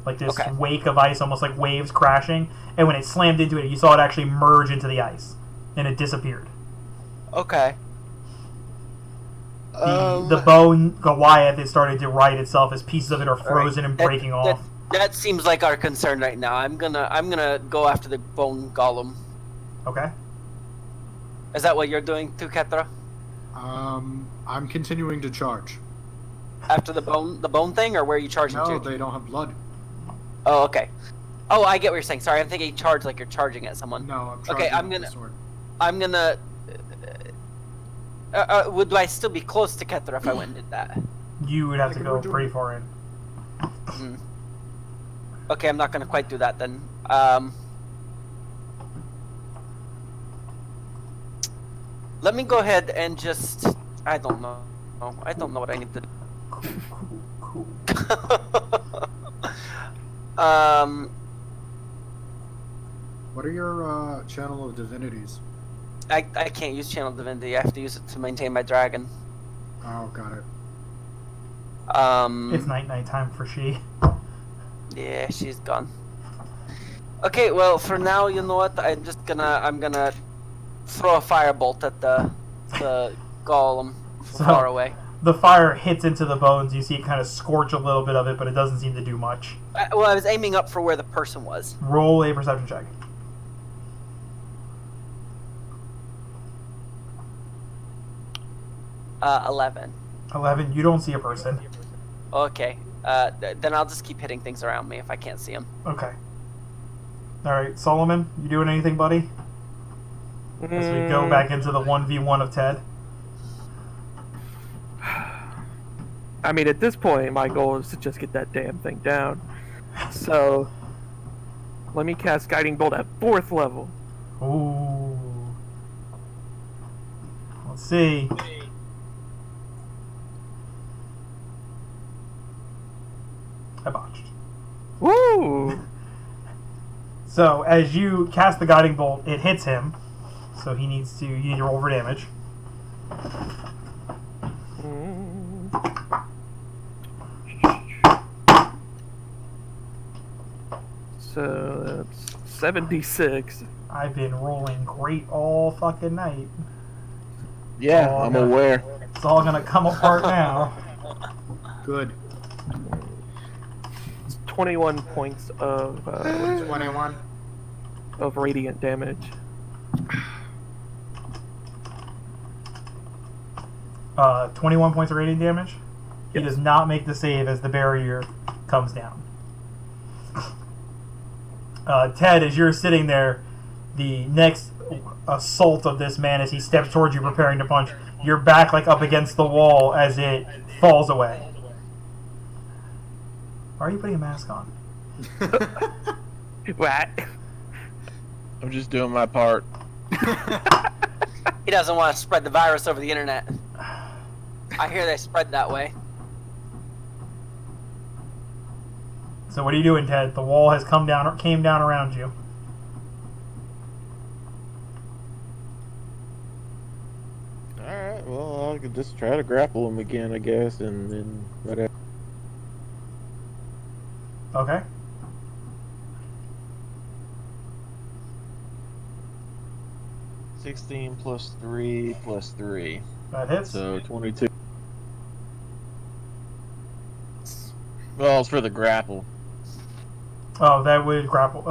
like this Okay. wake of ice, almost like waves crashing. And when it slammed into it, you saw it actually merge into the ice, and it disappeared. Okay. The bone Goliath is starting to right itself as pieces of it are frozen and breaking off. That seems like our concern right now. I'm gonna go after the bone golem. Okay. Is that what you're doing too, Ketra? I'm continuing to charge. After the bone thing, or where are you charging No, to? they don't have blood. Oh, okay. Oh, I get what you're saying. Sorry, I'm thinking charge like you're charging at someone. No, I'm charging Okay, I'm with gonna- the sword. I'm gonna. Would I still be close to Ketra if I went and did that? You would have I to can go redo pretty it. far in. Hmm. Okay, I'm not gonna quite do that then. Let me go ahead and just. I don't know. I don't know what I need to do. Cool. What are your channel of divinities? I can't use Channel Divinity. I have to use it to maintain my dragon. Oh, got it. It's night time for she. Yeah, she's gone. Okay, well, for now, you know what? I'm gonna throw a firebolt at the golem from So- far away. the fire hits into the bones. You see it kind of scorch a little bit of it, but it doesn't seem to do much. Well, I was aiming up for where the person was. Roll a perception check. 11. 11. You don't see a person. Okay. Then I'll just keep hitting things around me if I can't see them. Okay. All right, Solomon, you doing anything, buddy? As we go back into the 1v1 of Ted. I mean, at this point, my goal is to just get that damn thing down. So, let me cast Guiding Bolt at 4th level. Ooh. Let's see. I botched. Woo! So, as you cast the Guiding Bolt, it hits him. So you need to roll for damage. So that's 76. I've been rolling great all fucking night. Yeah, Oh, I'm no. aware. It's all gonna come apart now. Good. It's 21 points of 21. radiant damage. 21 points of radiant damage. He Yes. does not make the save as the barrier comes down. Ted, as you're sitting there, the next assault of this man as he steps towards you preparing to punch, you're back like up against the wall as it falls away. Why are you putting a mask on? What? I'm just doing my part. He doesn't want to spread the virus over the internet. I hear they spread that way. So what are you doing, Ted? The wall has came down around you. Alright, well, I could just try to grapple him again, I guess, and then whatever. Okay. $16 plus 3 plus 3. That hits. So 22. Well, it's for the grapple. Oh, that would grapple.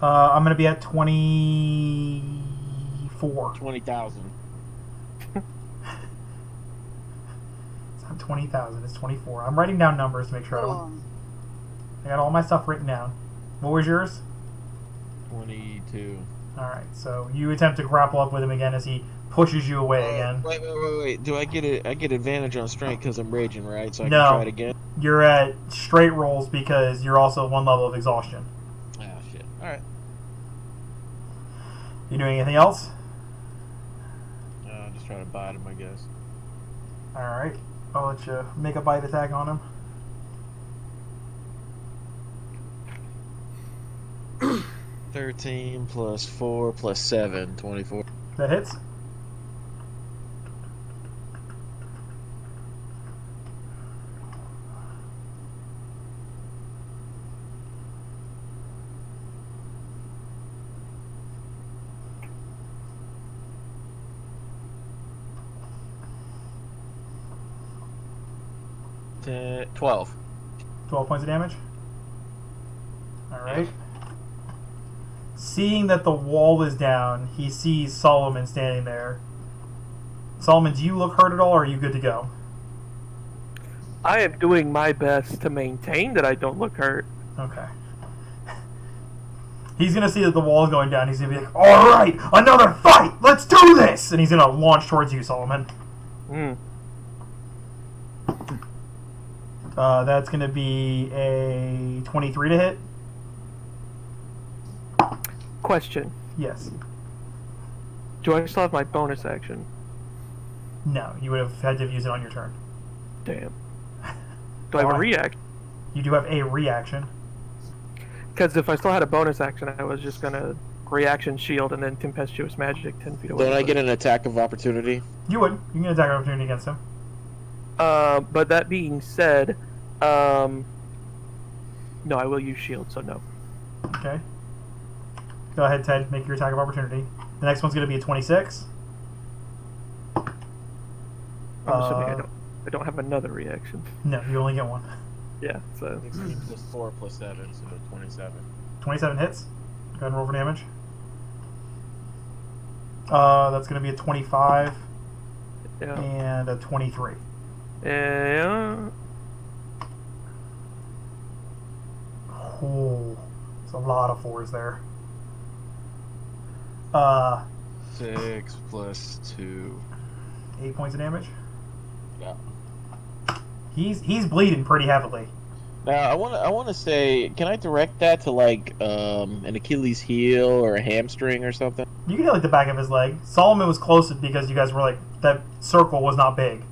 I'm gonna be at 24. 20,000. It's not 20,000. It's 24. I'm writing down numbers to make sure I got all my stuff written down. What was yours? 22. All right. So you attempt to grapple up with him again as he pushes you away again. Wait. Do I get advantage on strength because I'm raging, right? So I No. can try it again? You're at straight rolls because you're also 1 level of exhaustion. Oh, shit. Alright. You doing anything else? Just try to bite him, I guess. All right. I'll let you make a bite attack on him. $13 plus 4 plus 7, 24. That hits. Ten, 12. 12 points of damage. Alright. Seeing that the wall is down, he sees Solomon standing there. Solomon, do you look hurt at all, or are you good to go? I am doing my best to maintain that I don't look hurt. Okay. He's going to see that the wall is going down. He's going to be like, alright, another fight! Let's do this! And he's going to launch towards you, Solomon. That's going to be a 23 to hit. Question. Yes. Do I still have my bonus action? No, you would have had to use it on your turn. Damn. Do I have a react? You do have a reaction. Because if I still had a bonus action, I was just gonna reaction shield and then tempestuous magic 10 feet away. Don't I get an attack of opportunity? You would. You can attack opportunity against him. But that being said, no, I will use shield, so no. Okay. Go ahead, Ted. Make your attack of opportunity. The next one's going to be a 26. I'm assuming Uh, I don't have another reaction. No, you only get one. Yeah, so 16 plus 4 plus 7, so 27. 27 hits. Go ahead and roll for damage. That's going to be a 25 yeah. and a 23. And Oh, there's a lot of 4s there. 6 plus 2. 8 points of damage. Yeah. He's bleeding pretty heavily. Now I want to say, can I direct that to like an Achilles heel or a hamstring or something? You can hit like the back of his leg. Solomon was closest because you guys were like that circle was not big.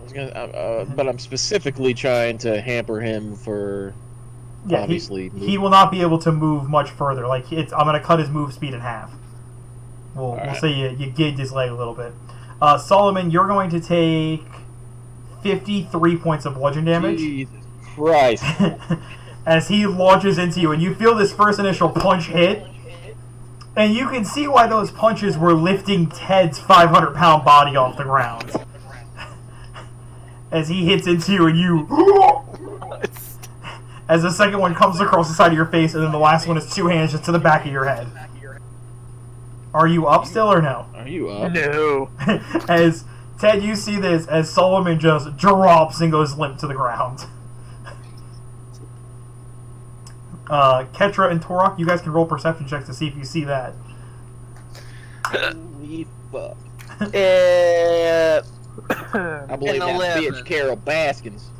I was gonna, but I'm specifically trying to hamper him for. Yeah, Obviously, he will not be able to move much further. Like I'm gonna cut his move speed in half. We'll Alright. say you gigged his leg a little bit. Solomon, you're going to take 53 points of bludgeon damage. Jesus Christ! As he launches into you, and you feel this first initial punch hit, and you can see why those punches were lifting Ted's 500-pound body off the ground. As he hits into you, and you... As the second one comes across the side of your face, and then the last one is 2 hands just to the back of your head. Are you up still or no? Are you up? no. As Ted, you see this as Solomon just drops and goes limp to the ground. Ketra and Torok, you guys can roll perception checks to see if you see that. Holy fuck! I believe An that 11. bitch Carol Baskins.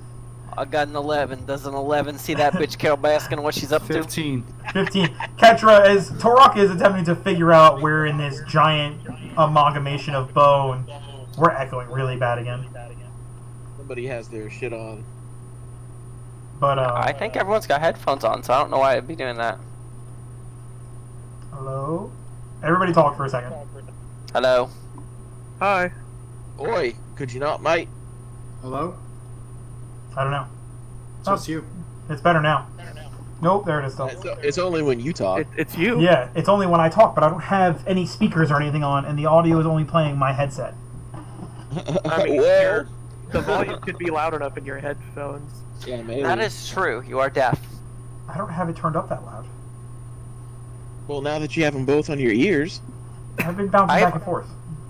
I got an 11. Does an 11 see that bitch Carol Baskin, what she's up to? 15. 15. Ketra, as Torok is attempting to figure out where in this giant amalgamation of bone... We're echoing really bad again. Somebody has their shit on. But, I think everyone's got headphones on, so I don't know why I'd be doing that. Hello? Everybody talk for a second. Hello? Hi. Oi, could you not, mate? Hello? I don't know. So it's you. It's better now. Nope, there it is still. It's only when you talk. It's you. Yeah, it's only when I talk, but I don't have any speakers or anything on, and the audio is only playing my headset. I mean, Well, the volume could be loud enough in your headphones. yeah, maybe. That is true. You are deaf. I don't have it turned up that loud. Well, now that you have them both on your ears. I've been bouncing back and forth.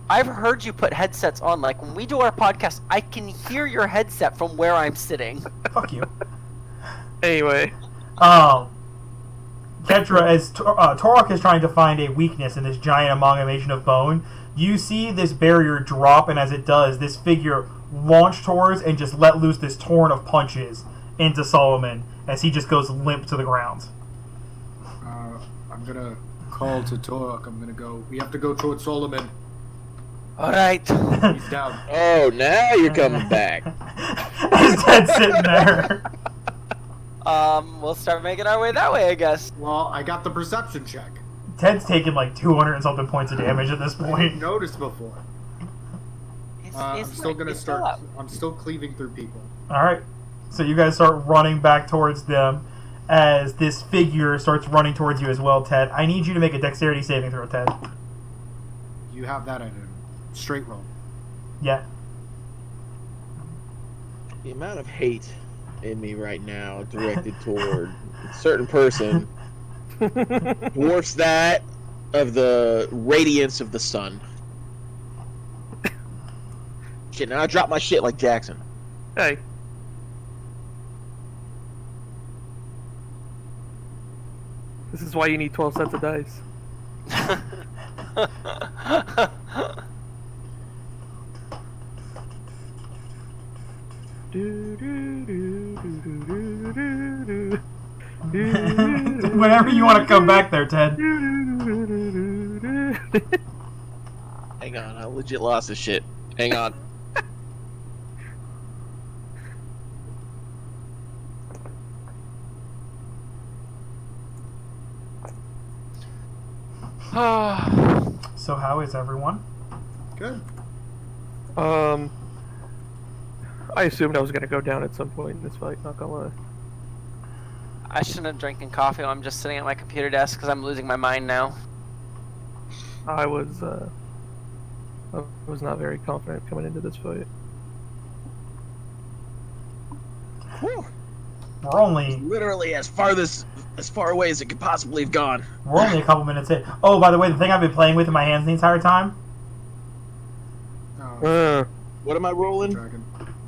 I've heard you put headsets on. Like, when we do our podcast, I can hear your headset from where I'm sitting. Fuck you. Anyway, Ketra, as Torok is trying to find a weakness in this giant amalgamation of bone, you see this barrier drop, and as it does, this figure launch towards and just let loose this torrent of punches into Solomon as he just goes limp to the ground. I'm gonna call to Torok. I'm gonna go. We have to go towards Solomon. Alright. He's down. Oh, now you're coming back. As Ted's sitting there. We'll start making our way that way, I guess. Well, I got the perception check. Ted's taken like 200 and something points of damage at this I didn't point. notice before. I'm still gonna it's start. up. I'm still cleaving through people. Alright. So you guys start running back towards them as this figure starts running towards you as well, Ted. I need you to make a dexterity saving throw, Ted. You have that at a straight roll. Yeah. The amount of hate in me right now directed toward a certain person dwarfs that of the radiance of the sun. Shit, now I drop my shit like Jackson. hey. This is why you need 12 sets of dice. Whenever you want to come back there, Ted. Hang on, I legit lost this shit. Hang on. So how is everyone? Good. I assumed I was gonna go down at some point in this fight, not gonna lie. I shouldn't have drinking coffee while I'm just sitting at my computer desk because I'm losing my mind now. I was not very confident coming into this fight. Whew. We're only Literally as far away as it could possibly have gone. we're only a couple minutes in. Oh, by the way, the thing I've been playing with in my hands the entire time, Oh, What am I rolling? dragon.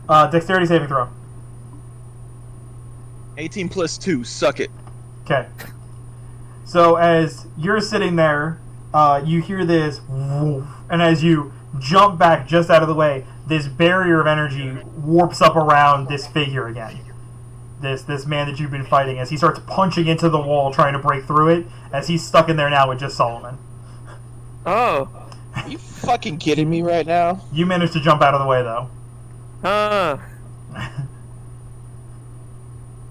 dexterity saving throw. 18 plus 2. Suck it. Okay. So as you're sitting there, you hear this woof, and as you jump back just out of the way, this barrier of energy warps up around this figure again. This man that you've been fighting, as he starts punching into the wall trying to break through it, as he's stuck in there now with just Solomon. Oh. Are you fucking kidding me right now? You managed to jump out of the way though.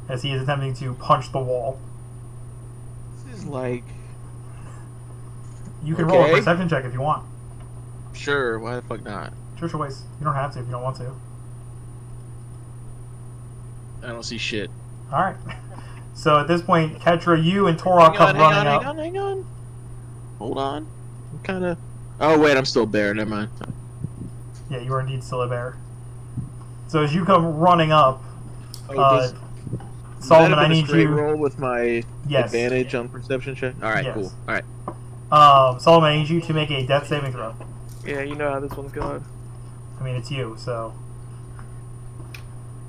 As he is attempting to punch the wall. This is like... You can roll a Okay. perception check if you want. Sure, why the fuck not? It's your choice. You don't have to if you don't want to. I don't see shit. Alright. So at this point, Ketra, you and Torok come running up. hang on. Hold on. I'm kind of... Oh, wait, I'm still a bear. Never mind. Yeah, you are indeed still a bear. So as you come running up, Oh, does Solomon, that have I been a need straight you. roll with my Yes. advantage on perception check? Alright, Yes. cool. Alright. Solomon, I need you to make a death saving throw. Yeah, you know how this one's going. I mean, it's you, so.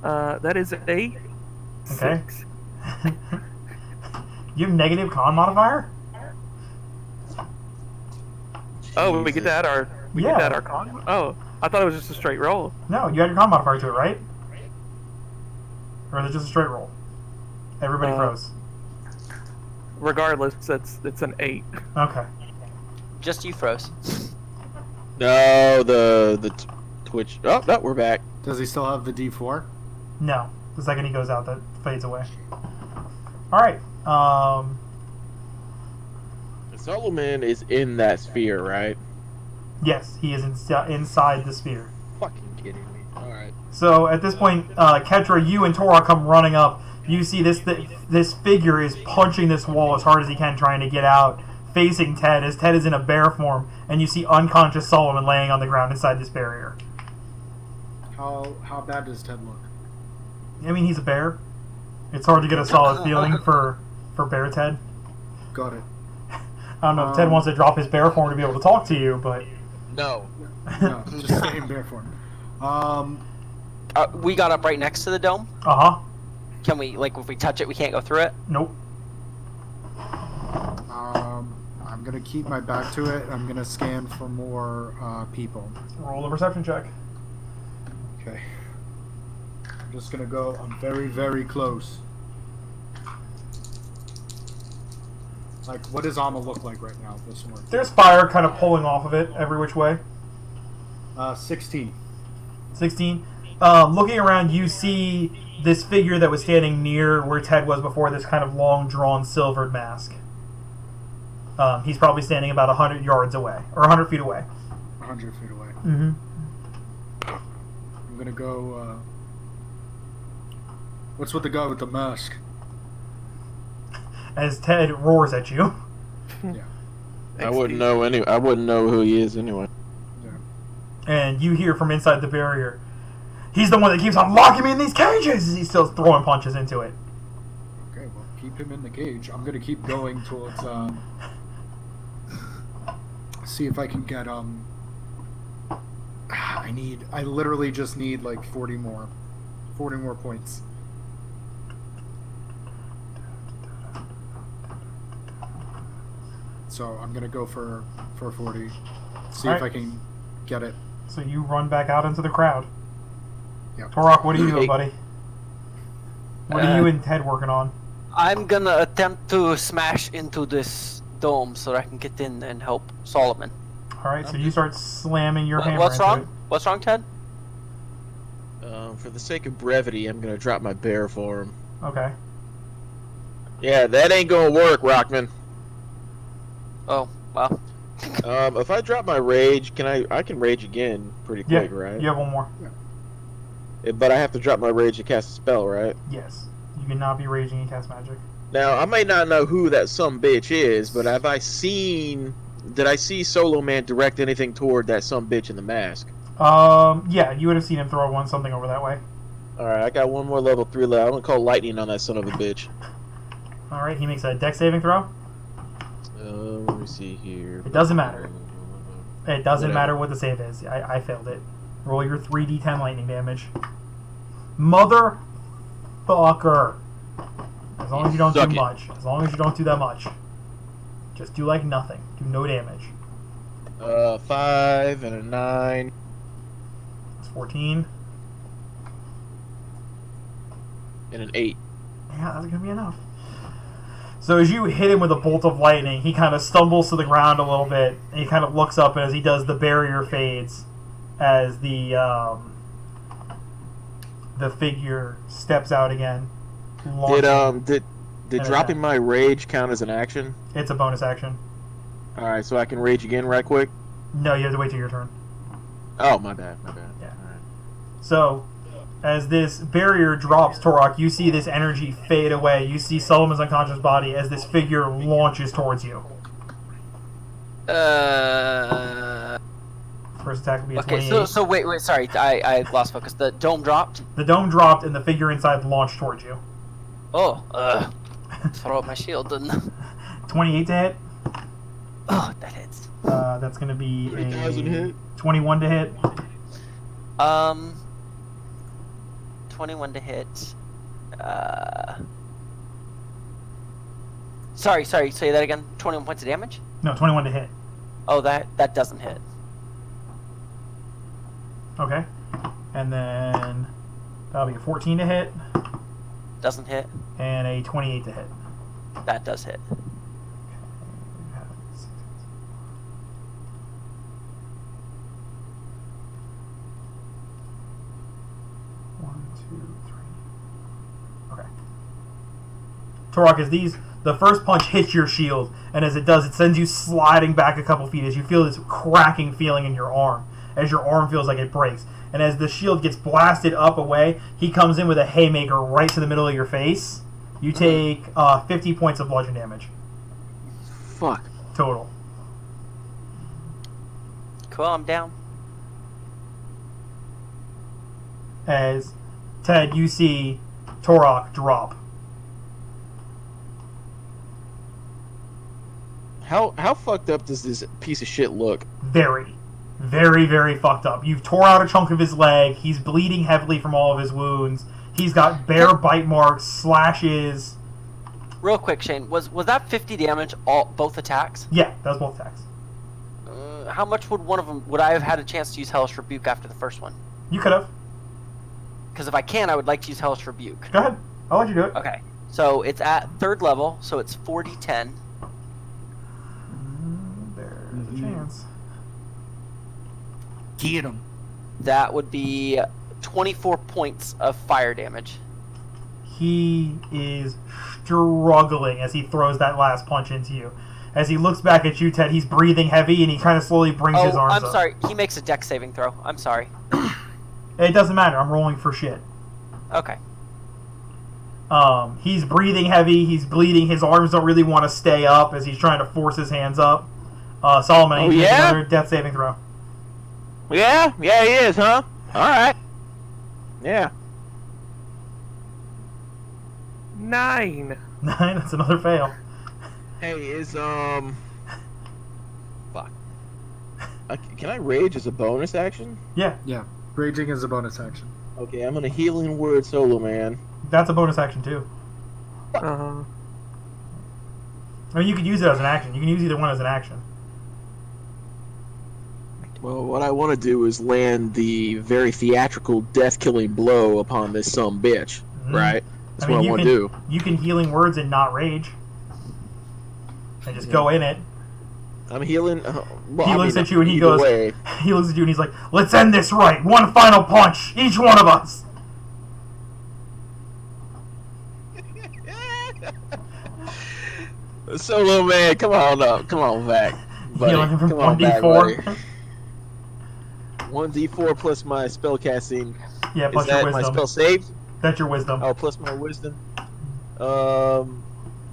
That is a Okay. 6. You have negative con modifier? Oh, we get to add our Yeah. con. Oh, I thought it was just a straight roll. No, you add your con modifier to it, right? Or is it just a straight roll? Everybody froze. Regardless, it's an 8. Okay. Just you froze. No, the Twitch... Oh, no, we're back. Does he still have the D4? No. The second he goes out, that fades away. Alright. Solomon is in that sphere, right? Yes, he is inside the sphere. Fucking kidding me. Alright. So at this point, Ketra, you and Torok come running up. You see this figure is punching this wall as hard as he can, trying to get out, facing Ted, as Ted is in a bear form, and you see unconscious Solomon laying on the ground inside this barrier. How bad does Ted look? I mean, he's a bear. It's hard to get a solid feeling for Bear Ted. Got it. I don't know if Ted wants to drop his bear form to be able to talk to you, but... No. No, just stay in bear form. We got up right next to the dome. Uh-huh. Can we, like, if we touch it, we can't go through it? Nope. I'm gonna keep my back to it. I'm gonna scan for more people. Roll a perception check. Okay. I'm just gonna go. I'm very, very close. Like, what does Alma look like right now? This one. There's fire kind of pulling off of it every which way. 16. 16. Looking around, you see this figure that was standing near where Ted was before, this kind of long, drawn, silvered mask. He's probably standing about 100 yards away, or 100 feet away. 100 feet away. Mm-hmm. I'm gonna go. What's with the guy with the mask? As Ted roars at you. Yeah. I wouldn't know who he is anyway. Yeah. And you hear from inside the barrier, he's the one that keeps on locking me in these cages! He's still throwing punches into it. Okay, well, keep him in the cage. I'm gonna keep going towards. See if I can get I literally just need like 40 more points. So I'm gonna go for 40. See if Alright. I can get it. So you run back out into the crowd. Yep. Torok, what are you doing, Hey. buddy? What are you and Ted working on? I'm gonna attempt to smash into this dome so that I can get in and help Solomon. Alright, so you start slamming your hammer What's into wrong? it. What's wrong, Ted? For the sake of brevity, I'm gonna drop my bear form. Okay. Yeah, that ain't gonna work, Rockman. Oh, well. If I drop my rage, I can rage again pretty Yeah, quick, right? you have one more. But I have to drop my rage to cast a spell, right? Yes. You cannot be raging and cast magic. Now, I may not know who that sumbitch is, but did I see Solo Man direct anything toward that sumbitch in the mask? Yeah, you would have seen him throw something over that way. Alright, I got one more level 3 left. I'm gonna call lightning on that son of a bitch. All right, he makes a dex saving throw. Let me see here. It doesn't matter. It doesn't Whatever. matter what the save is. I failed it. Roll your 3d10 lightning damage. Motherfucker. As long as you don't Suck do it. much. As long as you don't do that much. Just do like nothing. Do no damage. 5 and a 9. It's 14. And an 8. Yeah, that's gonna be enough. So as you hit him with a bolt of lightning, he kind of stumbles to the ground a little bit, and he kind of looks up, and as he does, the barrier fades as the figure steps out again. launching. Did an dropping attack. my rage count as an action? It's a bonus action. Alright, so I can rage again right quick? No, you have to wait till your turn. Oh, my bad. Yeah. Alright. So, as this barrier drops, Torok, you see this energy fade away. You see Solomon's unconscious body as this figure launches towards you. First attack will be a Okay, 28. so wait, sorry, I lost focus. The dome dropped. The dome dropped and the figure inside launched towards you. Oh, throw up my shield and 28 to hit. oh, that hits. That's going to be 3,000 a hit. 21 to hit. 21 to hit. Sorry, say that again. 21 points of damage? No, 21 to hit. Oh, that doesn't hit. Okay. And then that'll be a 14 to hit Doesn't hit. and a 28 to hit. That does hit. One, two, three. Okay. Torok, as the first punch hits your shield, and as it does, it sends you sliding back a couple feet as you feel this cracking feeling in your arm, as your arm feels like it breaks. And as the shield gets blasted up away, he comes in with a haymaker right to the middle of your face. You take 50 points of bludgeon damage Fuck. total. Cool, I'm down. As Ted, you see Torok drop. How fucked up does this piece of shit look? Very, very, very fucked up. You've tore out a chunk of his leg. He's bleeding heavily from all of his wounds. He's got bare bite marks, slashes. Real quick, Shane, was that 50 damage both attacks? Yeah, that was both attacks. How much would I have had a chance to use Hellish Rebuke after the first one? You could have. Because if I can, I would like to use Hellish Rebuke. Go ahead. I'll let you do it. Okay, so it's at 3rd level, so it's 4d10. There's a chance. Get him. That would be 24 points of fire damage. He is struggling as he throws that last punch into you. As he looks back at you, Ted, he's breathing heavy and he kind of slowly brings his arms I'm up. sorry. He makes a dex saving throw. I'm sorry. It doesn't matter. I'm rolling for shit. Okay. He's breathing heavy. He's bleeding. His arms don't really want to stay up as he's trying to force his hands up. Solomon, I need you to make another death saving throw. Yeah, he is, huh? Alright. Yeah. 9. 9, that's another fail. Hey, fuck. Can I rage as a bonus action? Yeah, Yeah, raging is a bonus action. Okay, I'm gonna healing word solo man. that's a bonus action too. Uh-huh. I mean, you could use it as an action. You can use either one as an action. Well, what I want to do is land the very theatrical death-killing blow upon this bitch, Mhm. right? That's I mean, what I you want can, to do. You can healing words and not rage. And just go in it. I'm healing. Well, He I looks mean, at you and he either goes, way. he looks at you and he's like, let's end this right. One final punch, each one of us. Solo man, come on up, come on back, buddy. Healing him from Come on back, 1d4. buddy. 1d4 plus my spell casting. Yeah, Is plus your that my wisdom. spell saved? That's your wisdom. Oh, plus my wisdom.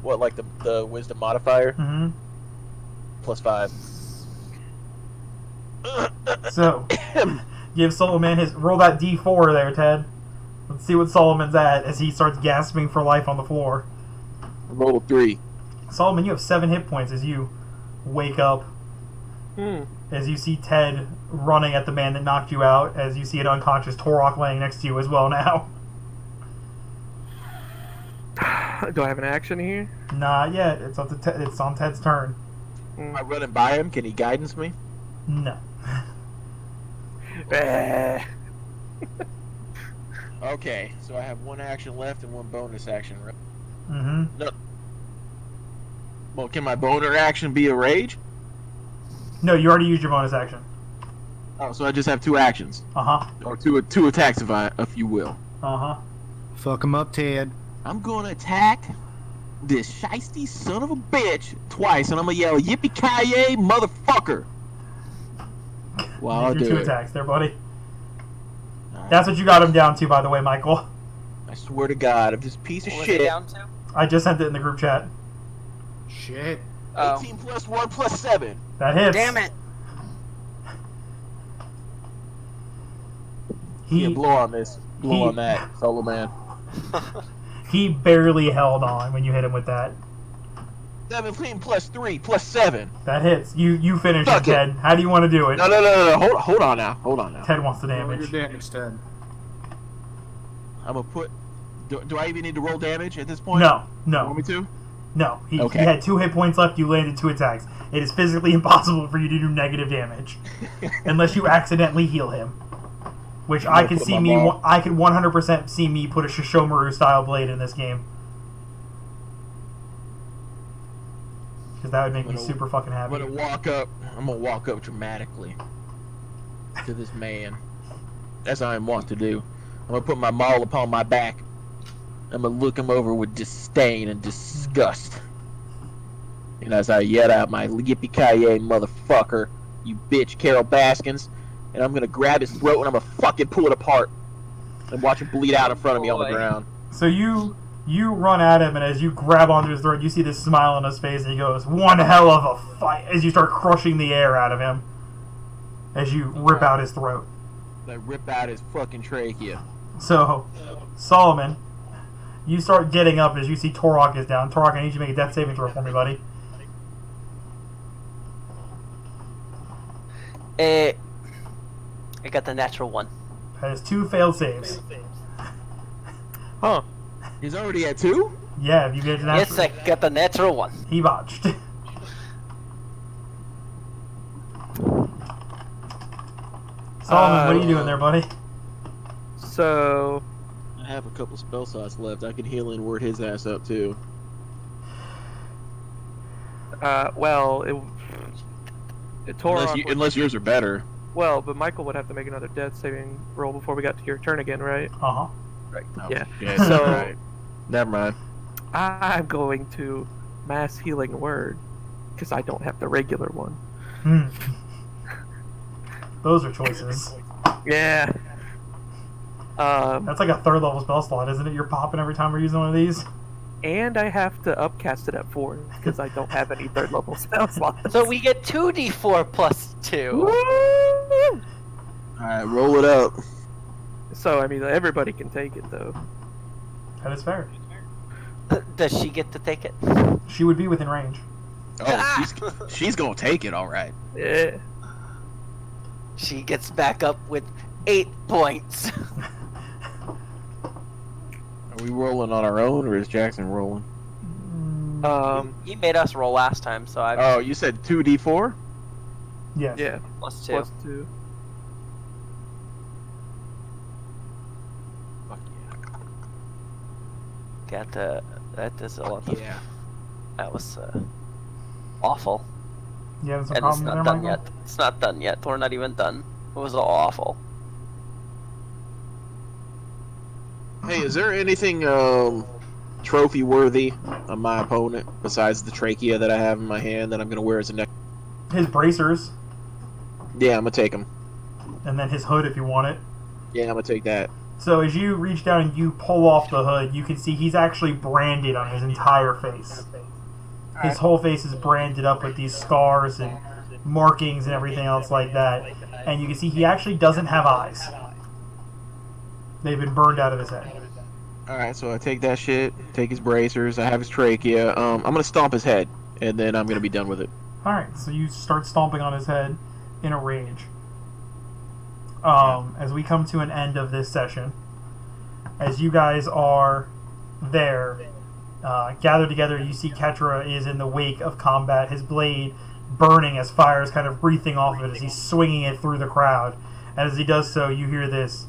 What, like the wisdom modifier? Hmm. Plus 5. So, give Solo Man his... Roll that d4 there, Ted. Let's see what Solomon's at as he starts gasping for life on the floor. Roll 3. Solomon, you have 7 hit points as you wake up. As you see Ted running at the man that knocked you out, as you see an unconscious Torok laying next to you as well now. Do I have an action here? Not yet. It's up to it's on Ted's turn. Am I running by him? Can he guidance me? No. Eh. Okay, so I have 1 action left and 1 bonus action. Right? Mm-hmm. No. Well, can my boner action be a rage? No, you already used your bonus action. Oh, so I just have 2 actions, Uh-huh. or two attacks, if you will. Uh-huh. Fuck him up, Ted. I'm gonna attack this shiesty son of a bitch twice, and I'm gonna yell "Yippee-ki-yay, motherfucker!" While I Make your do 2 it. attacks there, buddy. Alright. That's what you got him down to, by the way, Michael. I swear to God, if this piece of What was it shit. down to? I just sent it in the group chat. Shit. 18 plus 1 plus 7. That hits. Damn it! Yeah, blow on this. Blow on that, solo man. He barely held on when you hit him with that. 17 plus 3 plus 7. That hits. You finish it, Fuck it. Ted. How do you want to do it? No. Hold on now. Hold on now. Ted wants the Roll damage. your damage, Ted. I'm gonna put. Do I even need to roll damage at this point? No, You no, want me to? no. He Okay. had 2 hit points left. You landed 2 attacks. It is physically impossible for you to do negative damage unless you accidentally heal him. Which I gonna could put see my me. ball- I could 100% see me put a Shishomaru style blade in this game. Because that would make me I'm gonna- super fucking I'm happy. gonna walk up dramatically to this man, as I am wont to do. I'm gonna put my maul upon my back. I'm gonna look him over with disdain and disgust. And as I yell out my yippee-ki-yay motherfucker, you bitch, Carol Baskins, and I'm gonna grab his throat and I'm gonna fucking pull it apart and watch him bleed out in front of me on the Boy. ground. So you run at him, and as you grab onto his throat, you see this smile on his face, and he goes, "One hell of a fight!" As you start crushing the air out of him, as you rip out his throat. I rip out his fucking trachea. So, Solomon, you start getting up as you see Torok is down. Torok, I need you to make a death saving throw for me, buddy. I got the natural 1. That is 2 failed saves. Huh. He's already at 2? Yeah, if you get an Yes, I got the natural 1. He botched. Solomon, what are you doing there, buddy? So, I have a couple spell slots left. I can heal and word his ass up too. well, Torok would- Unless yours are better. well, but Michael would have to make another death saving roll before we got to your turn again, right? Uh-huh. Yeah. Okay, So- alright. Never mind. I'm going to mass healing word because I don't have the regular one. Hmm. Those are choices. Yeah. That's like a 3rd level spell slot, isn't it? You're popping every time we're using one of these? And I have to upcast it at 4 because I don't have any 3rd level spell slots. So we get 2d4 plus 2. Woo! Alright, roll it up. So, I mean, everybody can take it, though. That is fair. Does she get to take it? She would be within range. Oh, she's gonna take it, alright. Yeah. She gets back up with 8 points. Are we rolling on our own, or is Jackson rolling? He made us roll last time, so I Oh, you said 2d4? Yes. Yeah. plus 2. Plus 2. Fuck Got the. That is a lot yeah. of. Yeah. That was awful. You having some And it's problem not there, done Michael? yet. It's not done yet. We're not even done. It was awful. Hey, is there anything trophy worthy on my opponent besides the trachea that I have in my hand that I'm gonna wear as a neck? His bracers, Yeah, I'm gonna take him. and then his hood if you want it. Yeah, I'm gonna take that. So as you reach down and you pull off the hood, you can see he's actually branded on his entire face. His whole face is branded up with these scars and markings and everything else like that. And you can see he actually doesn't have eyes. They've been burned out of his head. All right, so I take that shit, take his bracers, I have his trachea. I'm gonna stomp his head, and then I'm gonna be done with it. Alright, so you start stomping on his head in a rage. As we come to an end of this session, as you guys are there, gathered together, you see Ketra is in the wake of combat, his blade burning as fire is kind of breathing off of it as he's swinging it through the crowd. And as he does so, you hear this,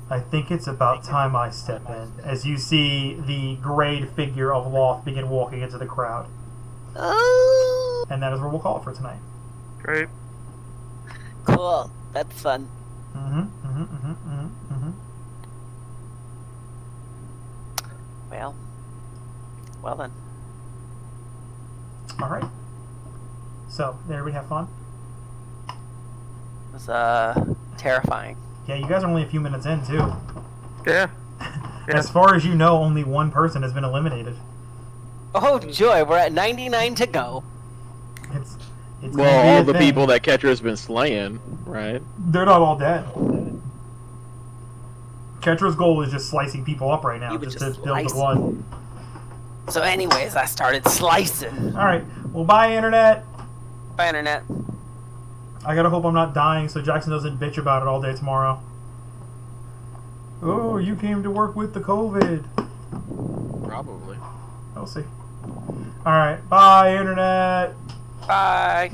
"I think it's about time I step in," as you see the grayed figure of Loth begin walking into the crowd. Oh, And that is where we'll call it for tonight. Great. cool. That's fun. Well then. All right. So, did everybody have fun? It was terrifying. Yeah, you guys are only a few minutes in, too. Yeah. As far as you know, only one person has been eliminated. Oh joy, we're at 99 to go. It's Well, gonna be all a the thing. people that Ketra has been slaying, right? They're not all dead. Ketra's goal is just slicing people up right now, You would just to just build the slice. blood. So anyways, I started slicing. Alright, well, bye, Internet. Bye, internet. I gotta hope I'm not dying so Jackson doesn't bitch about it all day tomorrow. Oh, you came to work with the COVID. Probably. We'll see. Alright, bye, Internet. Bye.